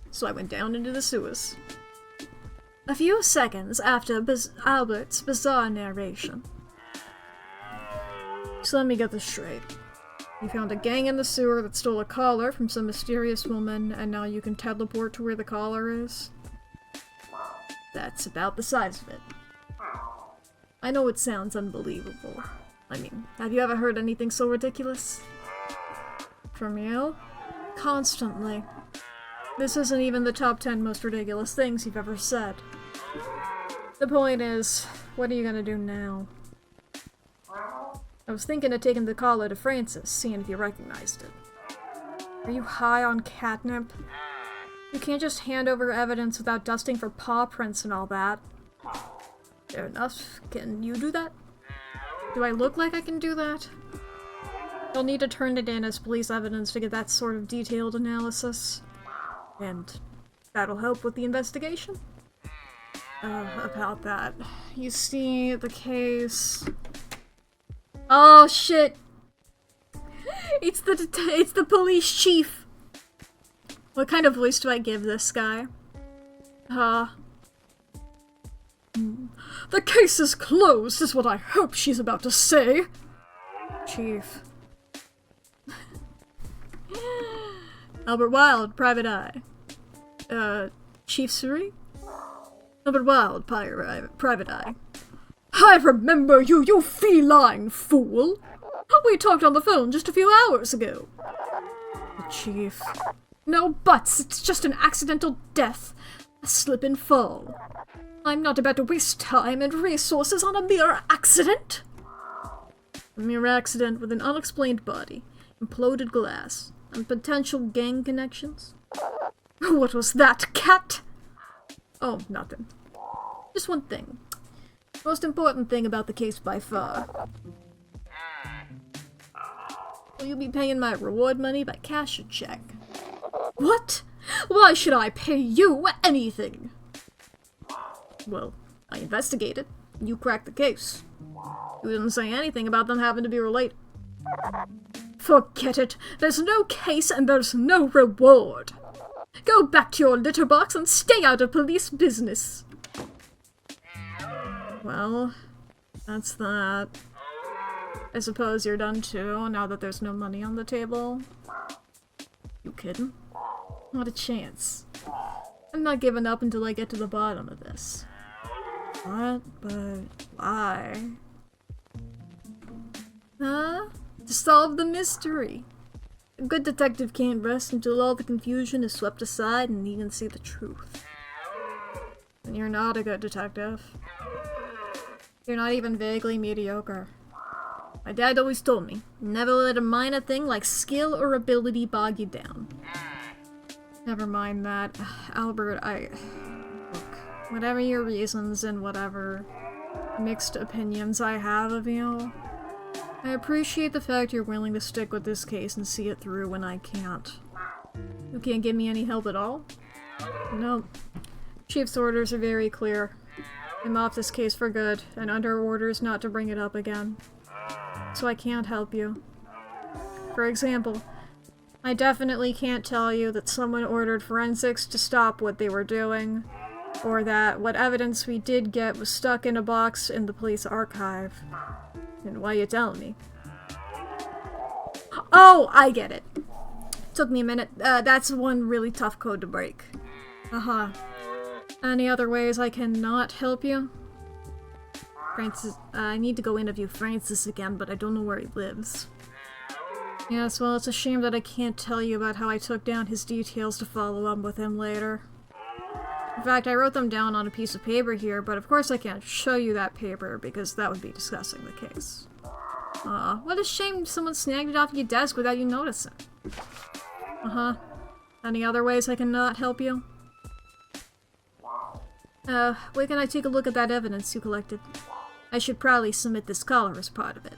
So I went down into the sewers. A few seconds after Albert's bizarre narration. So let me get this straight. You found a gang in the sewer that stole a collar from some mysterious woman, and now you can teleport to where the collar is? That's about the size of it. I know it sounds unbelievable. I mean, have you ever heard anything so ridiculous? From you? Constantly. This isn't even the top 10 most ridiculous things you've ever said. The point is, what are you gonna do now? I was thinking of taking the collar to Francis, seeing if you recognized it. Are you high on catnip? You can't just hand over evidence without dusting for paw prints and all that. Fair enough. Can you do that? Do I look like I can do that? You'll need to turn it in as police evidence to get that sort of detailed analysis. And that'll help with the investigation? About that. You see, the case... Oh shit! It's the police chief! What kind of voice do I give this guy? The case is closed, is what I hope she's about to say. Chief. Albert Wilde, Private Eye. Chief Suri? Albert Wilde, Private Eye. I remember you, you feline fool! We talked on the phone just a few hours ago. The Chief. No buts, it's just an accidental death. A slip and fall. I'm not about to waste time and resources on a mere accident. A mere accident with an unexplained body, imploded glass, and potential gang connections? What was that, Cat? Oh, nothing. Just one thing. Most important thing about the case by far. Will you be paying my reward money by cash or check? What? Why should I pay you anything? Well, I investigated. You cracked the case. You didn't say anything about them having to be related. Forget it. There's no case and there's no reward. Go back to your litter box and stay out of police business. Well, that's that. I suppose you're done too, now that there's no money on the table. You kidding? Not a chance. I'm not giving up until I get to the bottom of this. What? But why? Huh? To solve the mystery. A good detective can't rest until all the confusion is swept aside and he can see the truth. And you're not a good detective. You're not even vaguely mediocre. My dad always told me, never let a minor thing like skill or ability bog you down. Never mind that. Albert, look, whatever your reasons and whatever mixed opinions I have of you, I appreciate the fact you're willing to stick with this case and see it through when I can't. You can't give me any help at all? No. Chief's orders are very clear. I'm off this case for good, and under orders not to bring it up again. So I can't help you. For example, I definitely can't tell you that someone ordered forensics to stop what they were doing, or that what evidence we did get was stuck in a box in the police archive. And why you telling me? Oh, I get it. Took me a minute. That's one really tough code to break. Uh-huh. Any other ways I cannot help you? Francis, I need to go interview Francis again, but I don't know where he lives. Yes, well, it's a shame that I can't tell you about how I took down his details to follow up with him later. In fact, I wrote them down on a piece of paper here, but of course I can't show you that paper because that would be discussing the case. What a shame someone snagged it off your desk without you noticing. Uh-huh. Any other ways I cannot help you? Where can I take a look at that evidence you collected? I should probably submit this collar as part of it.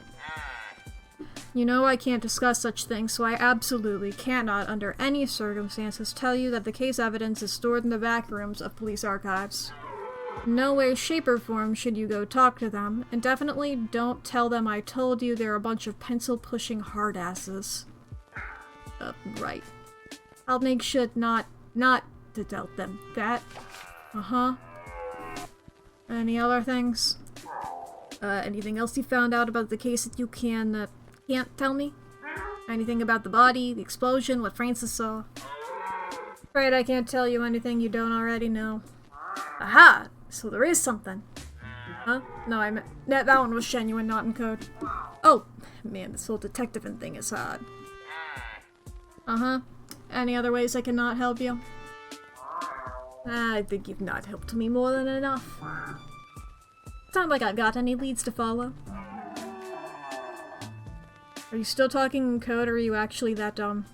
You know I can't discuss such things, so I absolutely cannot, under any circumstances, tell you that the case evidence is stored in the back rooms of police archives. No way, shape, or form should you go talk to them, and definitely don't tell them I told you they're a bunch of pencil-pushing hardasses. Right. I'll make sure not to tell them that. Uh-huh. Any other things? Anything else you found out about the case that you can't tell me? Anything about the body, the explosion, what Francis saw? Afraid I can't tell you anything you don't already know. Aha! So there is something. Huh? No, I meant that one was genuine, not in code. Oh, man, this whole detectiving thing is hard. Uh-huh. Any other ways I cannot help you? I think you've not helped me more than enough. Sound like I've got any leads to follow. Are you still talking in code, or are you actually that dumb?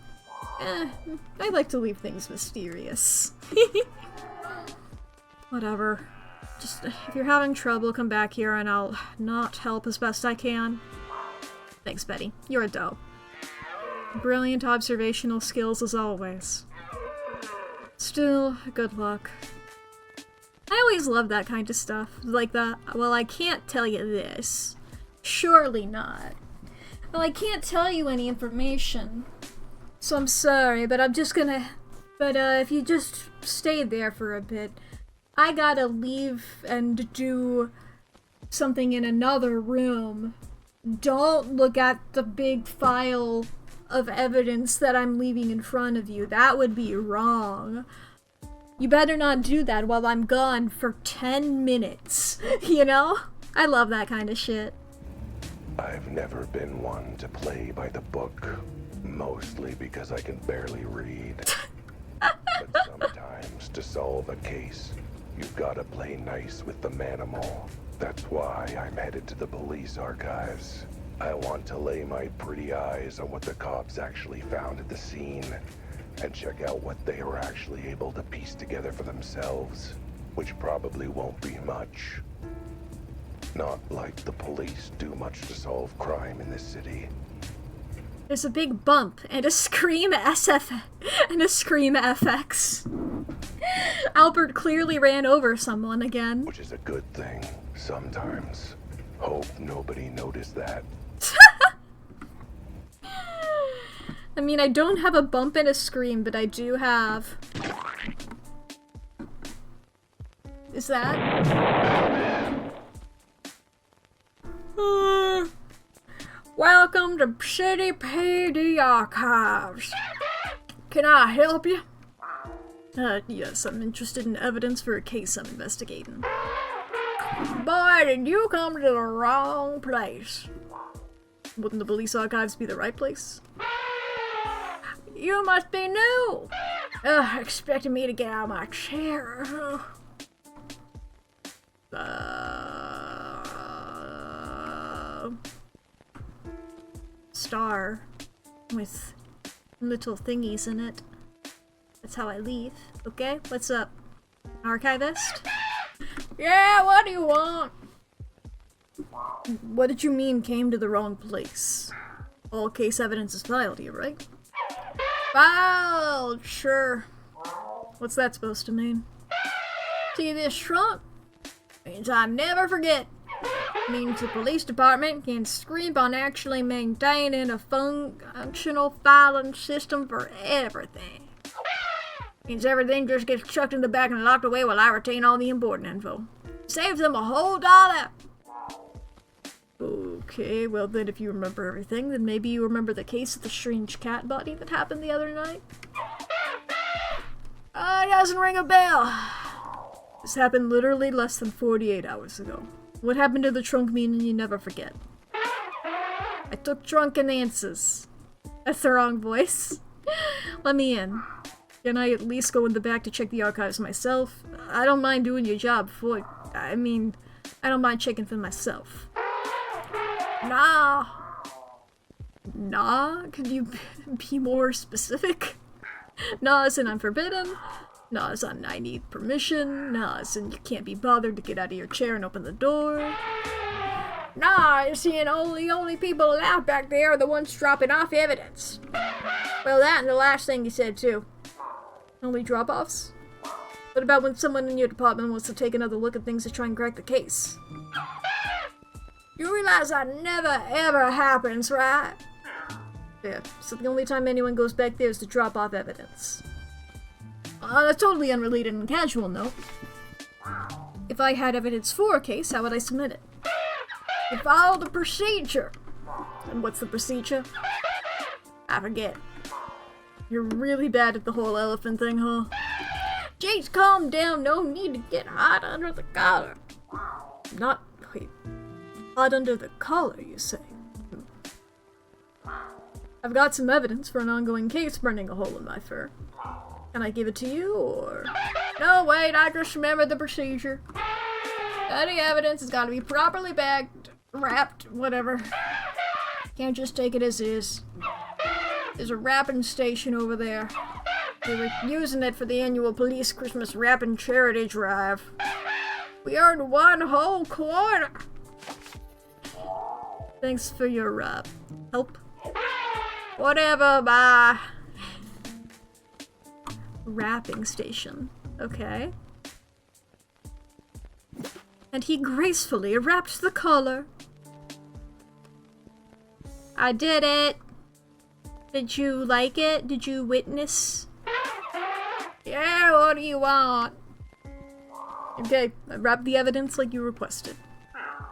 I like to leave things mysterious. Whatever. Just, if you're having trouble, come back here and I'll not help as best I can. Thanks, Betty. You're a dope. Brilliant observational skills as always. Still, good luck. I always love that kind of stuff. Like the, well, I can't tell you this. Surely not. Well, I can't tell you any information. So I'm sorry, but I'm just gonna... But, if you just stay there for a bit, I gotta leave and do something in another room. Don't look at the big file of evidence that I'm leaving in front of you. That would be wrong. You better not do that while I'm gone for 10 minutes. You know? I love that kind of shit. I've never been one to play by the book, mostly because I can barely read. But sometimes, to solve a case, you've got to play nice with the manimal. That's why I'm headed to the police archives. I want to lay my pretty eyes on what the cops actually found at the scene, and check out what they were actually able to piece together for themselves, which probably won't be much. Not like the police do much to solve crime in this city. There's a big bump and a scream SF and a scream FX. Albert clearly ran over someone again. Which is a good thing, sometimes. Hope nobody noticed that. I mean, I don't have a bump and a scream, but I do have... Is that? Welcome to City PD Archives. Can I help you? Yes, I'm interested in evidence for a case I'm investigating. Boy, did you come to the wrong place. Wouldn't the police archives be the right place? You must be new! Expecting me to get out of my chair. Star with little thingies in it. That's how I leave. Okay, what's up? Archivist? Yeah, what do you want? What did you mean came to the wrong place? All case evidence is filed here, right? Filed, sure. What's that supposed to mean? See this trunk? Means I never forget. Means the police department can scream on actually maintaining a functional filing system for everything. Means everything just gets chucked in the back and locked away while I retain all the important info. Saves them a whole $1. Okay, well then if you remember everything, then maybe you remember the case of the strange cat body that happened the other night? It doesn't ring a bell. This happened literally less than 48 hours ago. What happened to the trunk meaning you never forget? I took drunken answers. That's the wrong voice. Let me in. Can I at least go in the back to check the archives myself? I don't mind doing your job for... I don't mind checking for myself. Nah. Could you be more specific? Nah as in I'm forbidden. Nah as in I need permission. Nah as in you can't be bothered to get out of your chair and open the door. Nah, you see, the only people allowed back there are the ones dropping off evidence. Well, that and the last thing you said, too. Only drop-offs? What about when someone in your department wants to take another look at things to try and crack the case? You realize that never ever happens, right? Yeah, so the only time anyone goes back there is to drop off evidence. On a totally unrelated and casual note, if I had evidence for a case, how would I submit it? You follow the procedure. And what's the procedure? I forget. You're really bad at the whole elephant thing, huh? Jeez, calm down. No need to get hot under the collar. Wait. Hot under the collar, you say? I've got some evidence for an ongoing case burning a hole in my fur. Can I give it to you, or... No, wait, I just remembered the procedure. Any evidence has got to be properly bagged, wrapped, whatever. Can't just take it as is. There's a wrapping station over there. We were using it for the annual police Christmas wrapping charity drive. We earned 1 whole quarter. Thanks for your, help. Whatever, bye. Wrapping station. Okay. And he gracefully wrapped the collar. I did it. Did you like it? Did you witness? Yeah, what do you want? Okay, I wrapped the evidence like you requested.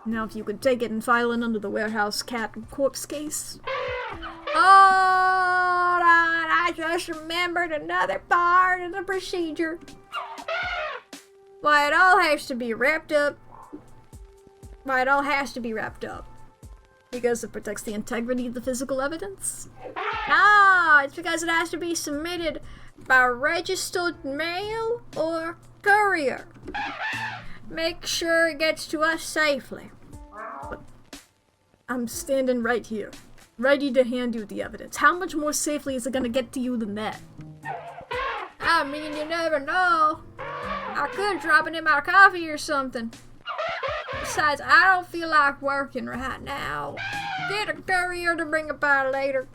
Now if you could take it and file it under the warehouse cat corpse case. Hold on, I just remembered another part of the procedure. Why it all has to be wrapped up. Because it protects the integrity of the physical evidence? No, it's because it has to be submitted by registered mail or courier. Make sure it gets to us safely. But I'm standing right here, ready to hand you the evidence. How much more safely is it gonna get to you than that? I mean, you never know. I could drop it in my coffee or something. Besides, I don't feel like working right now. Get a courier to bring it by later.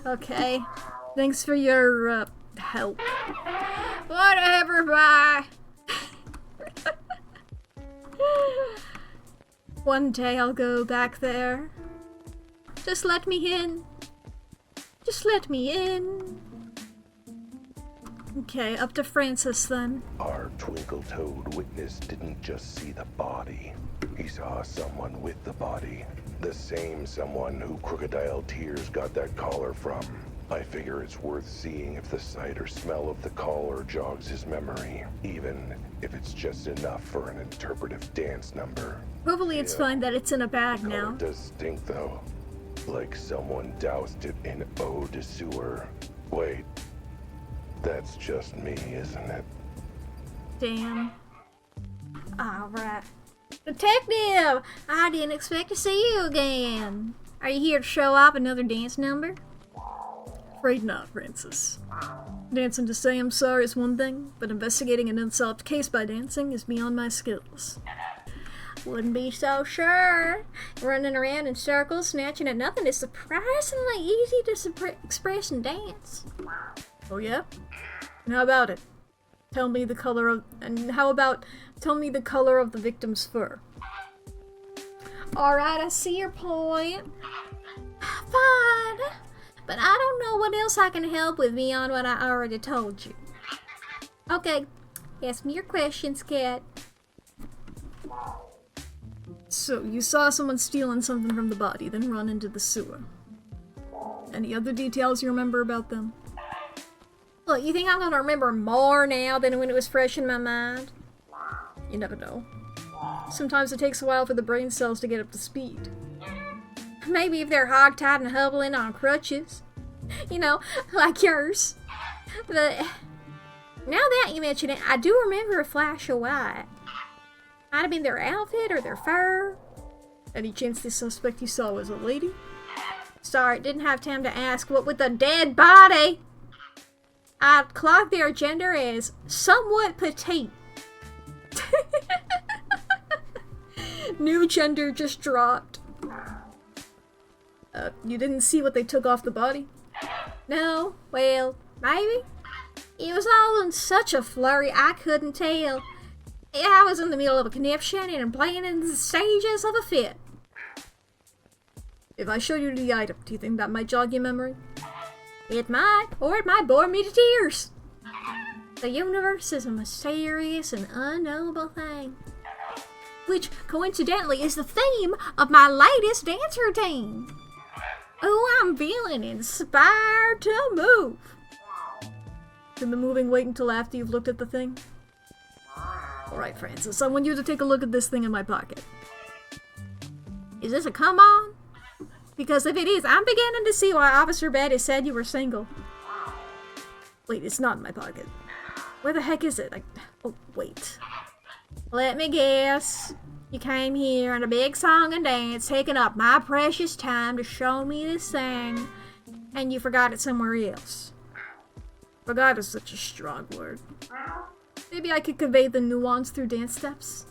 Okay. Thanks for your, help. Whatever, bye. One day I'll go back there. Just let me in. Just let me in. Okay, up to Francis then. Our twinkle-toed witness didn't just see the body. He saw someone with the body. The same someone who Crocodile Tears got that collar from. I figure it's worth seeing if the sight or smell of the collar jogs his memory, even if it's just enough for an interpretive dance number. Hopefully it's fine that it's in a bag The collar now. does stink though. Like someone doused it in eau de sewer. Wait. That's just me, isn't it? Damn. Alright. Detective! I didn't expect to see you again. Are you here to show off another dance number? Afraid not, Francis. Dancing to say I'm sorry is one thing, but investigating an unsolved case by dancing is beyond my skills. Wouldn't be so sure. Running around in circles, snatching at nothing is surprisingly easy to express and dance. Oh yeah? And how about it? Tell me the color of... And how about tell me the color of the victim's fur? Alright, I see your point. Fine. But I don't know what else I can help with beyond what I already told you. Okay, ask me your questions, Cat. So, you saw someone stealing something from the body, then run into the sewer. Any other details you remember about them? Look, you think I'm gonna remember more now than when it was fresh in my mind? You never know. Sometimes it takes a while for the brain cells to get up to speed. Maybe if they're hogtied and hobbling on crutches. You know, like yours. But now that you mention it, I do remember a flash of white. Might have been their outfit or their fur. Any chance the suspect you saw was a lady? Sorry, didn't have time to ask. What with the dead body? I'd clock their gender as somewhat petite. New gender just dropped. You didn't see what they took off the body? No, well, maybe. It was all in such a flurry, I couldn't tell. I was in the middle of a conniption and playing in the stages of a fit. If I show you the item, do you think that might jog your memory? It might, or it might bore me to tears. The universe is a mysterious and unknowable thing. Which, coincidentally, is the theme of my latest dance routine. Oh, I'm feeling inspired to move. Can the moving wait until after you've looked at the thing? Alright, Francis, I want you to take a look at this thing in my pocket. Is this a come on? Because if it is, I'm beginning to see why Officer Betty said you were single. Wait, it's not in my pocket. Where the heck is it? Oh, wait. Let me guess. You came here on a big song and dance, taking up my precious time to show me this thing, and you forgot it somewhere else. Forgot is such a strong word. Maybe I could convey the nuance through dance steps?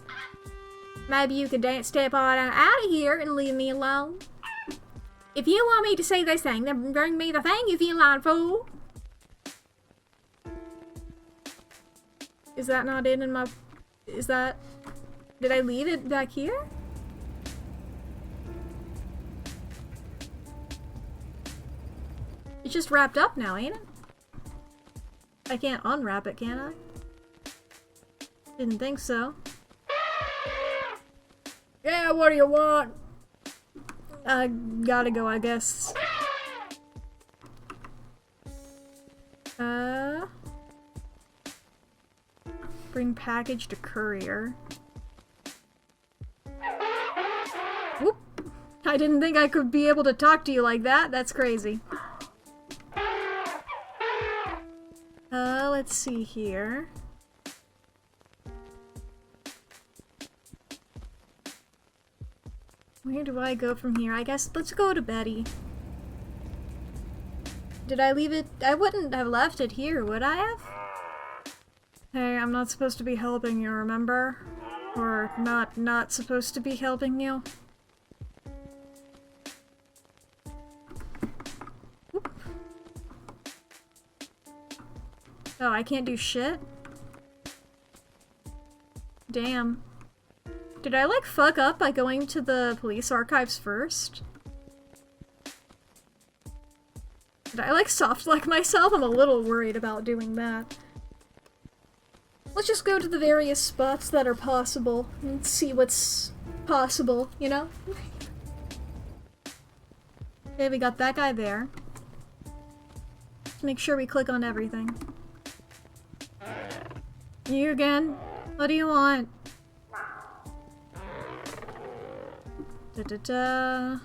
Maybe you could dance step on out of here and leave me alone. If you want me to say this thing, then bring me the thing, you feline fool. Is that not in my... Is that... Did I leave it back here? It's just wrapped up now, ain't it? I can't unwrap it, can I? Didn't think so. Yeah, what do you want? I gotta go, I guess. Bring package to courier. Whoop! I didn't think I could be able to talk to you like that. That's crazy. Let's see here. Where do I go from here? I guess let's go to Betty. Did I leave it? I wouldn't have left it here, would I have? Hey, I'm not supposed to be helping you, remember? Or not supposed to be helping you? Oop. Oh, I can't do shit? Damn. Did I, like, fuck up by going to the police archives first? Did I, like, soft-lock myself? I'm a little worried about doing that. Let's just go to the various spots that are possible and see what's possible, you know? Okay, we got that guy there. Let's make sure we click on everything. You again? What do you want? Da-da-da.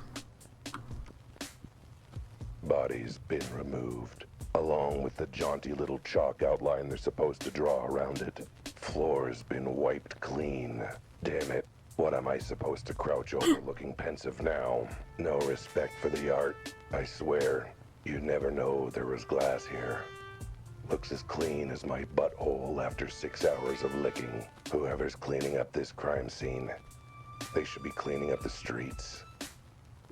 Body's been removed, along with the jaunty little chalk outline they're supposed to draw around it. Floor's been wiped clean. Damn it. What am I supposed to crouch over looking pensive now? No respect for the art. I swear, you never know there was glass here. Looks as clean as my butthole after 6 hours of licking. Whoever's cleaning up this crime scene, they should be cleaning up the streets.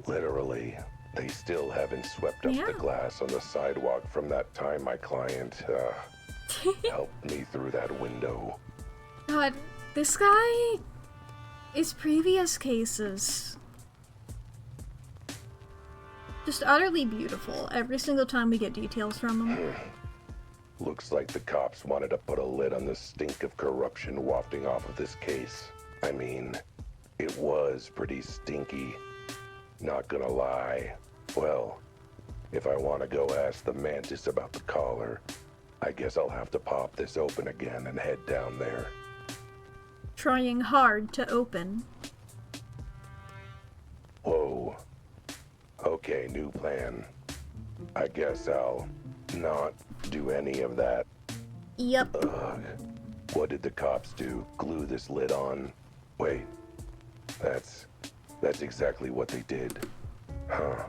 Literally. They still haven't swept up the glass on the sidewalk from that time my client, Help me through that window. God, this guy is previous cases. Just utterly beautiful every single time we get details from him. Looks like the cops wanted to put a lid on the stink of corruption wafting off of this case. I mean, it was pretty stinky. Not gonna lie. Well, if I want to go ask the Mantis about the collar, I guess I'll have to pop this open again and head down there. Trying hard to open. Whoa. Okay, new plan. I guess I'll not do any of that. Yep. Ugh. What did the cops do? Glue this lid on? Wait. That's exactly what they did. Huh.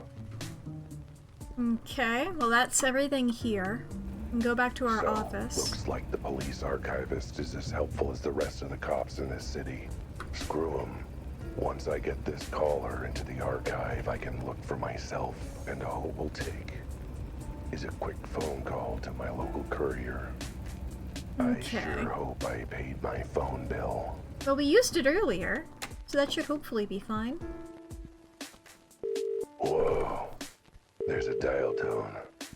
Okay, well that's everything here. And go back to our So, office. looks like the police archivist is as helpful as the rest of the cops in this city. Screw them. Once I get this collar into the archive, I can look for myself, and all it will take is a quick phone call to my local courier. Okay. I sure hope I paid my phone bill. Well, we used it earlier, so that should hopefully be fine. Whoa. There's a dial tone.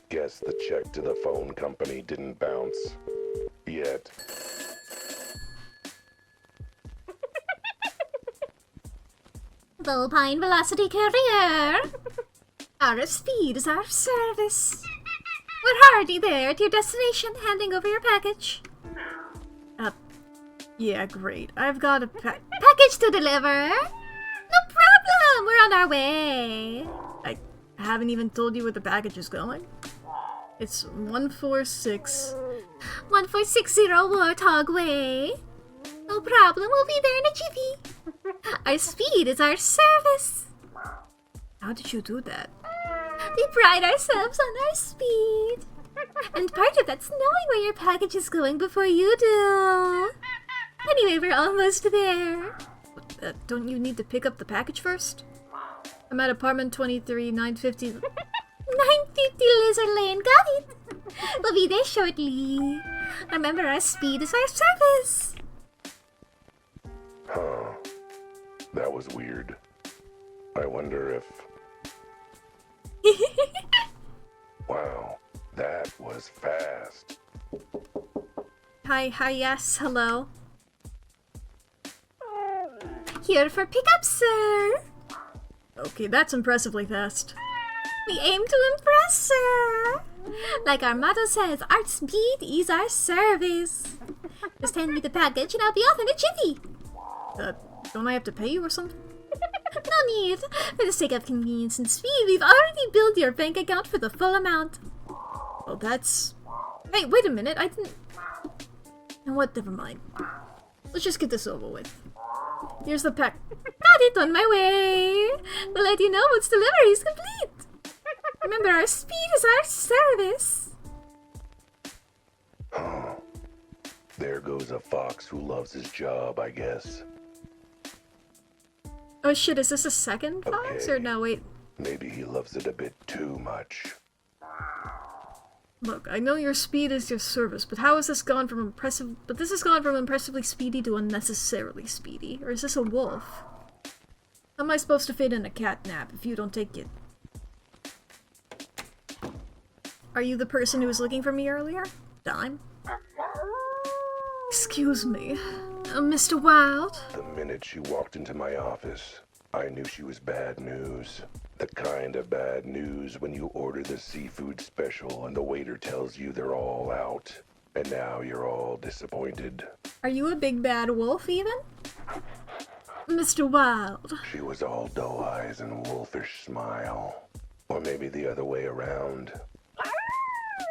Guess the check to the phone company didn't bounce. Yet. Vulpine Velocity Courier! Our speed is our service. We're already there at your destination, handing over your package. Yeah, great. I've got a Package to deliver? No problem, we're on our way. I haven't even told you where the package is going. It's 146. 1460 Warthog Way. No problem, we'll be there in a jiffy. Our speed is our service. How did you do that? We pride ourselves on our speed. And part of that's knowing where your package is going before you do. Anyway, we're almost there. Don't you need to pick up the package first? I'm at apartment 23, 950. 950 Lizard Lane, got it. We'll be there shortly. Remember, our speed is our service. Huh. That was weird. I wonder if... Wow, that was fast. Hi, yes, hello. Here for pickup, sir. Okay, that's impressively fast. We aim to impress, sir. Like our motto says, our speed is our service. Just hand me the package and I'll be off in a jiffy. Don't I have to pay you or something? No need. For the sake of convenience and speed, we've already billed your bank account for the full amount. Well, that's... Hey, wait a minute, I didn't... You know what, never mind. Let's just get this over with. Here's the pack. Got it, on my way. We'll let you know once delivery is complete. Remember, our speed is our service. There goes a fox who loves his job, I guess. Oh shit, is this a second fox? Okay. Or no, wait. Maybe he loves it a bit too much. Look, I know your speed is your service, but how has this gone from impressive... But this has gone from impressively speedy to unnecessarily speedy. Or is this a wolf? How am I supposed to fit in a cat nap if you don't take it? Are you the person who was looking for me earlier? Dime? Excuse me. Mr. Wilde? The minute she walked into my office, I knew she was bad news. The kind of bad news when you order the seafood special and the waiter tells you they're all out. And now you're all disappointed. Are you a big bad wolf, even? Mr. Wilde. She was all doe eyes and wolfish smile. Or maybe the other way around.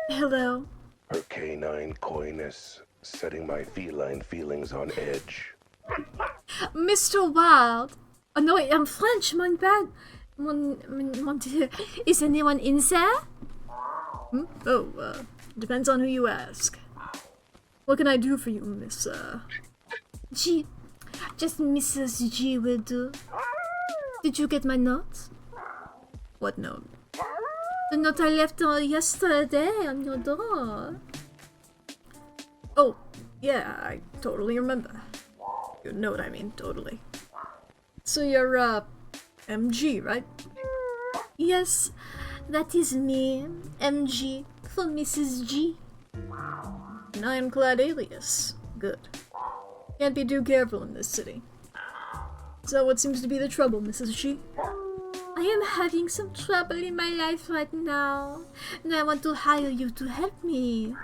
Hello. Her canine coyness setting my feline feelings on edge. Mr. Wilde. Oh no, wait, I'm French, mon bad. Mon Dieu. Is anyone in there? Depends on who you ask. What can I do for you, Miss, G. Just Mrs. G will do. Did you get my note? What note? The note I left yesterday on your door. Oh, yeah, I totally remember. You know what I mean, totally. So you're, MG, right? Yes, that is me, MG, for Mrs. G. An ironclad alias. Good. Can't be too careful in this city. So what seems to be the trouble, Mrs. G? I am having some trouble in my life right now, and I want to hire you to help me.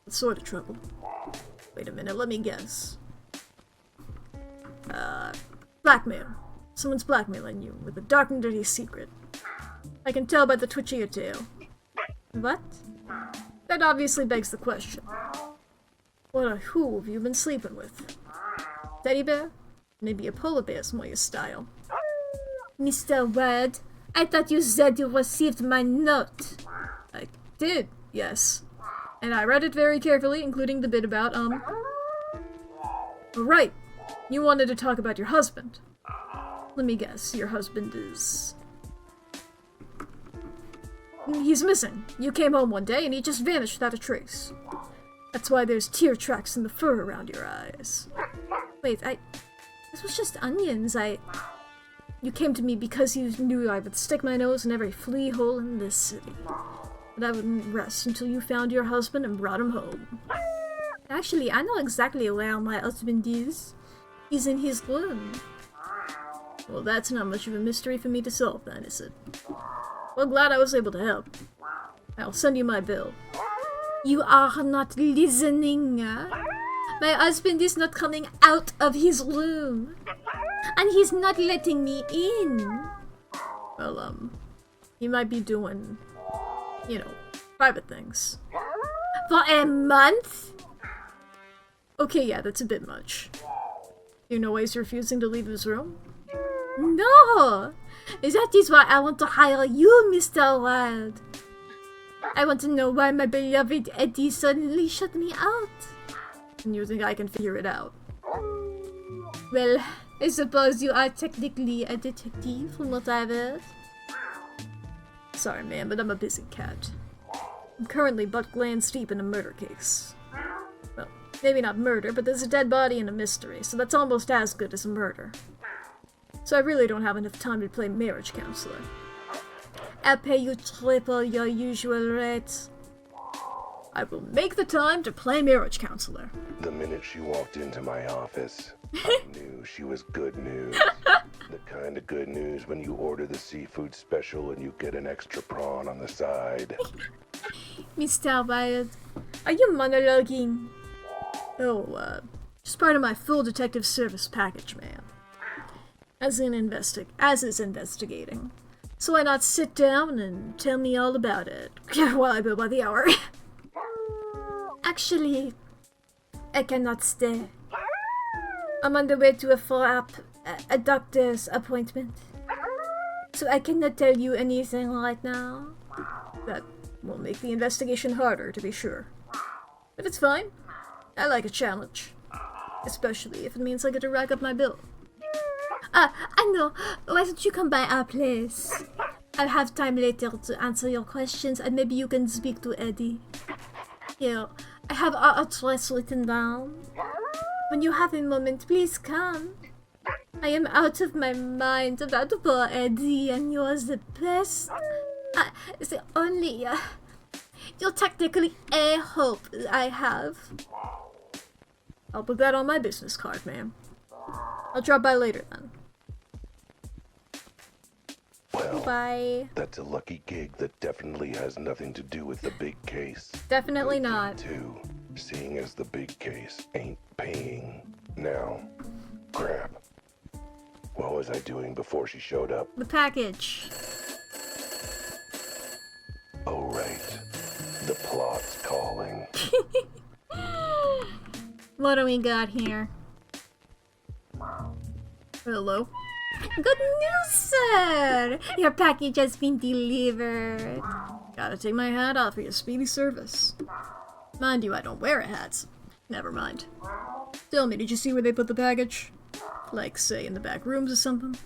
What sort of trouble? Wait a minute, let me guess. Blackmail. Someone's blackmailing you with a dark and dirty secret. I can tell by the twitch of your tail. What? That obviously begs the question. Who have you been sleeping with? Teddy bear? Maybe a polar bear's more your style. Mr. Wilde, I thought you said you received my note. I did, yes. And I read it very carefully, including the bit about, Right. You wanted to talk about your husband. Let me guess, your husband is... He's missing. You came home one day and he just vanished without a trace. That's why there's tear tracks in the fur around your eyes. Wait, this was just onions, You came to me because you knew I would stick my nose in every flea hole in this city. But I wouldn't rest until you found your husband and brought him home. Actually, I know exactly where my husband is. He's in his room. Well, that's not much of a mystery for me to solve then, is it? Well, glad I was able to help. I'll send you my bill. You are not listening. My husband is not coming out of his room. And he's not letting me in. Well, he might be doing, private things. For a month? Okay, yeah, that's a bit much. You know why he's refusing to leave his room? No! That is why I want to hire you, Mr. Wilde. I want to know why my beloved Eddie suddenly shut me out. And you think I can figure it out? Well, I suppose you are technically a detective from what I've heard. Sorry, man, but I'm a busy cat. I'm currently butt glands deep in a murder case. Well, maybe not murder, but there's a dead body and a mystery, so that's almost as good as a murder. So I really don't have enough time to play marriage counselor. I'll pay you triple your usual rate. I will make the time to play marriage counselor. The minute she walked into my office, I knew she was good news. The kind of good news when you order the seafood special and you get an extra prawn on the side. Mr. Wilde, are you monologuing? Oh, just part of my full detective service package, ma'am. As is investigating. So why not sit down and tell me all about it while I bill by the hour? Actually, I cannot stay. I'm on the way to a follow-up, a doctor's appointment. So I cannot tell you anything right now. That will make the investigation harder, to be sure. But it's fine. I like a challenge. Especially if it means I get to rack up my bill. I know. Why don't you come by our place? I'll have time later to answer your questions and maybe you can speak to Eddie. Here, I have our address written down. When you have a moment, please come. I am out of my mind about poor Eddie and you're the best. The only... you're technically a hope I have. I'll put that on my business card, ma'am. I'll drop by later then. Well, Bye. that's a lucky gig that definitely has nothing to do with the big case. Definitely Good thing, not. Too, seeing as the big case ain't paying. Now, crap. What was I doing before she showed up? The package. Oh, right. The plot's calling. What do we got here? Hello? Good news, sir! Your package has been delivered. Gotta take my hat off for your speedy service. Mind you, I don't wear a hat. So never mind. Tell me, did you see where they put the package? Like, say, in the back rooms or something?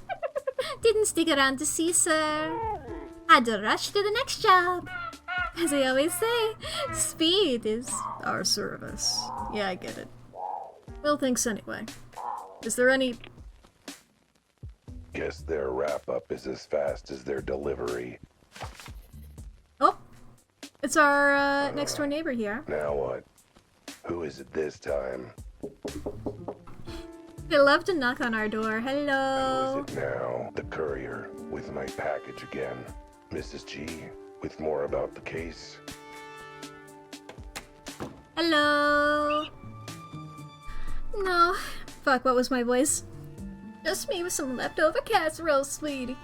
Didn't stick around to see, sir. Had to rush to the next job. As I always say, speed is Our service. Yeah, I get it. Well, thanks anyway. Is there any... Guess their wrap-up is as fast as their delivery. Oh! It's our, next-door neighbor here. Now what? Who is it this time? They love to knock on our door. Hello! Who is it now? The courier, with my package again. Mrs. G, with more about the case. Hello! No. Fuck, what was my voice? Just me with some leftover casserole, sweetie.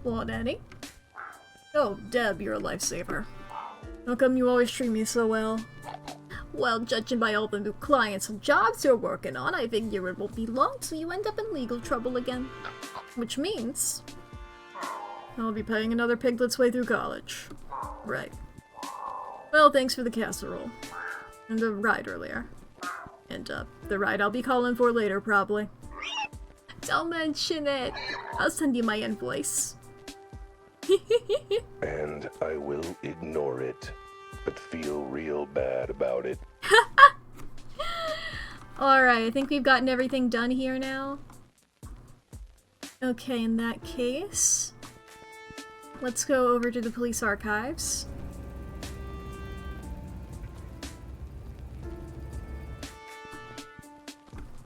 Want any? Oh, Deb, you're a lifesaver. How come you always treat me so well? Well, judging by all the new clients and jobs you're working on, I figure it won't be long till you end up in legal trouble again. Which means... I'll be paying another piglet's way through college. Right. Well, thanks for the casserole. And the ride earlier. And, the ride I'll be calling for later, probably. Don't mention it. I'll send you my invoice. And I will ignore it, but feel real bad about it. Alright, I think we've gotten everything done here now. Okay, in that case... Let's go over to the police archives.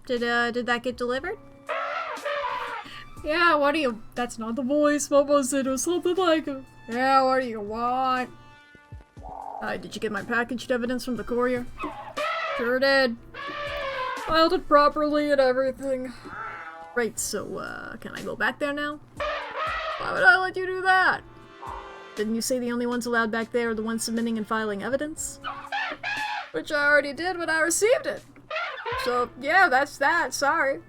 Did that get delivered? Yeah, what do you... That's not the voice, what was it, or something like it? Yeah, what do you want? Did you get my packaged evidence from the courier? Sure did. Filed it properly and everything. Right, so, can I go back there now? Why would I let you do that? Didn't you say the only ones allowed back there are the ones submitting and filing evidence? Which I already did when I received it. So, yeah, that's that, sorry.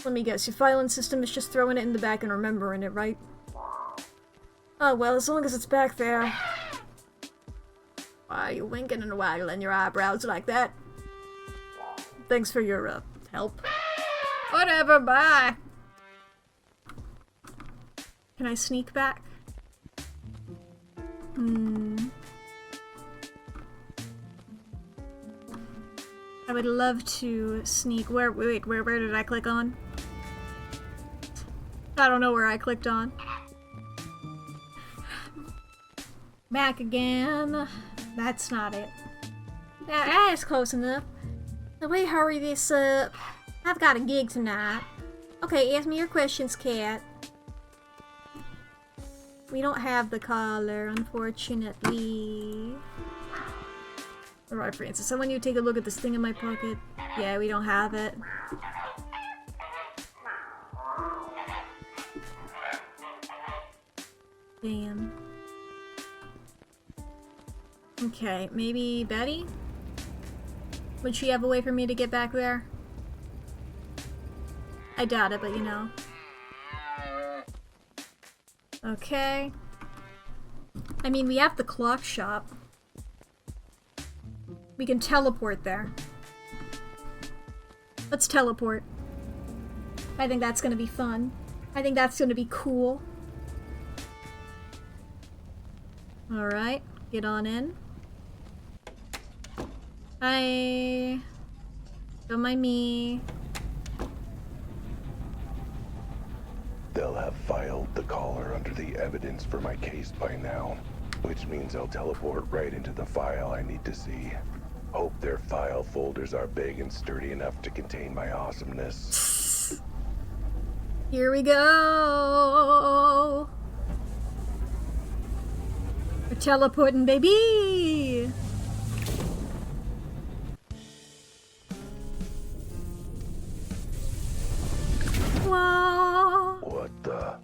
Let me guess, your filing system is just throwing it in the back and remembering it, right? Oh, well, as long as it's back there. Why are you winking and waggling your eyebrows like that? Thanks for your, help. Whatever, bye! Can I sneak back? I would love to sneak. Wait, where did I click on? I don't know where I clicked on. Back again. That's not it. That is close enough. So we hurry this up. I've got a gig tonight. Okay, ask me your questions, Cat. We don't have the collar, unfortunately. Alright, Francis, I want you to take a look at this thing in my pocket. Yeah, we don't have it. Damn. Okay, maybe Betty? Would she have a way for me to get back there? I doubt it, but you know. Okay. I mean, we have the clock shop. We can teleport there. Let's teleport. I think that's gonna be fun. I think that's gonna be cool. Alright, get on in. Hi. Don't mind me. They'll have filed the collar under the evidence for my case by now, which means I'll teleport right into the file I need to see. Hope their file folders are big and sturdy enough to contain my awesomeness. Here we go! We're teleporting, baby! Whoa! What the?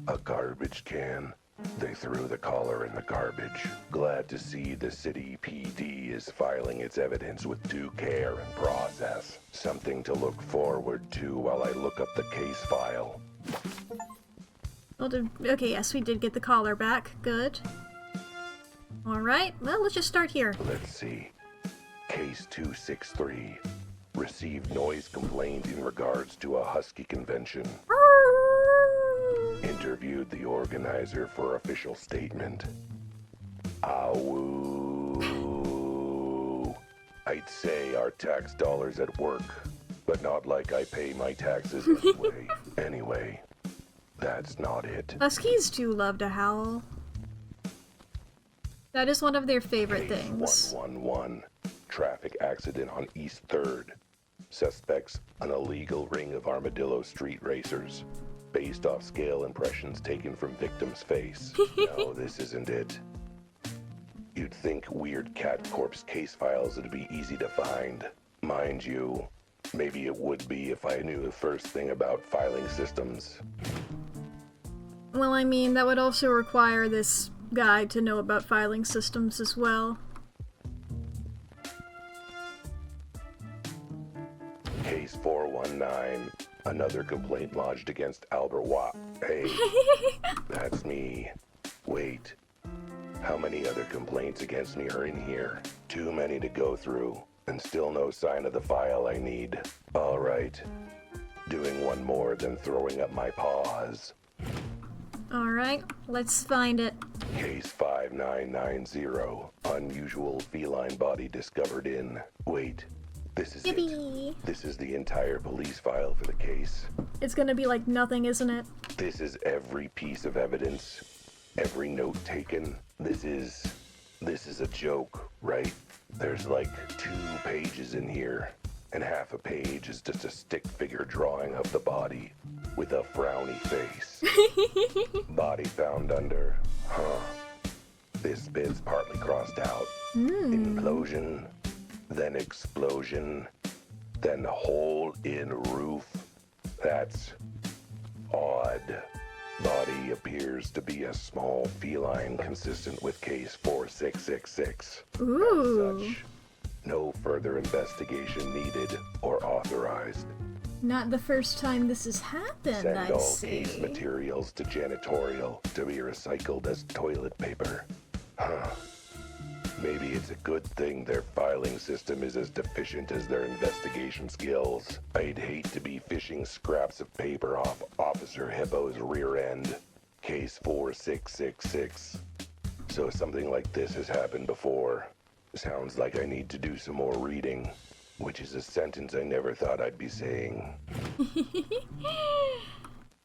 A garbage can? They threw the collar in the garbage. Glad to see the city PD is filing its evidence with due care and process. Something to look forward to while I look up the case file. Okay, yes, we did get the collar back. Good. Alright, well, let's just start here. Let's see. Case 263. Received noise complaint in regards to a husky convention. Interviewed the organizer for official statement. Awoo. I'd say our tax dollars at work, but not like I pay my taxes anyway. Anyway, that's not it. Huskies do love to howl. That is one of their favorite Case things. 111. Traffic accident on East 3rd. Suspects, an illegal ring of Armadillo street racers. Based off scale impressions taken from victim's face. No, this isn't it. You'd think weird cat corpse case files would be easy to find. Mind you, maybe it would be if I knew the first thing about filing systems. Well, I mean, that would also require this guy to know about filing systems as well. Case 419. Another complaint lodged against Albert Wilde. Hey, that's me. Wait. How many other complaints against me are in here? Too many to go through, and still no sign of the file I need. All right. Doing one more than throwing up my paws. Alright, let's find it. Case 5990. Unusual feline body discovered in... Wait. This is Yippee. it. This is the entire police file for the case. It's gonna be like nothing, isn't it? This is every piece of evidence. Every note taken. This is a joke, right? There's like 2 pages in here, and half a page is just a stick figure drawing of the body with a frowny face. Body found under, this bit's partly crossed out. Implosion, then explosion, then hole in roof. That's odd. Body appears to be a small feline consistent with case 4666. Ooh. As such, no further investigation needed or authorized. Not the first time this has happened, Send I all see. case materials to janitorial to be recycled as toilet paper. Maybe it's a good thing their filing system is as deficient as their investigation skills. I'd hate to be fishing scraps of paper off Officer Hippo's rear end. Case 4666. So something like this has happened before. Sounds like I need to do some more reading, which is a sentence I never thought I'd be saying.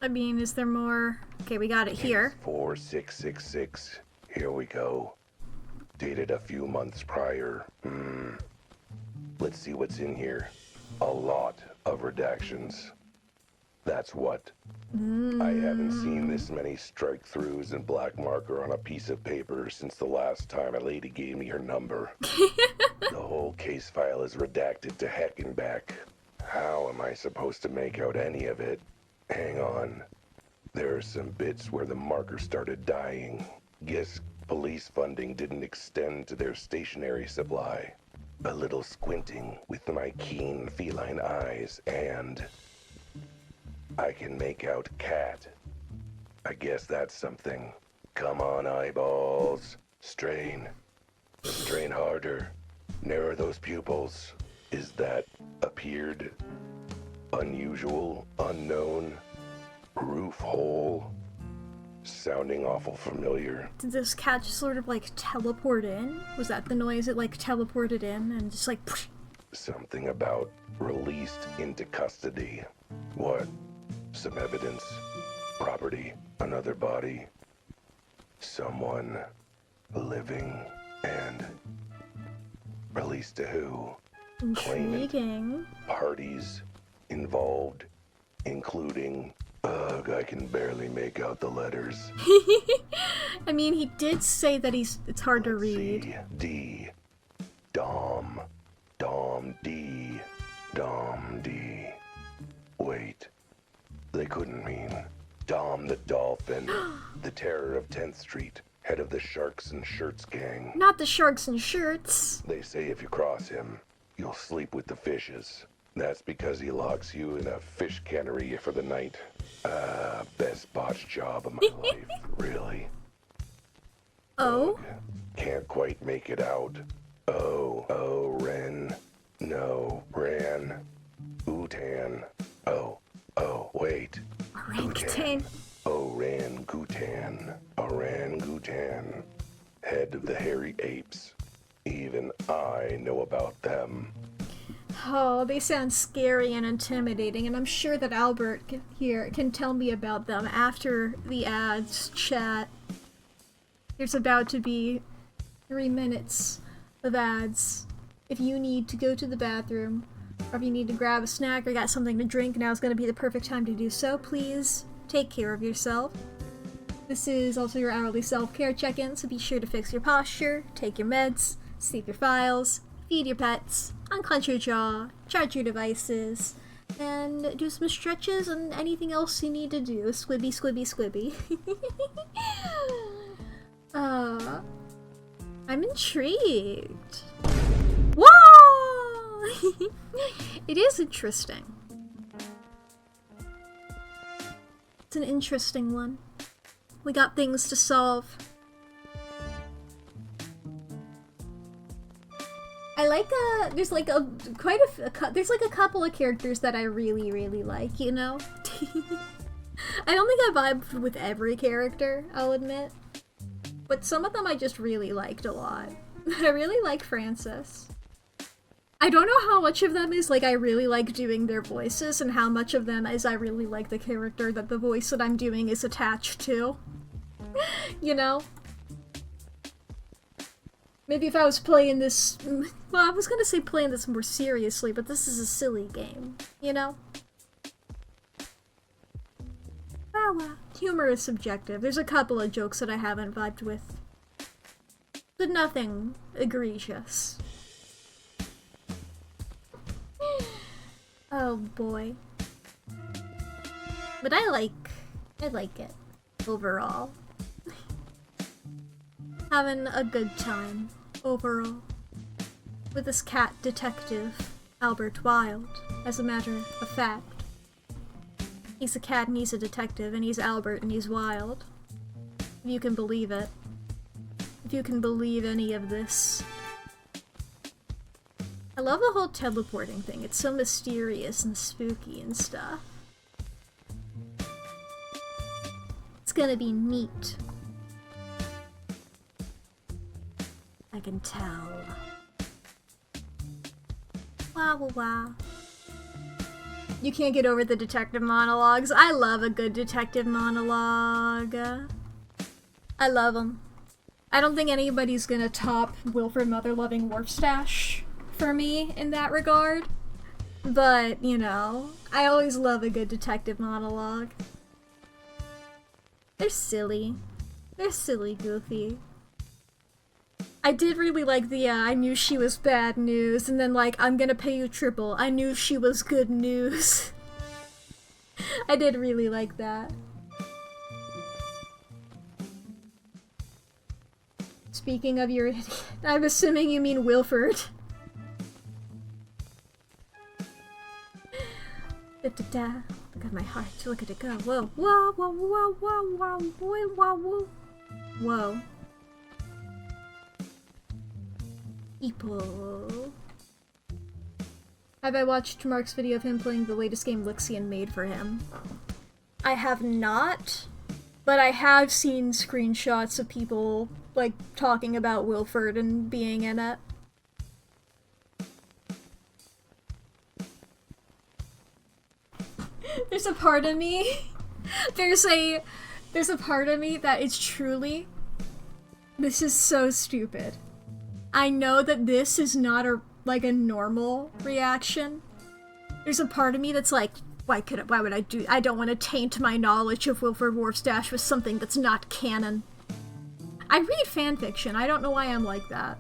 I mean, is there more? Okay, we got it here. 4666. Here we go. Dated a few months prior. Let's see what's in here. A lot of redactions. That's what. I haven't seen this many strike-throughs and black marker on a piece of paper since the last time a lady gave me her number. The whole case file is redacted to heck and back. How am I supposed to make out any of it? Hang on. There are some bits where the marker started dying. Guess police funding didn't extend to their stationery supply. A little squinting with my keen feline eyes, and I can make out cat. I guess that's something. Come on, eyeballs. Strain. Strain harder. Narrow those pupils. Is that appeared? Unusual? Unknown? Roof hole? Sounding awful familiar. Did this cat just sort of like teleport in? Was that the noise it like teleported in and just like poosh? Something about released into custody. What? Some evidence? Property? Another body? Someone living and released to who? Claimant? Intriguing. Parties involved, including... Ugh, I can barely make out the letters. I mean, he did say that it's hard to read. C, D, Dom, Dom, D, Dom, D. Wait, they couldn't mean Dom the Dolphin, the terror of 10th Street, head of the Sharks and Shirts gang. Not the sharks and shirts. They say if you cross him, you'll sleep with the fishes. That's because he locks you in a fish cannery for the night. Best botch job of my life, really. Oh? Can't quite make it out. Oh, Ren. No, Ran. Utan. Oh, wait. Orangutan. Orangutan. Orangutan. Head of the hairy apes. Even I know about them. Oh, they sound scary and intimidating, and I'm sure that Albert here can tell me about them after the ads chat. There's about to be 3 minutes of ads. If you need to go to the bathroom, or if you need to grab a snack or got something to drink, now's going to be the perfect time to do so. Please take care of yourself. This is also your hourly self-care check-in, so be sure to fix your posture, take your meds, sleep your files, feed your pets, unclench your jaw, charge your devices, and do some stretches and anything else you need to do. Squibby, squibby, squibby. I'm intrigued. Whoa! It is interesting. It's an interesting one. We got things to solve. I like there's like there's like a couple of characters that I really, really like, you know? I don't think I vibed with every character, I'll admit. But some of them I just really liked a lot. I really like Francis. I don't know how much of them is like I really like doing their voices and how much of them is I really like the character that the voice that I'm doing is attached to. You know? Maybe if I was playing this... Well, I was gonna say playing this more seriously, but this is a silly game, you know? Wow. Humor is subjective. There's a couple of jokes that I haven't vibed with. But nothing egregious. Oh boy. But I like it overall. Having a good time overall with this cat detective Albert Wilde, as a matter of fact. He's a cat and he's a detective and he's Albert and he's wild. If you can believe it. If you can believe any of this. I love the whole teleporting thing. It's so mysterious and spooky and stuff. It's gonna be neat. I can tell. Wow, wow. You can't get over the detective monologues. I love a good detective monologue. I love them. I don't think anybody's gonna top Wilfred Mother-Loving Wharfstache for me in that regard. But, you know, I always love a good detective monologue. They're silly. They're silly, goofy. I did really like the, I knew she was bad news, and then like, I'm gonna pay you triple. I knew she was good news. I did really like that. Speaking of your idiot, I'm assuming you mean Wilford. Da-da-da. Look at my heart, look at it go. Whoa, whoa, whoa, whoa, whoa, whoa, whoa, whoa, whoa. Whoa. Hippo. Have I watched Mark's video of him playing the latest game Lixian made for him? I have not, but I have seen screenshots of people, like, talking about Wilford and being in it. There's a part of me, there's a part of me that is truly, this is so stupid. I know that this is not a normal reaction. There's a part of me that's like, why would I do, I don't want to taint my knowledge of Wilfred Wharfstache with something that's not canon. I read fanfiction, I don't know why I'm like that.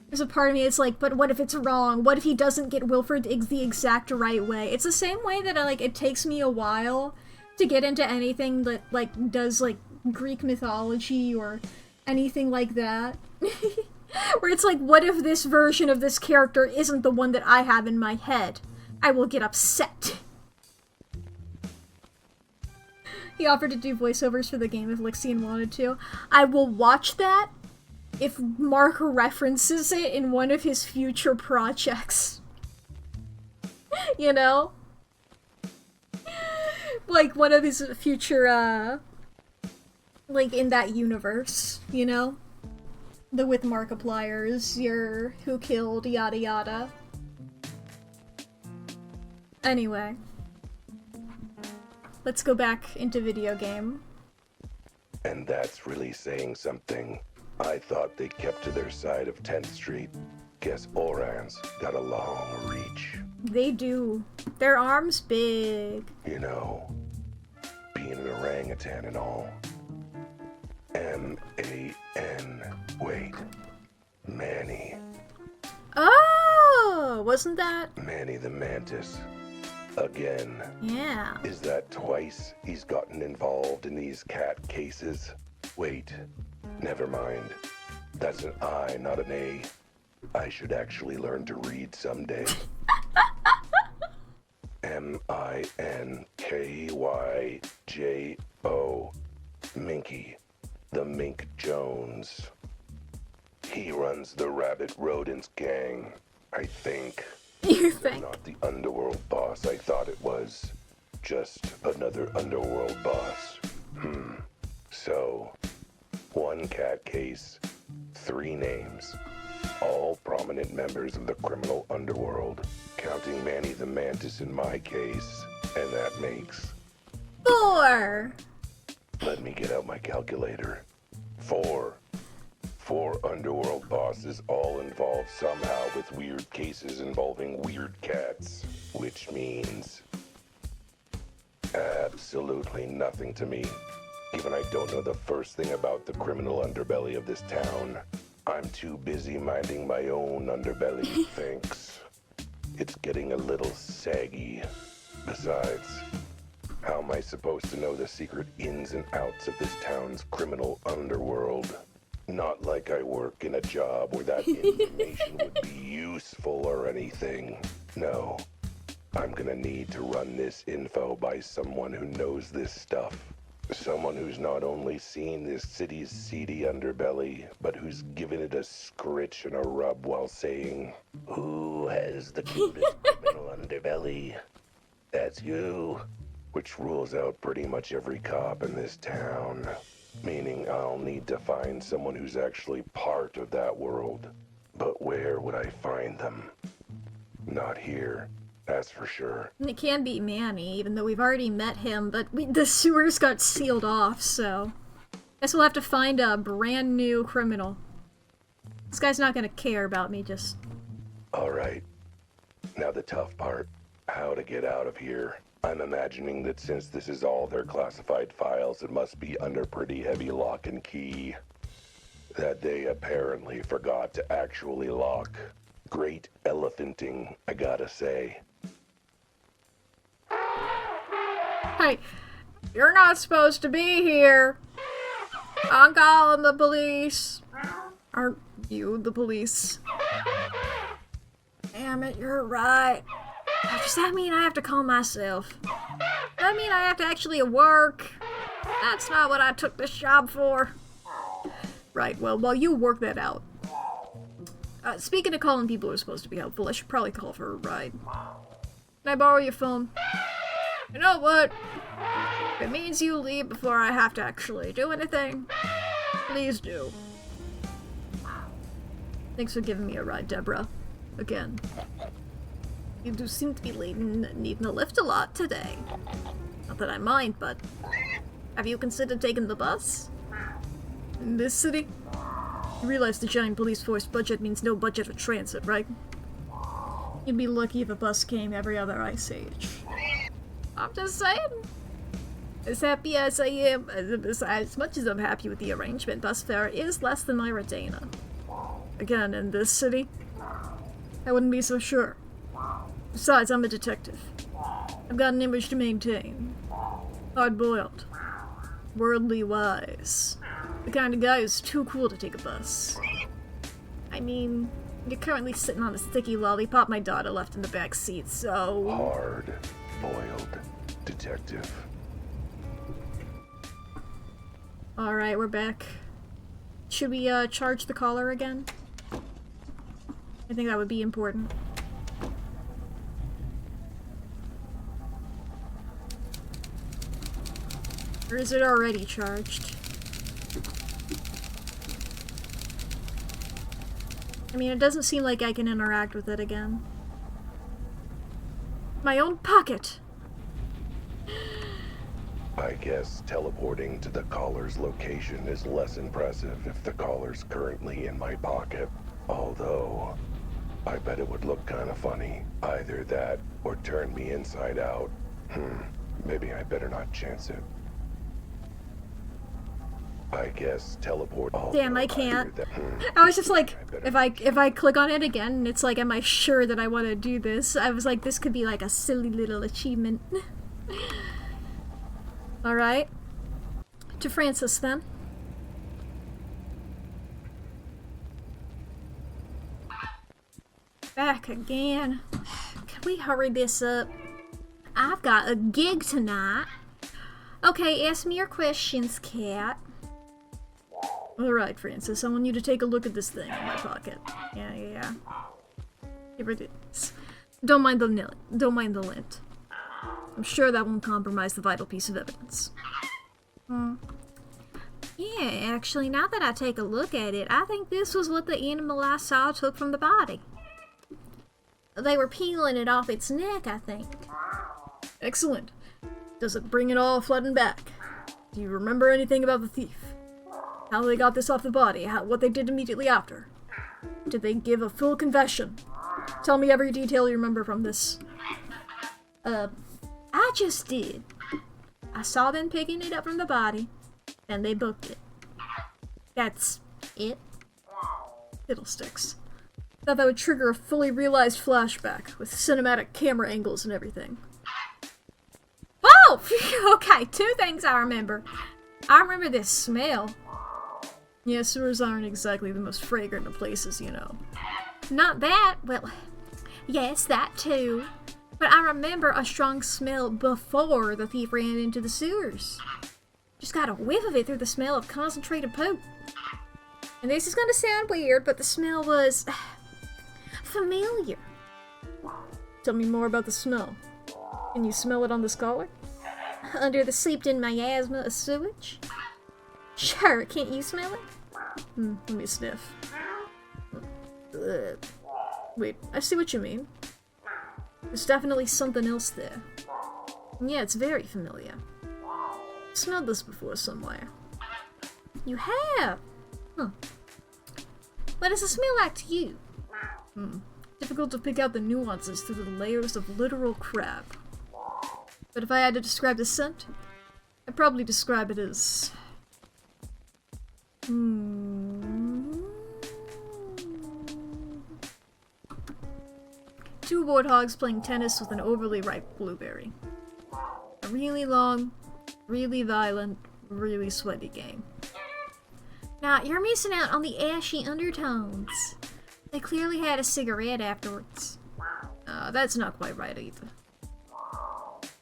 There's a part of me that's like, but what if it's wrong? What if he doesn't get Wilfred the exact right way? It's the same way that it takes me a while to get into anything that, like, does, like, Greek mythology or anything like that. Where it's like, what if this version of this character isn't the one that I have in my head? I will get upset. He offered to do voiceovers for the game if Lixian wanted to. I will watch that if Mark references it in one of his future projects. You know? Like, one of his future, like, in that universe, you know? the with Markipliers, your who killed, yada yada. Anyway. Let's go back into video game. And that's really saying something. I thought they kept to their side of 10th Street. Guess Oran's got a long reach. They do. Their arms big. You know, being an orangutan and all. M-A-N. Wait. Manny. Oh! Wasn't that? Manny the Mantis. Again. Yeah. Is that twice he's gotten involved in these cat cases? Wait. Never mind. That's an I, not an A. I should actually learn to read someday. M-I-N-K-Y-J-O. Minky. The Mink Jones. He runs the Rabbit Rodents gang, I think. You think? Not the underworld boss I thought it was. Just another underworld boss. So, one cat case, 3 names. All prominent members of the criminal underworld. Counting Manny the Mantis in my case. And that makes... 4! Let me get out my calculator. 4. 4 underworld bosses all involved somehow with weird cases involving weird cats. Which means... absolutely nothing to me. Even I don't know the first thing about the criminal underbelly of this town. I'm too busy minding my own underbelly, thanks. It's getting a little saggy. Besides, how am I supposed to know the secret ins and outs of this town's criminal underworld? Not like I work in a job where that information would be useful or anything. No, I'm gonna need to run this info by someone who knows this stuff. Someone who's not only seen this city's seedy underbelly, but who's given it a scritch and a rub while saying, "Who has the cutest criminal underbelly? That's you." Which rules out pretty much every cop in this town. Meaning I'll need to find someone who's actually part of that world. But where would I find them? Not here. That's for sure. And it can be Manny, even though we've already met him, but the sewers got sealed off, so... Guess we'll have to find a brand new criminal. This guy's not gonna care about me, just... Alright. Now the tough part. How to get out of here. I'm imagining that since this is all their classified files, it must be under pretty heavy lock and key. That they apparently forgot to actually lock. Great elephanting, I gotta say. Hey, you're not supposed to be here. I'm calling the police. Aren't you the police? Damn it, you're right. Does that mean I have to call myself? Does that mean I have to actually work? That's not what I took this job for. Right, well, while you work that out. Speaking of calling people who are supposed to be helpful, I should probably call for a ride. Can I borrow your phone? You know what? If it means you leave before I have to actually do anything, please do. Thanks for giving me a ride, Deborah. Again. You do seem to be needing a lift a lot today. Not that I mind, but... Have you considered taking the bus? In this city? You realize the giant police force budget means no budget for transit, right? You'd be lucky if a bus came every other ice age. I'm just saying. As happy as I am, as much as I'm happy with the arrangement, bus fare is less than my retainer. Again, in this city, I wouldn't be so sure. Besides, I'm a detective. I've got an image to maintain. Hard-boiled. Worldly wise. The kind of guy who's too cool to take a bus. I mean, you're currently sitting on a sticky lollipop my daughter left in the back seat, so... Hard-boiled detective. Alright, we're back. Should we, charge the collar again? I think that would be important. Or is it already charged? I mean, it doesn't seem like I can interact with it again. My own pocket! I guess teleporting to the caller's location is less impressive if the caller's currently in my pocket. Although, I bet it would look kind of funny. Either that, or turn me inside out. Maybe I better not chance it. I guess teleport. Damn, I can't. I was just like, if I click on it again, it's like, am I sure that I want to do this? I was like, this could be like a silly little achievement. Alright. To Francis, then. Back again. Can we hurry this up? I've got a gig tonight. Okay, ask me your questions, Cat. Alright, Francis, I want you to take a look at this thing in my pocket. Yeah. Here it is. Don't mind the lint. I'm sure that won't compromise the vital piece of evidence. Yeah, actually, now that I take a look at it, I think this was what the animal I saw took from the body. They were peeling it off its neck, I think. Excellent. Does it bring it all flooding back? Do you remember anything about the thief? How they got this off the body? What they did immediately after? Did they give a full confession? Tell me every detail you remember from this. I just did. I saw them picking it up from the body, and they booked it. That's it. Fiddlesticks. Thought that would trigger a fully realized flashback, with cinematic camera angles and everything. Oh! Okay, 2 things I remember. I remember this smell. Yeah, sewers aren't exactly the most fragrant of places, you know. Not that, well, yes, that too. But I remember a strong smell before the thief ran into the sewers. Just got a whiff of it through the smell of concentrated poop. And this is gonna sound weird, but the smell was familiar. Tell me more about the smell. Can you smell it on the scholar? Under the seeped-in miasma of sewage? Sure, can't you smell it? Let me sniff. Wait, I see what you mean. There's definitely something else there. Yeah, it's very familiar. Smelled this before somewhere. You have? Huh. What does it smell like to you? Difficult to pick out the nuances through the layers of literal crap. But if I had to describe the scent, I'd probably describe it as... Two warthogs playing tennis with an overly ripe blueberry. A really long, really violent, really sweaty game. Now, you're missing out on the ashy undertones. They clearly had a cigarette afterwards. That's not quite right either.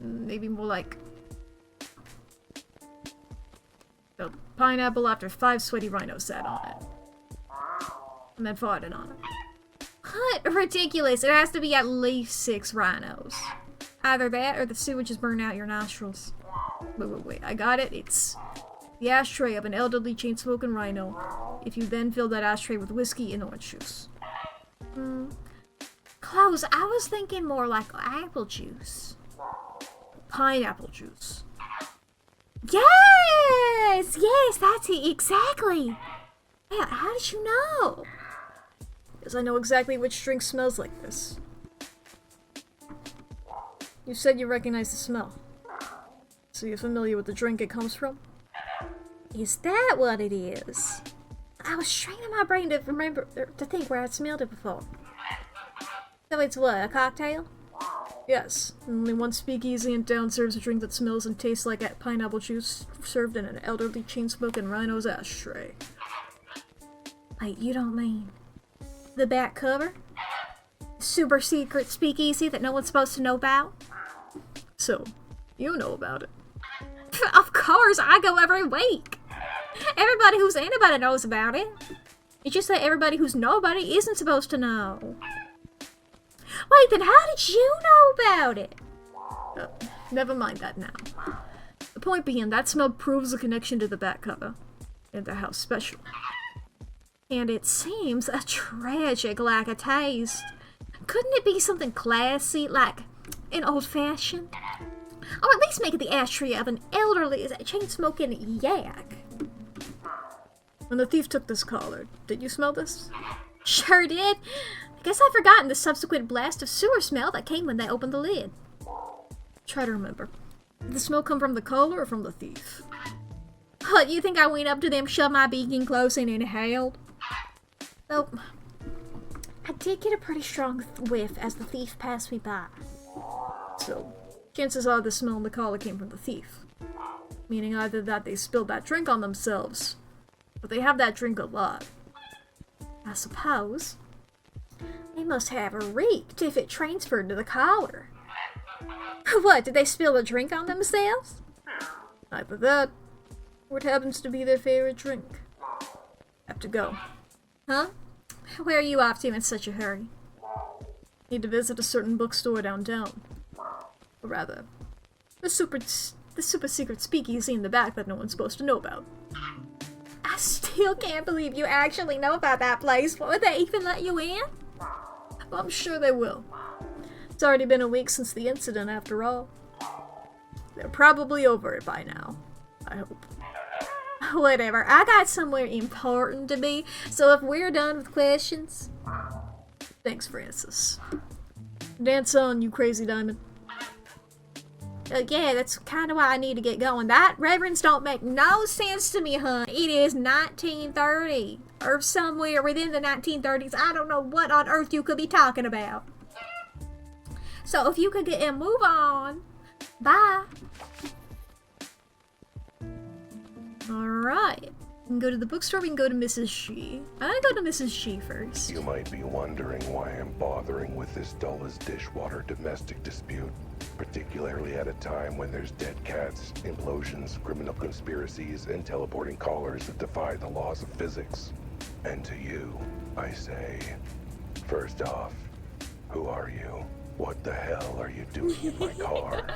Maybe more like... a pineapple after 5 sweaty rhinos sat on it. And then farted on it. What? Ridiculous. It has to be at least 6 rhinos. Either that or the sewage has burned out your nostrils. Wait. I got it. It's the ashtray of an elderly chain-smoking rhino. If you then fill that ashtray with whiskey and orange juice. Close. I was thinking more like apple juice. Pineapple juice. Yes, that's it, exactly. Yeah, how did you know? Because I know exactly which drink smells like this. You said you recognize the smell. So you're familiar with the drink it comes from? Is that what it is? I was training my brain to remember, to think where I'd smelled it before. So it's what, a cocktail? Yes. Only one speakeasy in town serves a drink that smells and tastes like pineapple juice served in an elderly chain-smoking rhino's ashtray. Wait, you don't mean the back cover? Super secret speakeasy that no one's supposed to know about? So, you know about it. Of course, I go every week. Everybody who's anybody knows about it. It's just that everybody who's nobody isn't supposed to know. Wait, then how did you know about it? Never mind that now. The point being, that smell proves the connection to the back cover. And how special. And it seems a tragic lack of taste. Couldn't it be something classy, like an old-fashioned? Or at least make it the ashtray of an elderly, chain-smoking yak. When the thief took this collar, did you smell this? Sure did. I guess I've forgotten the subsequent blast of sewer smell that came when they opened the lid. Try to remember. Did the smell come from the collar or from the thief? What, you think I went up to them, shoved my beak in close, and inhaled? Well, I did get a pretty strong whiff as the thief passed me by. So, chances are the smell in the collar came from the thief. Meaning either that they spilled that drink on themselves, but they have that drink a lot. I suppose they must have reeked if it transferred to the collar. What, did they spill a drink on themselves? Either that, or it happens to be their favorite drink. Have to go. Huh? Where are you off to in such a hurry? Need to visit a certain bookstore downtown. Or rather, the super secret speakeasy in the back that no one's supposed to know about. I still can't believe you actually know about that place. Would they even let you in? Well, I'm sure they will. It's already been a week since the incident, after all. They're probably over it by now. I hope. Whatever, I got somewhere important to be, so if we're done with questions... Thanks, Francis. Dance on, you crazy diamond. Yeah, that's kind of why I need to get going. That reverends don't make no sense to me, hun. It is 1930. Or somewhere within the 1930s. I don't know what on earth you could be talking about. So if you could get and move on. Bye. Alright. We can go to the bookstore, we can go to Mrs. She. I'm gonna go to Mrs. She first. You might be wondering why I'm bothering with this dull-as-dishwater domestic dispute, particularly at a time when there's dead cats, implosions, criminal conspiracies, and teleporting collars that defy the laws of physics. And to you, I say, first off, who are you? What the hell are you doing in my car?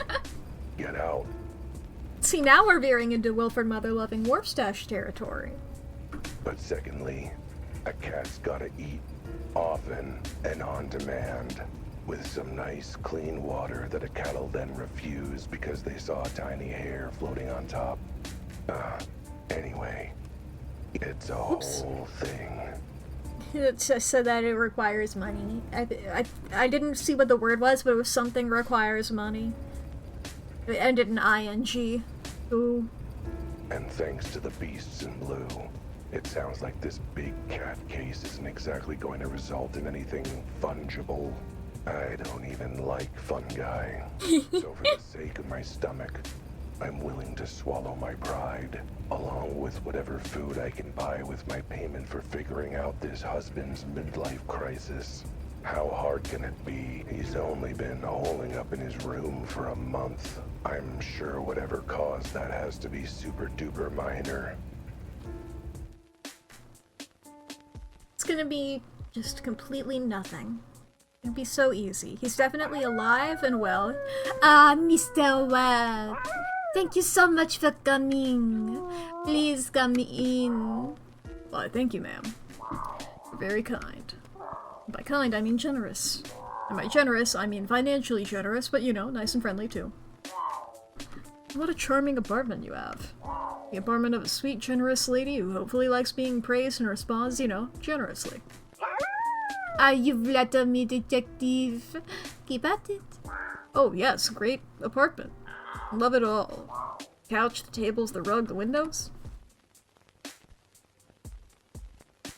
Get out. See, now we're veering into Wilford Mother-loving Warpstash territory. But secondly, a cat's gotta eat, often and on demand, with some nice clean water that a cat'll then refuse because they saw a tiny hair floating on top. Anyway, it's a whole thing. It just said that it requires money. I didn't see what the word was, but it was something requires money. It ended in ing. Ooh. And thanks to the beasts in blue, it sounds like this big cat case isn't exactly going to result in anything fungible. I don't even like fungi. So for the sake of my stomach, I'm willing to swallow my pride, along with whatever food I can buy with my payment for figuring out this husband's midlife crisis. How hard can it be? He's only been holing up in his room for a month. I'm sure whatever caused that has to be super duper minor. It's gonna be just completely nothing. It'd be so easy. He's definitely alive and well. Mr. Webb. Thank you so much for coming. Please come in. Why, thank you, ma'am. You're very kind. By kind, I mean generous. And by generous, I mean financially generous, but you know, nice and friendly too. What a charming apartment you have. The apartment of a sweet, generous lady who hopefully likes being praised and responds, you know, generously. You flatter me, detective. Keep at it. Oh yes, great apartment. Love it all. Couch, the tables, the rug, the windows.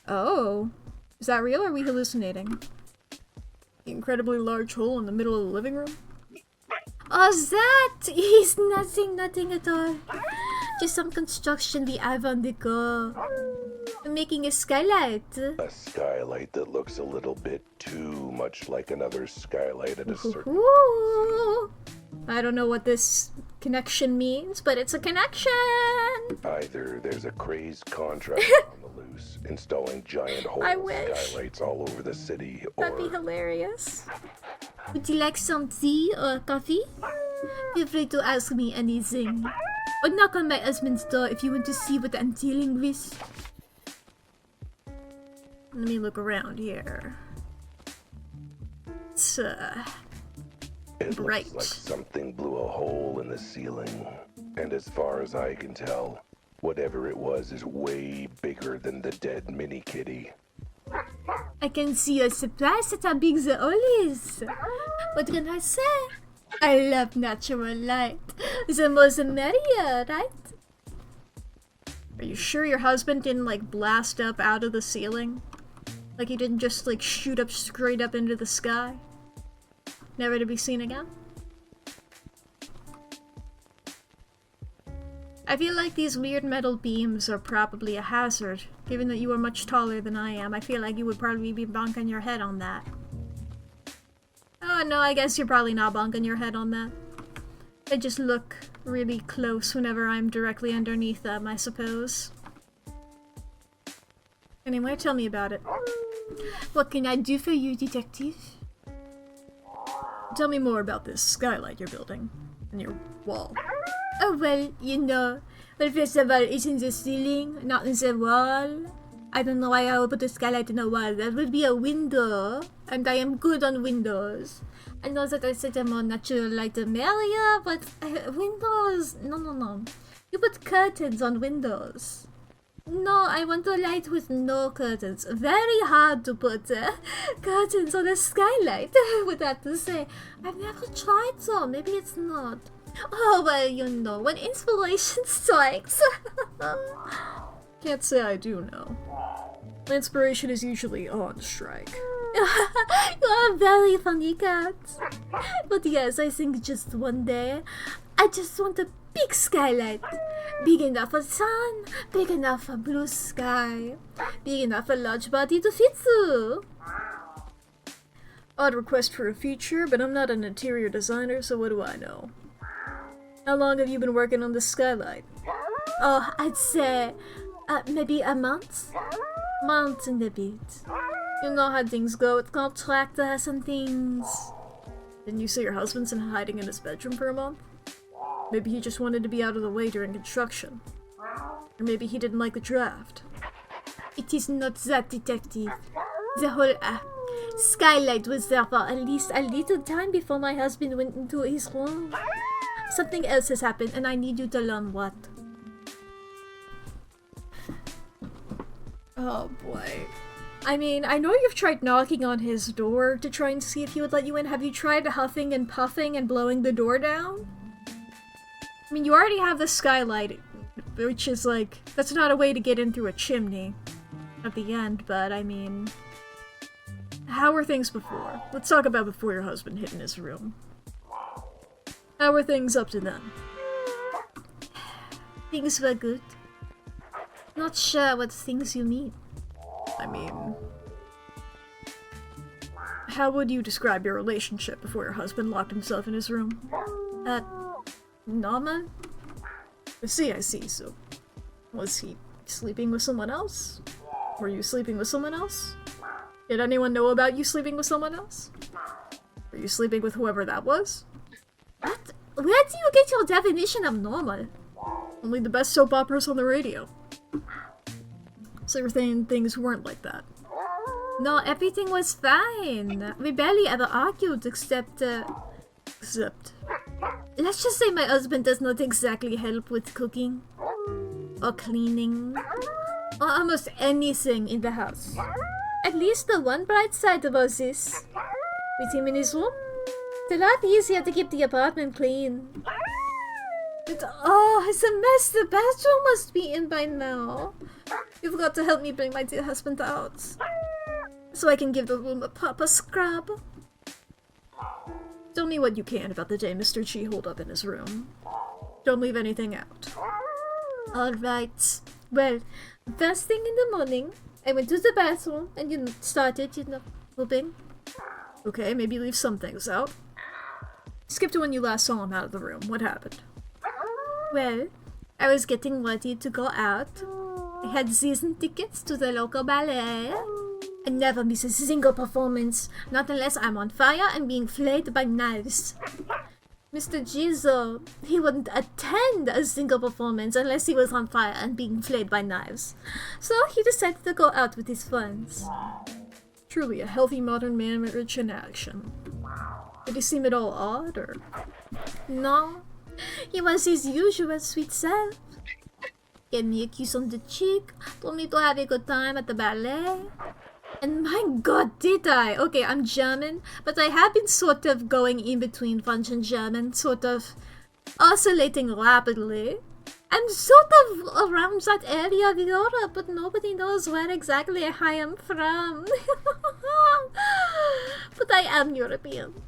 Oh. Is that real or are we hallucinating? The incredibly large hole in the middle of the living room? Oh, that is nothing at all. Just some construction we have on the go. Making a skylight. A skylight that looks a little bit too much like another skylight at a certain... Ooh. I don't know what this connection means, but it's a connection! Either there's a crazed contractor on the loose, installing giant hole skylights all over the city, or... That'd be hilarious. Would you like some tea or coffee? Feel free to ask me anything. Or knock on my husband's door if you want to see what I'm dealing with. Let me look around here. It's, It bright. looks like something blew a hole in the ceiling. And as far as I can tell, whatever it was is way bigger than the dead mini kitty. I can see you're surprised at how big the hole is. What can I say? I love natural light. The more the merrier, right? Are you sure your husband didn't, like, blast up out of the ceiling? Like he didn't just, like, shoot up straight up into the sky? Never to be seen again? I feel like these weird metal beams are probably a hazard. Given that you are much taller than I am, I feel like you would probably be bonking your head on that. Oh no, I guess you're probably not bonking your head on that. They just look really close whenever I'm directly underneath them, I suppose. Anyway, tell me about it. What can I do for you, detective? Tell me more about this skylight you're building. And your wall. Oh, well, you know. Well, first of all, it's in the ceiling, not in the wall. I don't know why I would put a skylight in a wall. That would be a window. And I am good on windows. I know that I said a more natural light area, but windows... No. You put curtains on windows. No, I want a light with no curtains. Very hard to put curtains on a skylight, I would have to say. I've never tried so. Maybe it's not. Oh, well, you know, when inspiration strikes. Can't say I do know. Inspiration is usually on strike. You are very funny, Cat. But yes, I think just one day, I just want a big skylight. Big enough for sun, big enough for blue sky, big enough for large body to fit through. Odd request for a feature, but I'm not an interior designer, so what do I know? How long have you been working on this skylight? Oh, I'd say maybe a month? Month and a bit. You know how things go with contractors and things. Didn't you say your husband's been hiding in his bedroom for a month? Maybe he just wanted to be out of the way during construction. Or maybe he didn't like the draft. It is not that, detective. The whole skylight was there for at least a little time before my husband went into his room. Something else has happened, and I need you to learn what. Oh boy. I mean, I know you've tried knocking on his door to try and see if he would let you in. Have you tried huffing and puffing and blowing the door down? I mean, you already have the skylight, which is like, that's not a way to get in through a chimney at the end, but I mean, how were things before? Let's talk about before your husband hid in his room. How were things up to then? Things were good. Not sure what things you mean. I mean, how would you describe your relationship before your husband locked himself in his room? Normal? I see, so was he sleeping with someone else? Were you sleeping with someone else? Did anyone know about you sleeping with someone else? Were you sleeping with whoever that was? What? Where do you get your definition of normal? Only the best soap operas on the radio. So you're saying things weren't like that? No, everything was fine. We barely ever argued except... Let's just say my husband does not exactly help with cooking. Or cleaning. Or almost anything in the house. At least the one bright side about this. With him in his room, it's a lot easier to keep the apartment clean. But oh, it's a mess. The bathroom must be in by now. You've got to help me bring my dear husband out. So I can give the room a proper scrub. Tell me what you can about the day Mr. G holed up in his room. Don't leave anything out. Alright. Well, first thing in the morning, I went to the bathroom and started, pooping. Okay, maybe leave some things out. Skip to when you last saw him out of the room. What happened? Well, I was getting ready to go out. I had season tickets to the local ballet. I never miss a single performance, not unless I'm on fire and being flayed by knives. Mr. Jizo, he wouldn't attend a single performance unless he was on fire and being flayed by knives. So he decided to go out with his friends. Truly a healthy modern man rich in action. Did he seem at all odd, or...? No, he was his usual sweet self. Gave me a kiss on the cheek, told me to have a good time at the ballet. And my god, did I! Okay, I'm German, but I have been sort of going in between French and German, sort of oscillating rapidly. I'm sort of around that area of Europe, but nobody knows where exactly I am from. But I am European.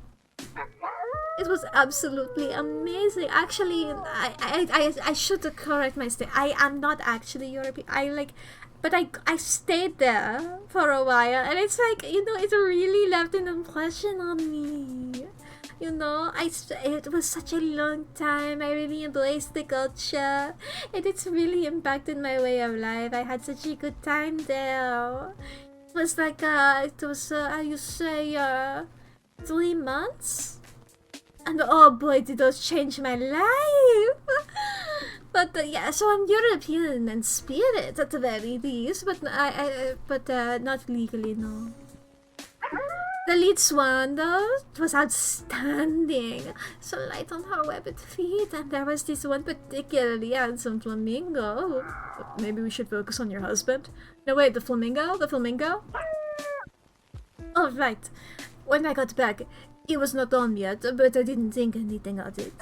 It was absolutely amazing. Actually, I should correct my statement. I am not actually European. But I stayed there for a while, and it's like, it really left an impression on me. It was such a long time. I really embraced the culture, and it's really impacted my way of life. I had such a good time there. It was like, how you say, 3 months? And oh boy, did those change my life! But yeah, so I'm European in spirit at the very least, but not legally, no. The lead swan, though, was outstanding. So light on her webbed feet, and there was this one particularly handsome flamingo. Maybe we should focus on your husband? No, wait, the flamingo? The flamingo? Oh, right. When I got back, he was not on yet, but I didn't think anything of it.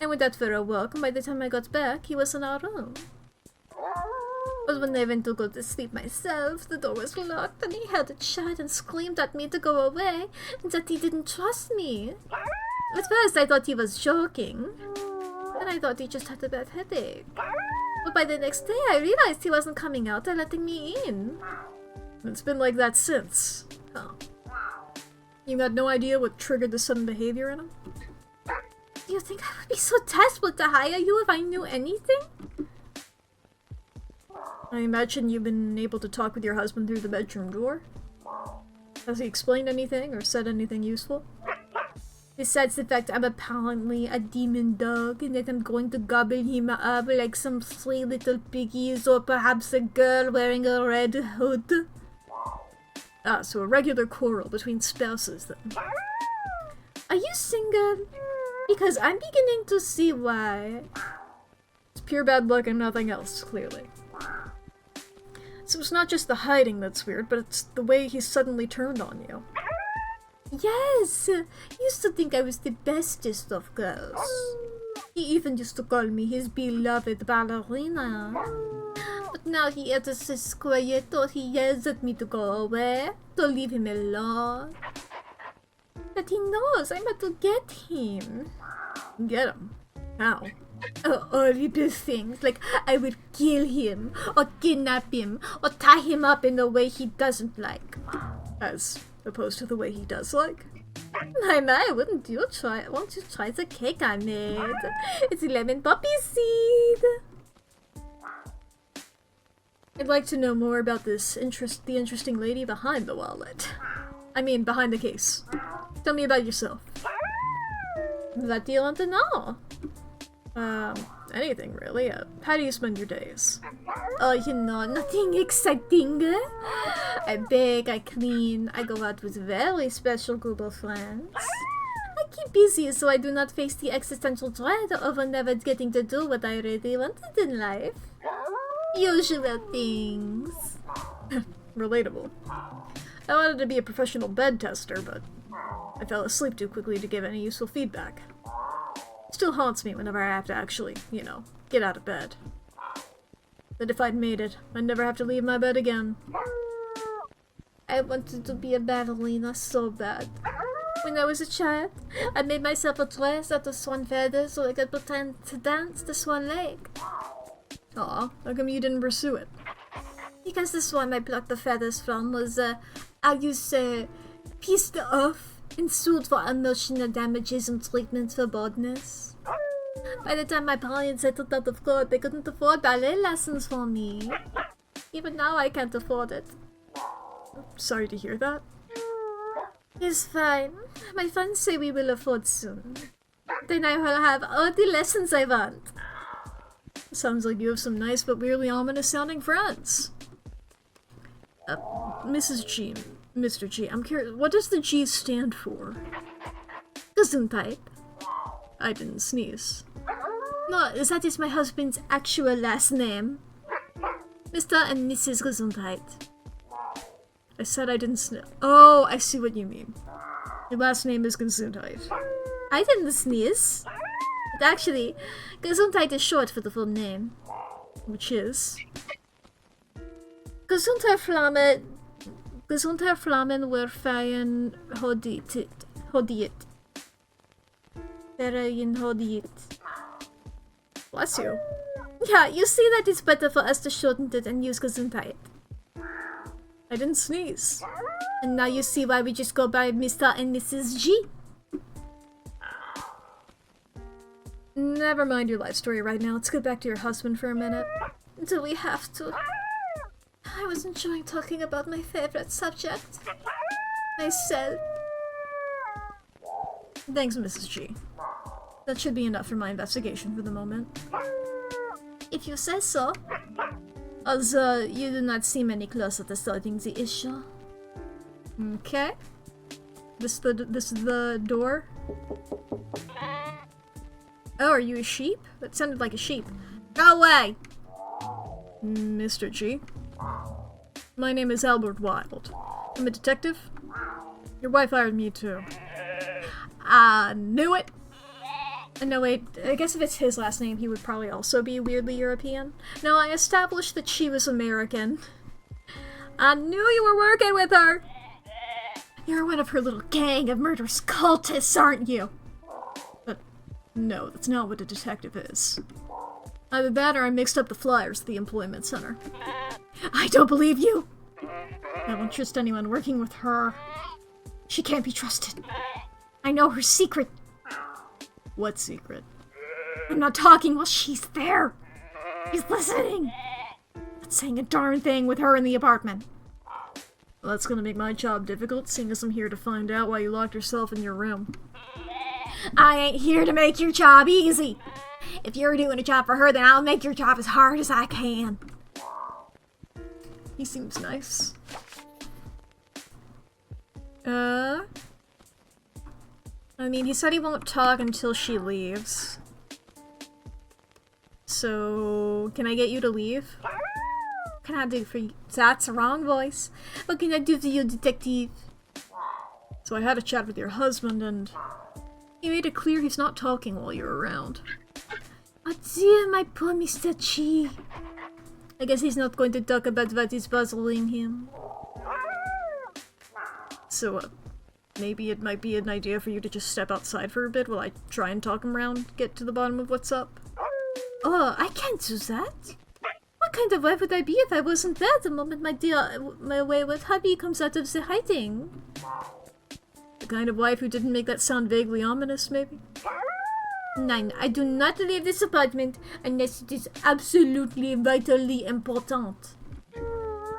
I went out for a walk, and by the time I got back, he was in our room. But when I went to go to sleep myself, the door was locked, and he held it shut and screamed at me to go away, and that he didn't trust me. At first, I thought he was joking, and I thought he just had a bad headache. But by the next day, I realized he wasn't coming out and letting me in. It's been like that since. Oh. You got no idea what triggered the sudden behavior in him? Do you think I would be so desperate to hire you if I knew anything? I imagine you've been able to talk with your husband through the bedroom door. Has he explained anything or said anything useful? Besides the fact I'm apparently a demon dog and that I'm going to gobble him up like some 3 little piggies or perhaps a girl wearing a red hood. Ah, so a regular quarrel between spouses then. Are you single? Because I'm beginning to see why. It's pure bad luck and nothing else, clearly. So it's not just the hiding that's weird, but it's the way he suddenly turned on you. Yes! He used to think I was the bestest of girls. He even used to call me his beloved ballerina. But now he enters his quiet or he yells at me to go away, to leave him alone. But he knows I'm out to get him. Get him? How? Horrible things, like I would kill him, or kidnap him, or tie him up in the way he doesn't like. As opposed to the way he does like? My, won't you try the cake I made? It's lemon poppy seed. I'd like to know more about the interesting lady behind the wallet. I mean, behind the case. Tell me about yourself. What do you want to know? Anything really. How do you spend your days? Oh, nothing exciting. I bake, I clean, I go out with a very special group of friends. I keep busy so I do not face the existential dread of never getting to do what I really wanted in life. Usual things. Relatable. I wanted to be a professional bed tester, but I fell asleep too quickly to give any useful feedback. Still haunts me whenever I have to actually, get out of bed. That if I'd made it, I'd never have to leave my bed again. I wanted to be a ballerina so bad. When I was a child, I made myself a dress out of swan feathers so I could pretend to dance the Swan Lake. Aw, how come you didn't pursue it? Because the swan I plucked the feathers from was, pissed off and sued for emotional damages and treatment for baldness. By the time my parents settled out of court, they couldn't afford ballet lessons for me. Even now, I can't afford it. Sorry to hear that. It's fine. My friends say we will afford soon. Then I will have all the lessons I want. Sounds like you have some nice but weirdly ominous sounding friends. Mrs. G, Mr. G, I'm curious, what does the G stand for? Gesundheit. I didn't sneeze. No, that is my husband's actual last name. Mr. and Mrs. Gesundheit. I said I didn't sneeze. Oh, I see what you mean. Your last name is Gesundheit. I didn't sneeze. But actually, Gesundheit is short for the full name. Which is? Gesundheit Flammen Werfeien Hodit. Verein Hodit. Bless you. Yeah, you see that it's better for us to shorten it and use Gesundheit. I didn't sneeze. And now you see why we just go by Mr. and Mrs. G. Never mind your life story right now. Let's get back to your husband for a minute. Do we have to? I was enjoying talking about my favorite subject. Myself. Thanks, Mrs. G. That should be enough for my investigation for the moment. If you say so. As, you do not seem any closer to solving the issue. Okay. This is the door? Oh, are you a sheep? That sounded like a sheep. Go away! Mr. G. My name is Albert Wilde. I'm a detective. Your wife hired me too. I knew it! No, wait, I guess if it's his last name, he would probably also be weirdly European. No, I established that she was American. I knew you were working with her! You're one of her little gang of murderous cultists, aren't you? But no, that's not what a detective is. Either that or I mixed up the flyers at the employment center. I don't believe you! I won't trust anyone working with her. She can't be trusted. I know her secret. What secret? I'm not talking while she's there. She's listening. Not saying a darn thing with her in the apartment. Well, that's gonna make my job difficult, seeing as I'm here to find out why you locked yourself in your room. I ain't here to make your job easy. If you're doing a job for her, then I'll make your job as hard as I can. He seems nice. I mean, he said he won't talk until she leaves. So, can I get you to leave? What can I do for you? That's the wrong voice. What can I do for you, detective? So I had a chat with your husband and he made it clear he's not talking while you're around. Oh dear, my poor Mr. Chi. I guess he's not going to talk about what is puzzling him. So, maybe it might be an idea for you to just step outside for a bit while I try and talk him around, get to the bottom of what's up. Oh, I can't do that. What kind of wife would I be if I wasn't there the moment my wayward hubby comes out of the hiding? The kind of wife who didn't make that sound vaguely ominous, maybe? 9. I do not leave this apartment unless it is absolutely vitally important.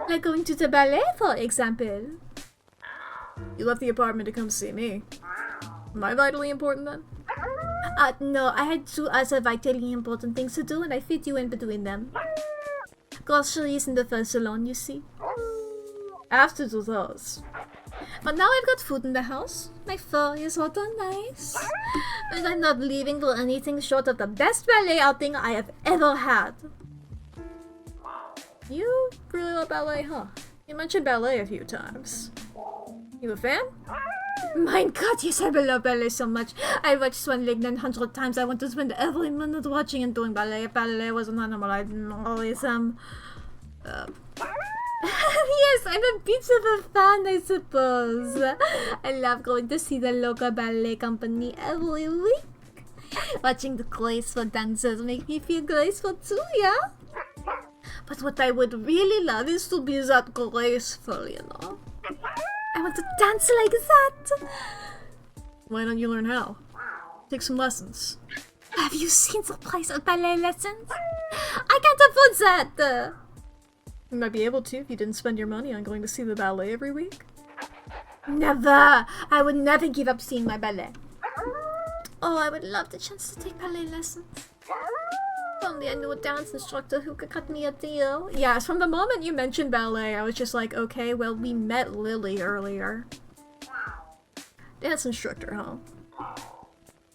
Like going to the ballet, for example. You left the apartment to come see me. Am I vitally important then? No, I had 2 other vitally important things to do and I fit you in between them. Groceries and the fur salon, you see. I have to do those. But now I've got food in the house. My fur is hot and nice. And I'm not leaving for anything short of the best ballet outing I have ever had. You really love ballet, huh? You mentioned ballet a few times. You a fan? My god, yes, I love ballet so much. I watched Swan Lake 900 times. I want to spend every minute watching and doing ballet. If ballet was an animal, I'd always, yes, I'm a bit of a fan, I suppose. I love going to see the local ballet company every week. Watching the graceful dancers make me feel graceful too, yeah? But what I would really love is to be that graceful, you know? I want to dance like that! Why don't you learn how? Take some lessons. Have you seen the price of ballet lessons? I can't afford that! You might be able to if you didn't spend your money on going to see the ballet every week. Never! I would never give up seeing my ballet. Oh, I would love the chance to take ballet lessons. If only I knew a dance instructor who could cut me a deal. Yes, from the moment you mentioned ballet, I was just like, okay, well, we met Lily earlier. Dance instructor, huh?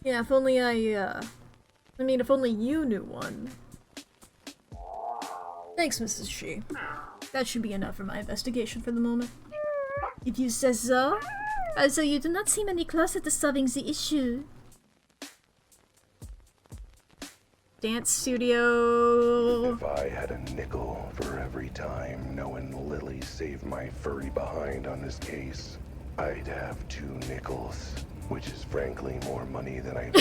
Yeah, if only if only you knew one. Thanks, Mrs. Shi. That should be enough for my investigation for the moment. If you say so. Also, you do not seem any closer to solving the issue. Dance studio. If I had a nickel for every time knowing Lily saved my furry behind on this case, I'd have 2 nickels, which is frankly more money than I've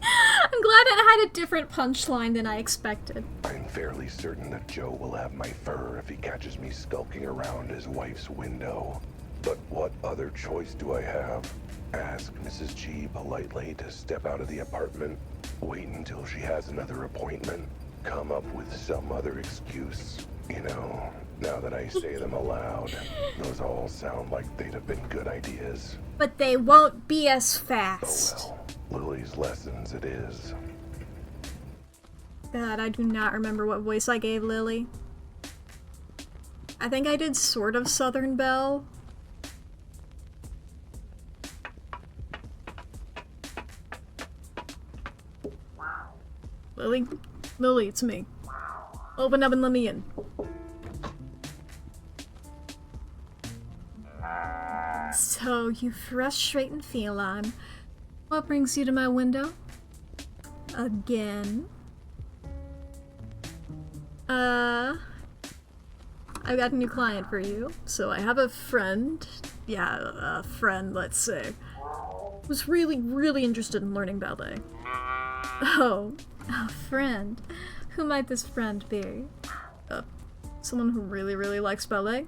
I'm glad it had a different punchline than I expected. I'm fairly certain that Joe will have my fur if he catches me skulking around his wife's window. But what other choice do I have? Ask Mrs. G politely to step out of the apartment, wait until she has another appointment, come up with some other excuse. You know, now that I say them aloud, those all sound like they'd have been good ideas. But they won't be as Oh fast. well, Lily's lessons it is. God, I do not remember what voice I gave Lily. I think I did sort of Southern Belle. Lily? Lily, it's me. Open up and let me in. So, you frustrating feline. What brings you to my window? Again? I've got a new client for you. So I have a friend. Yeah, a friend, let's say. Who's really, really interested in learning ballet. Oh, a friend. Who might this friend be? Someone who really, really likes ballet?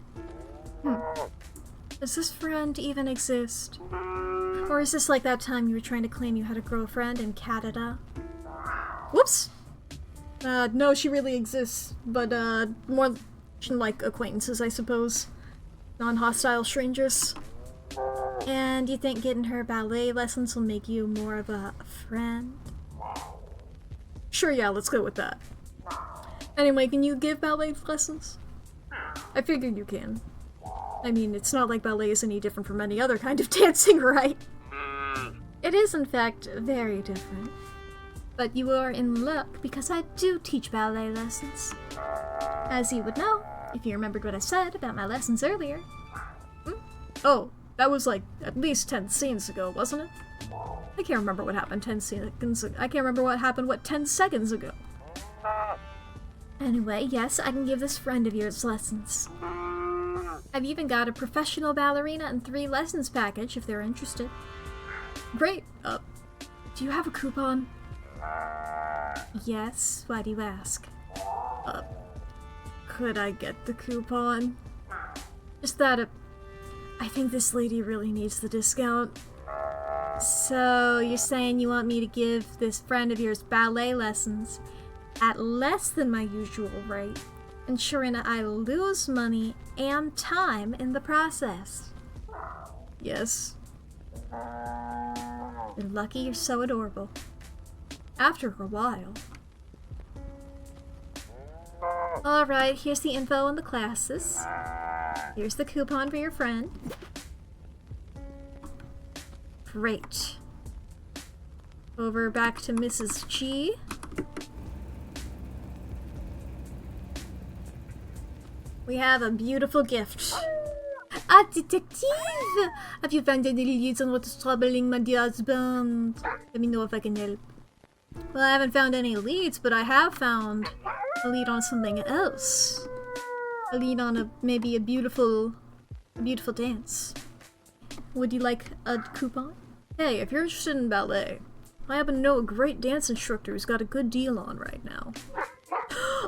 Does this friend even exist? Or is this like that time you were trying to claim you had a girlfriend in Canada? Whoops! No, she really exists, but, more like acquaintances, I suppose. Non-hostile strangers. And you think getting her ballet lessons will make you more of a friend? Sure, yeah, let's go with that. Anyway, can you give ballet lessons? I figured you can. I mean, it's not like ballet is any different from any other kind of dancing, right? It is, in fact, very different. But you are in luck because I do teach ballet lessons. As you would know, if you remembered what I said about my lessons earlier. Oh, that was like at least 10 scenes ago, wasn't it? I can't remember what happened 10 seconds ago. I can't remember what happened, 10 seconds ago? Anyway, yes, I can give this friend of yours lessons. I've even got a professional ballerina and 3 lessons package if they're interested. Great. Do you have a coupon? Yes, why do you ask? Could I get the coupon? Is that I think this lady really needs the discount. So, you're saying you want me to give this friend of yours ballet lessons at less than my usual rate, ensuring that I lose money and time in the process? Yes. You're lucky you're so adorable. After a while. Alright, here's the info on the classes. Here's the coupon for your friend. Great. Over back to Mrs. G. We have a beautiful gift. Ah, detective! Have you found any leads on what is troubling my dear husband? Let me know if I can help. Well, I haven't found any leads, but I have found a lead on something else. A lead on maybe a beautiful dance. Would you like a coupon? Hey, if you're interested in ballet, I happen to know a great dance instructor who's got a good deal on right now.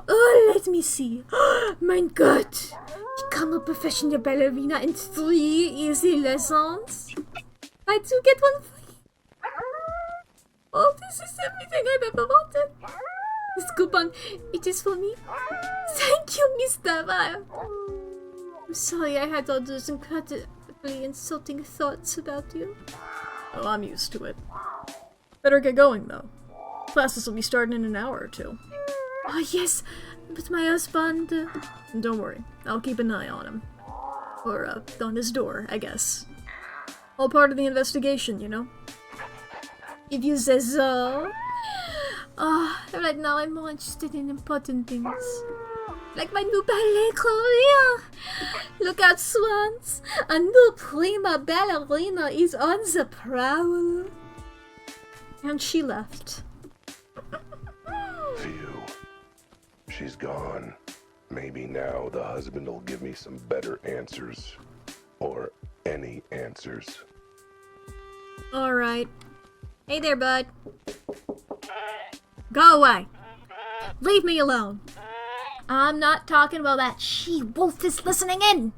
Oh, let me see. Mein Gott! Become a professional ballerina in 3 easy lessons? I do get one free. Oh, this is everything I've ever wanted. This coupon, it is for me. Thank you, Mr. I'm sorry I had all those incredibly insulting thoughts about you. Oh, I'm used to it. Better get going, though. Classes will be starting in an hour or two. Oh, yes, but my husband... Don't worry, I'll keep an eye on him. Or, on his door, I guess. All part of the investigation, you know? If you say so. Right now I'm more interested in important things. Like my new ballet career. Look out, swans. A new prima ballerina is on the prowl. And she left. Phew. She's gone. Maybe now the husband will give me some better answers. Or any answers. Alright. Hey there, bud. Go away! Leave me alone! I'm not talking about that she-wolf is listening in.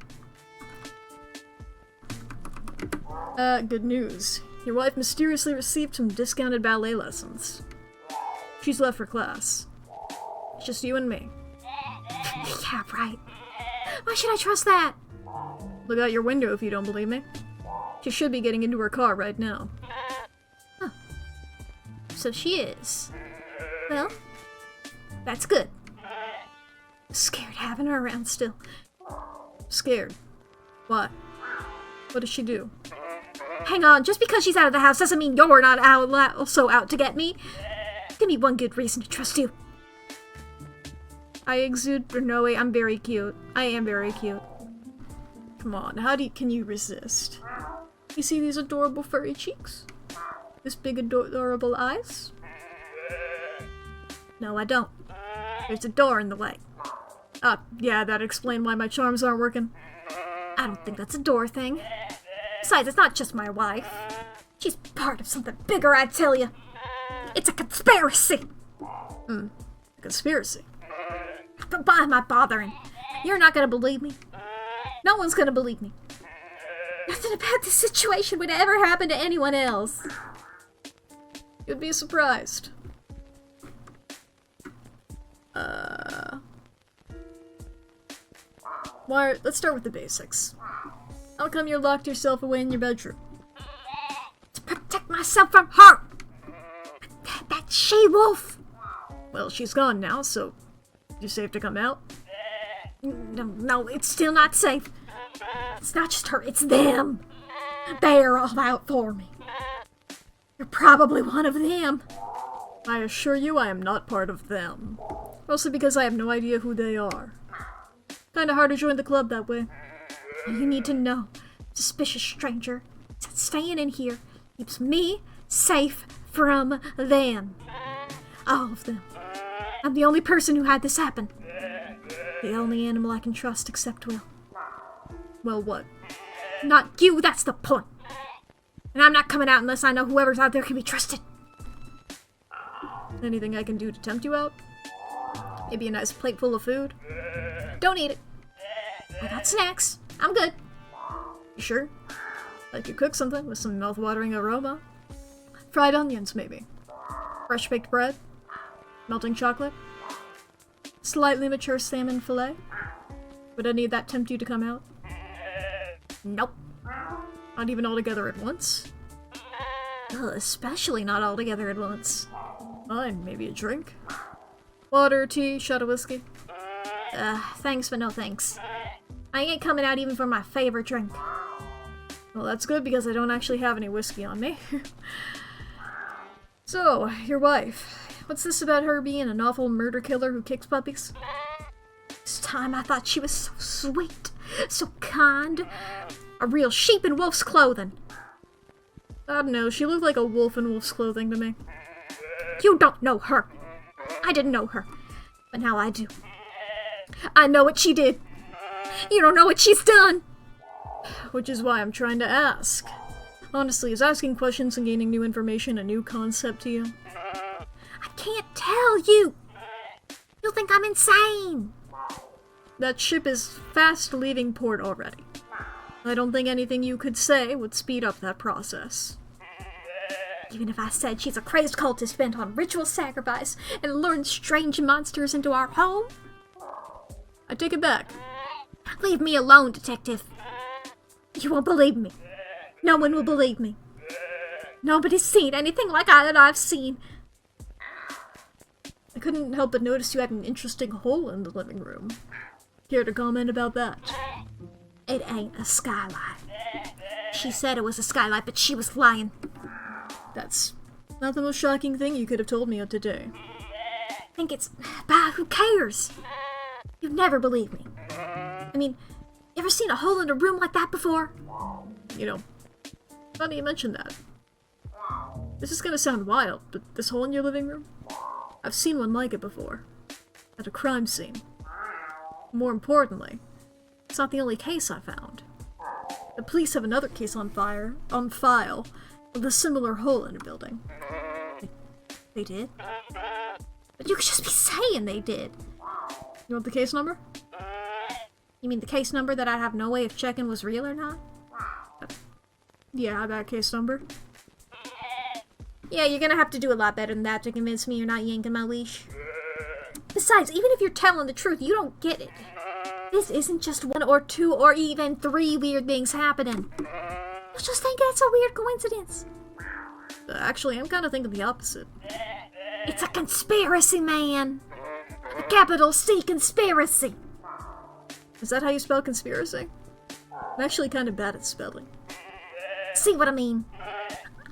Good news. Your wife mysteriously received some discounted ballet lessons. She's left for class. It's just you and me. Yeah, right. Why should I trust that? Look out your window if you don't believe me. She should be getting into her car right now. Huh. So she is. Well, that's good. Scared having her around still. Scared. Why? What does she do? Hang on, just because she's out of the house doesn't mean you're not also out to get me. Give me one good reason to trust you. I exude no, I'm very cute. I am very cute. Come on, can you resist? You see these adorable furry cheeks? This big adorable eyes? No, I don't. There's a door in the way. Yeah, that'd explain why my charms aren't working. I don't think that's a door thing. Besides, it's not just my wife. She's part of something bigger, I tell you. It's a conspiracy. Conspiracy? But why am I bothering? You're not gonna believe me. No one's gonna believe me. Nothing about this situation would ever happen to anyone else. You'd be surprised. Why, let's start with the basics. How come you locked yourself away in your bedroom? To protect myself from her! That she-wolf! Well, she's gone now, so you safe to come out? No, it's still not safe. It's not just her, it's them. They're all out for me. You're probably one of them. I assure you I am not part of them. Mostly because I have no idea who they are. Kinda hard to join the club that way. You need to know, suspicious stranger, that staying in here keeps me safe from them. All of them. I'm the only person who had this happen. The only animal I can trust except Will. Well, what? Not you, that's the point. And I'm not coming out unless I know whoever's out there can be trusted. Anything I can do to tempt you out? Maybe a nice plate full of food? Don't eat it. I got snacks. I'm good. You sure? I could cook something with some mouth-watering aroma. Fried onions, maybe. Fresh baked bread. Melting chocolate. Slightly mature salmon fillet. Would any of that tempt you to come out? Nope. Not even all together at once? Especially not all together at once. Fine, maybe a drink? Water, tea, shot of whiskey? Thanks but no thanks. I ain't coming out even for my favorite drink. Well, that's good because I don't actually have any whiskey on me. So, your wife. What's this about her being an awful murder killer who kicks puppies? This time I thought she was so sweet, so kind. A real sheep in wolf's clothing. I don't know, she looked like a wolf in wolf's clothing to me. You don't know her. I didn't know her, but now I do. I know what she did. You don't know what she's done. Which is why I'm trying to ask. Honestly, is asking questions and gaining new information a new concept to you? I can't tell you. You'll think I'm insane. That ship is fast leaving port already. I don't think anything you could say would speed up that process. Even if I said she's a crazed cultist bent on ritual sacrifice and luring strange monsters into our home? I take it back. Leave me alone, detective. You won't believe me. No one will believe me. Nobody's seen anything like that I've seen. I couldn't help but notice you had an interesting hole in the living room. Care to comment about that? It ain't a skylight. She said it was a skylight, but she was lying. That's not the most shocking thing you could have told me today. I think it's... Bah, who cares? You'd never believe me. I mean, you ever seen a hole in a room like that before? You know, funny you mention that. This is gonna sound wild, but this hole in your living room? I've seen one like it before. At a crime scene. More importantly, it's not the only case I found. The police have another case on file, with a similar hole in a building. They did? But you could just be saying they did. You want the case number? You mean the case number that I have no way of checking was real or not? Yeah, that case number. Yeah, you're gonna have to do a lot better than that to convince me you're not yanking my leash. Besides, even if you're telling the truth, you don't get it. This isn't just one or two or even three weird things happening. You'll just think it's a weird coincidence. Actually, I'm kind of thinking the opposite. It's a conspiracy, man. A capital C conspiracy. Is that how you spell conspiracy? I'm actually kind of bad at spelling. See what I mean?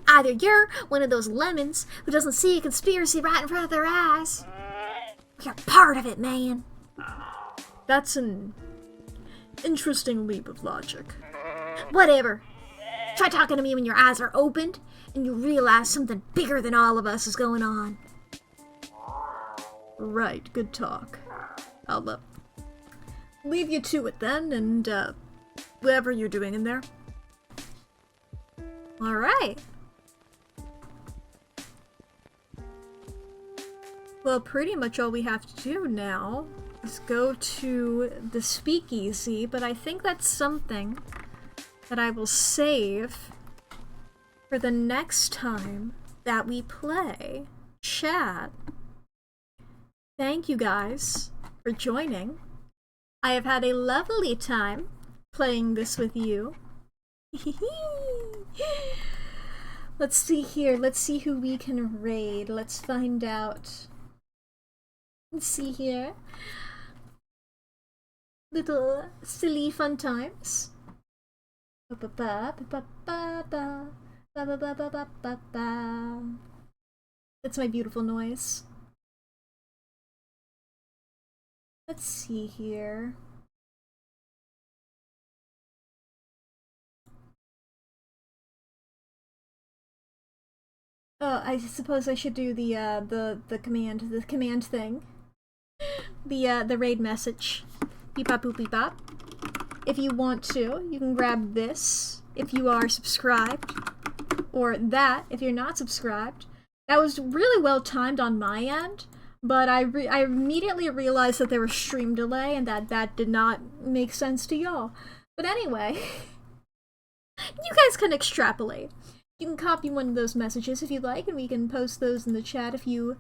Either you're one of those lemons who doesn't see a conspiracy right in front of their eyes, or you're part of it, man. That's an interesting leap of logic. Whatever. Try talking to me when your eyes are opened and you realize something bigger than all of us is going on. Right, good talk. I'll leave you to it then, and whatever you're doing in there. Alright. Well, pretty much all we have to do now is go to the speakeasy, but I think that's something that I will save for the next time that we play chat. Thank you guys for joining. I have had a lovely time playing this with you. Let's see here. Let's see who we can raid. Let's find out. Let's see here. Little silly fun times. That's my beautiful noise. Let's see here. Oh, I suppose I should do the command thing. The raid message. Beep bop boop beep bop. If you want to, you can grab this if you are subscribed, or that if you're not subscribed. That was really well timed on my end, but I immediately realized that there was stream delay and that did not make sense to y'all. But anyway, you guys can extrapolate. You can copy one of those messages if you like, and we can post those in the chat if you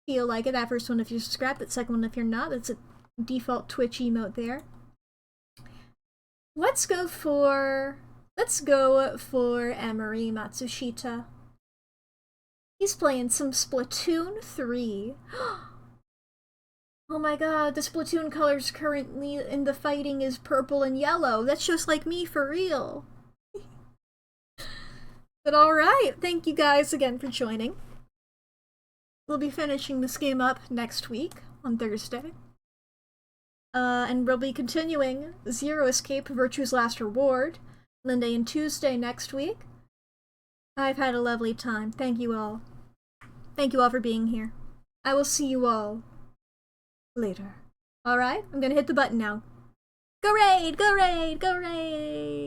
feel like it. That first one if you're subscribed, that second one if you're not. That's a default Twitch emote there. Let's go for Emery Matsushita. He's playing some Splatoon 3. Oh my god, the Splatoon colors currently in the fighting is purple and yellow. That's just like me for real. But alright, thank you guys again for joining. We'll be finishing this game up next week on Thursday. And we'll be continuing Zero Escape, Virtue's Last Reward, Monday and Tuesday next week. I've had a lovely time. Thank you all. Thank you all for being here. I will see you all later. Alright, I'm gonna hit the button now. Go raid! Go raid! Go raid!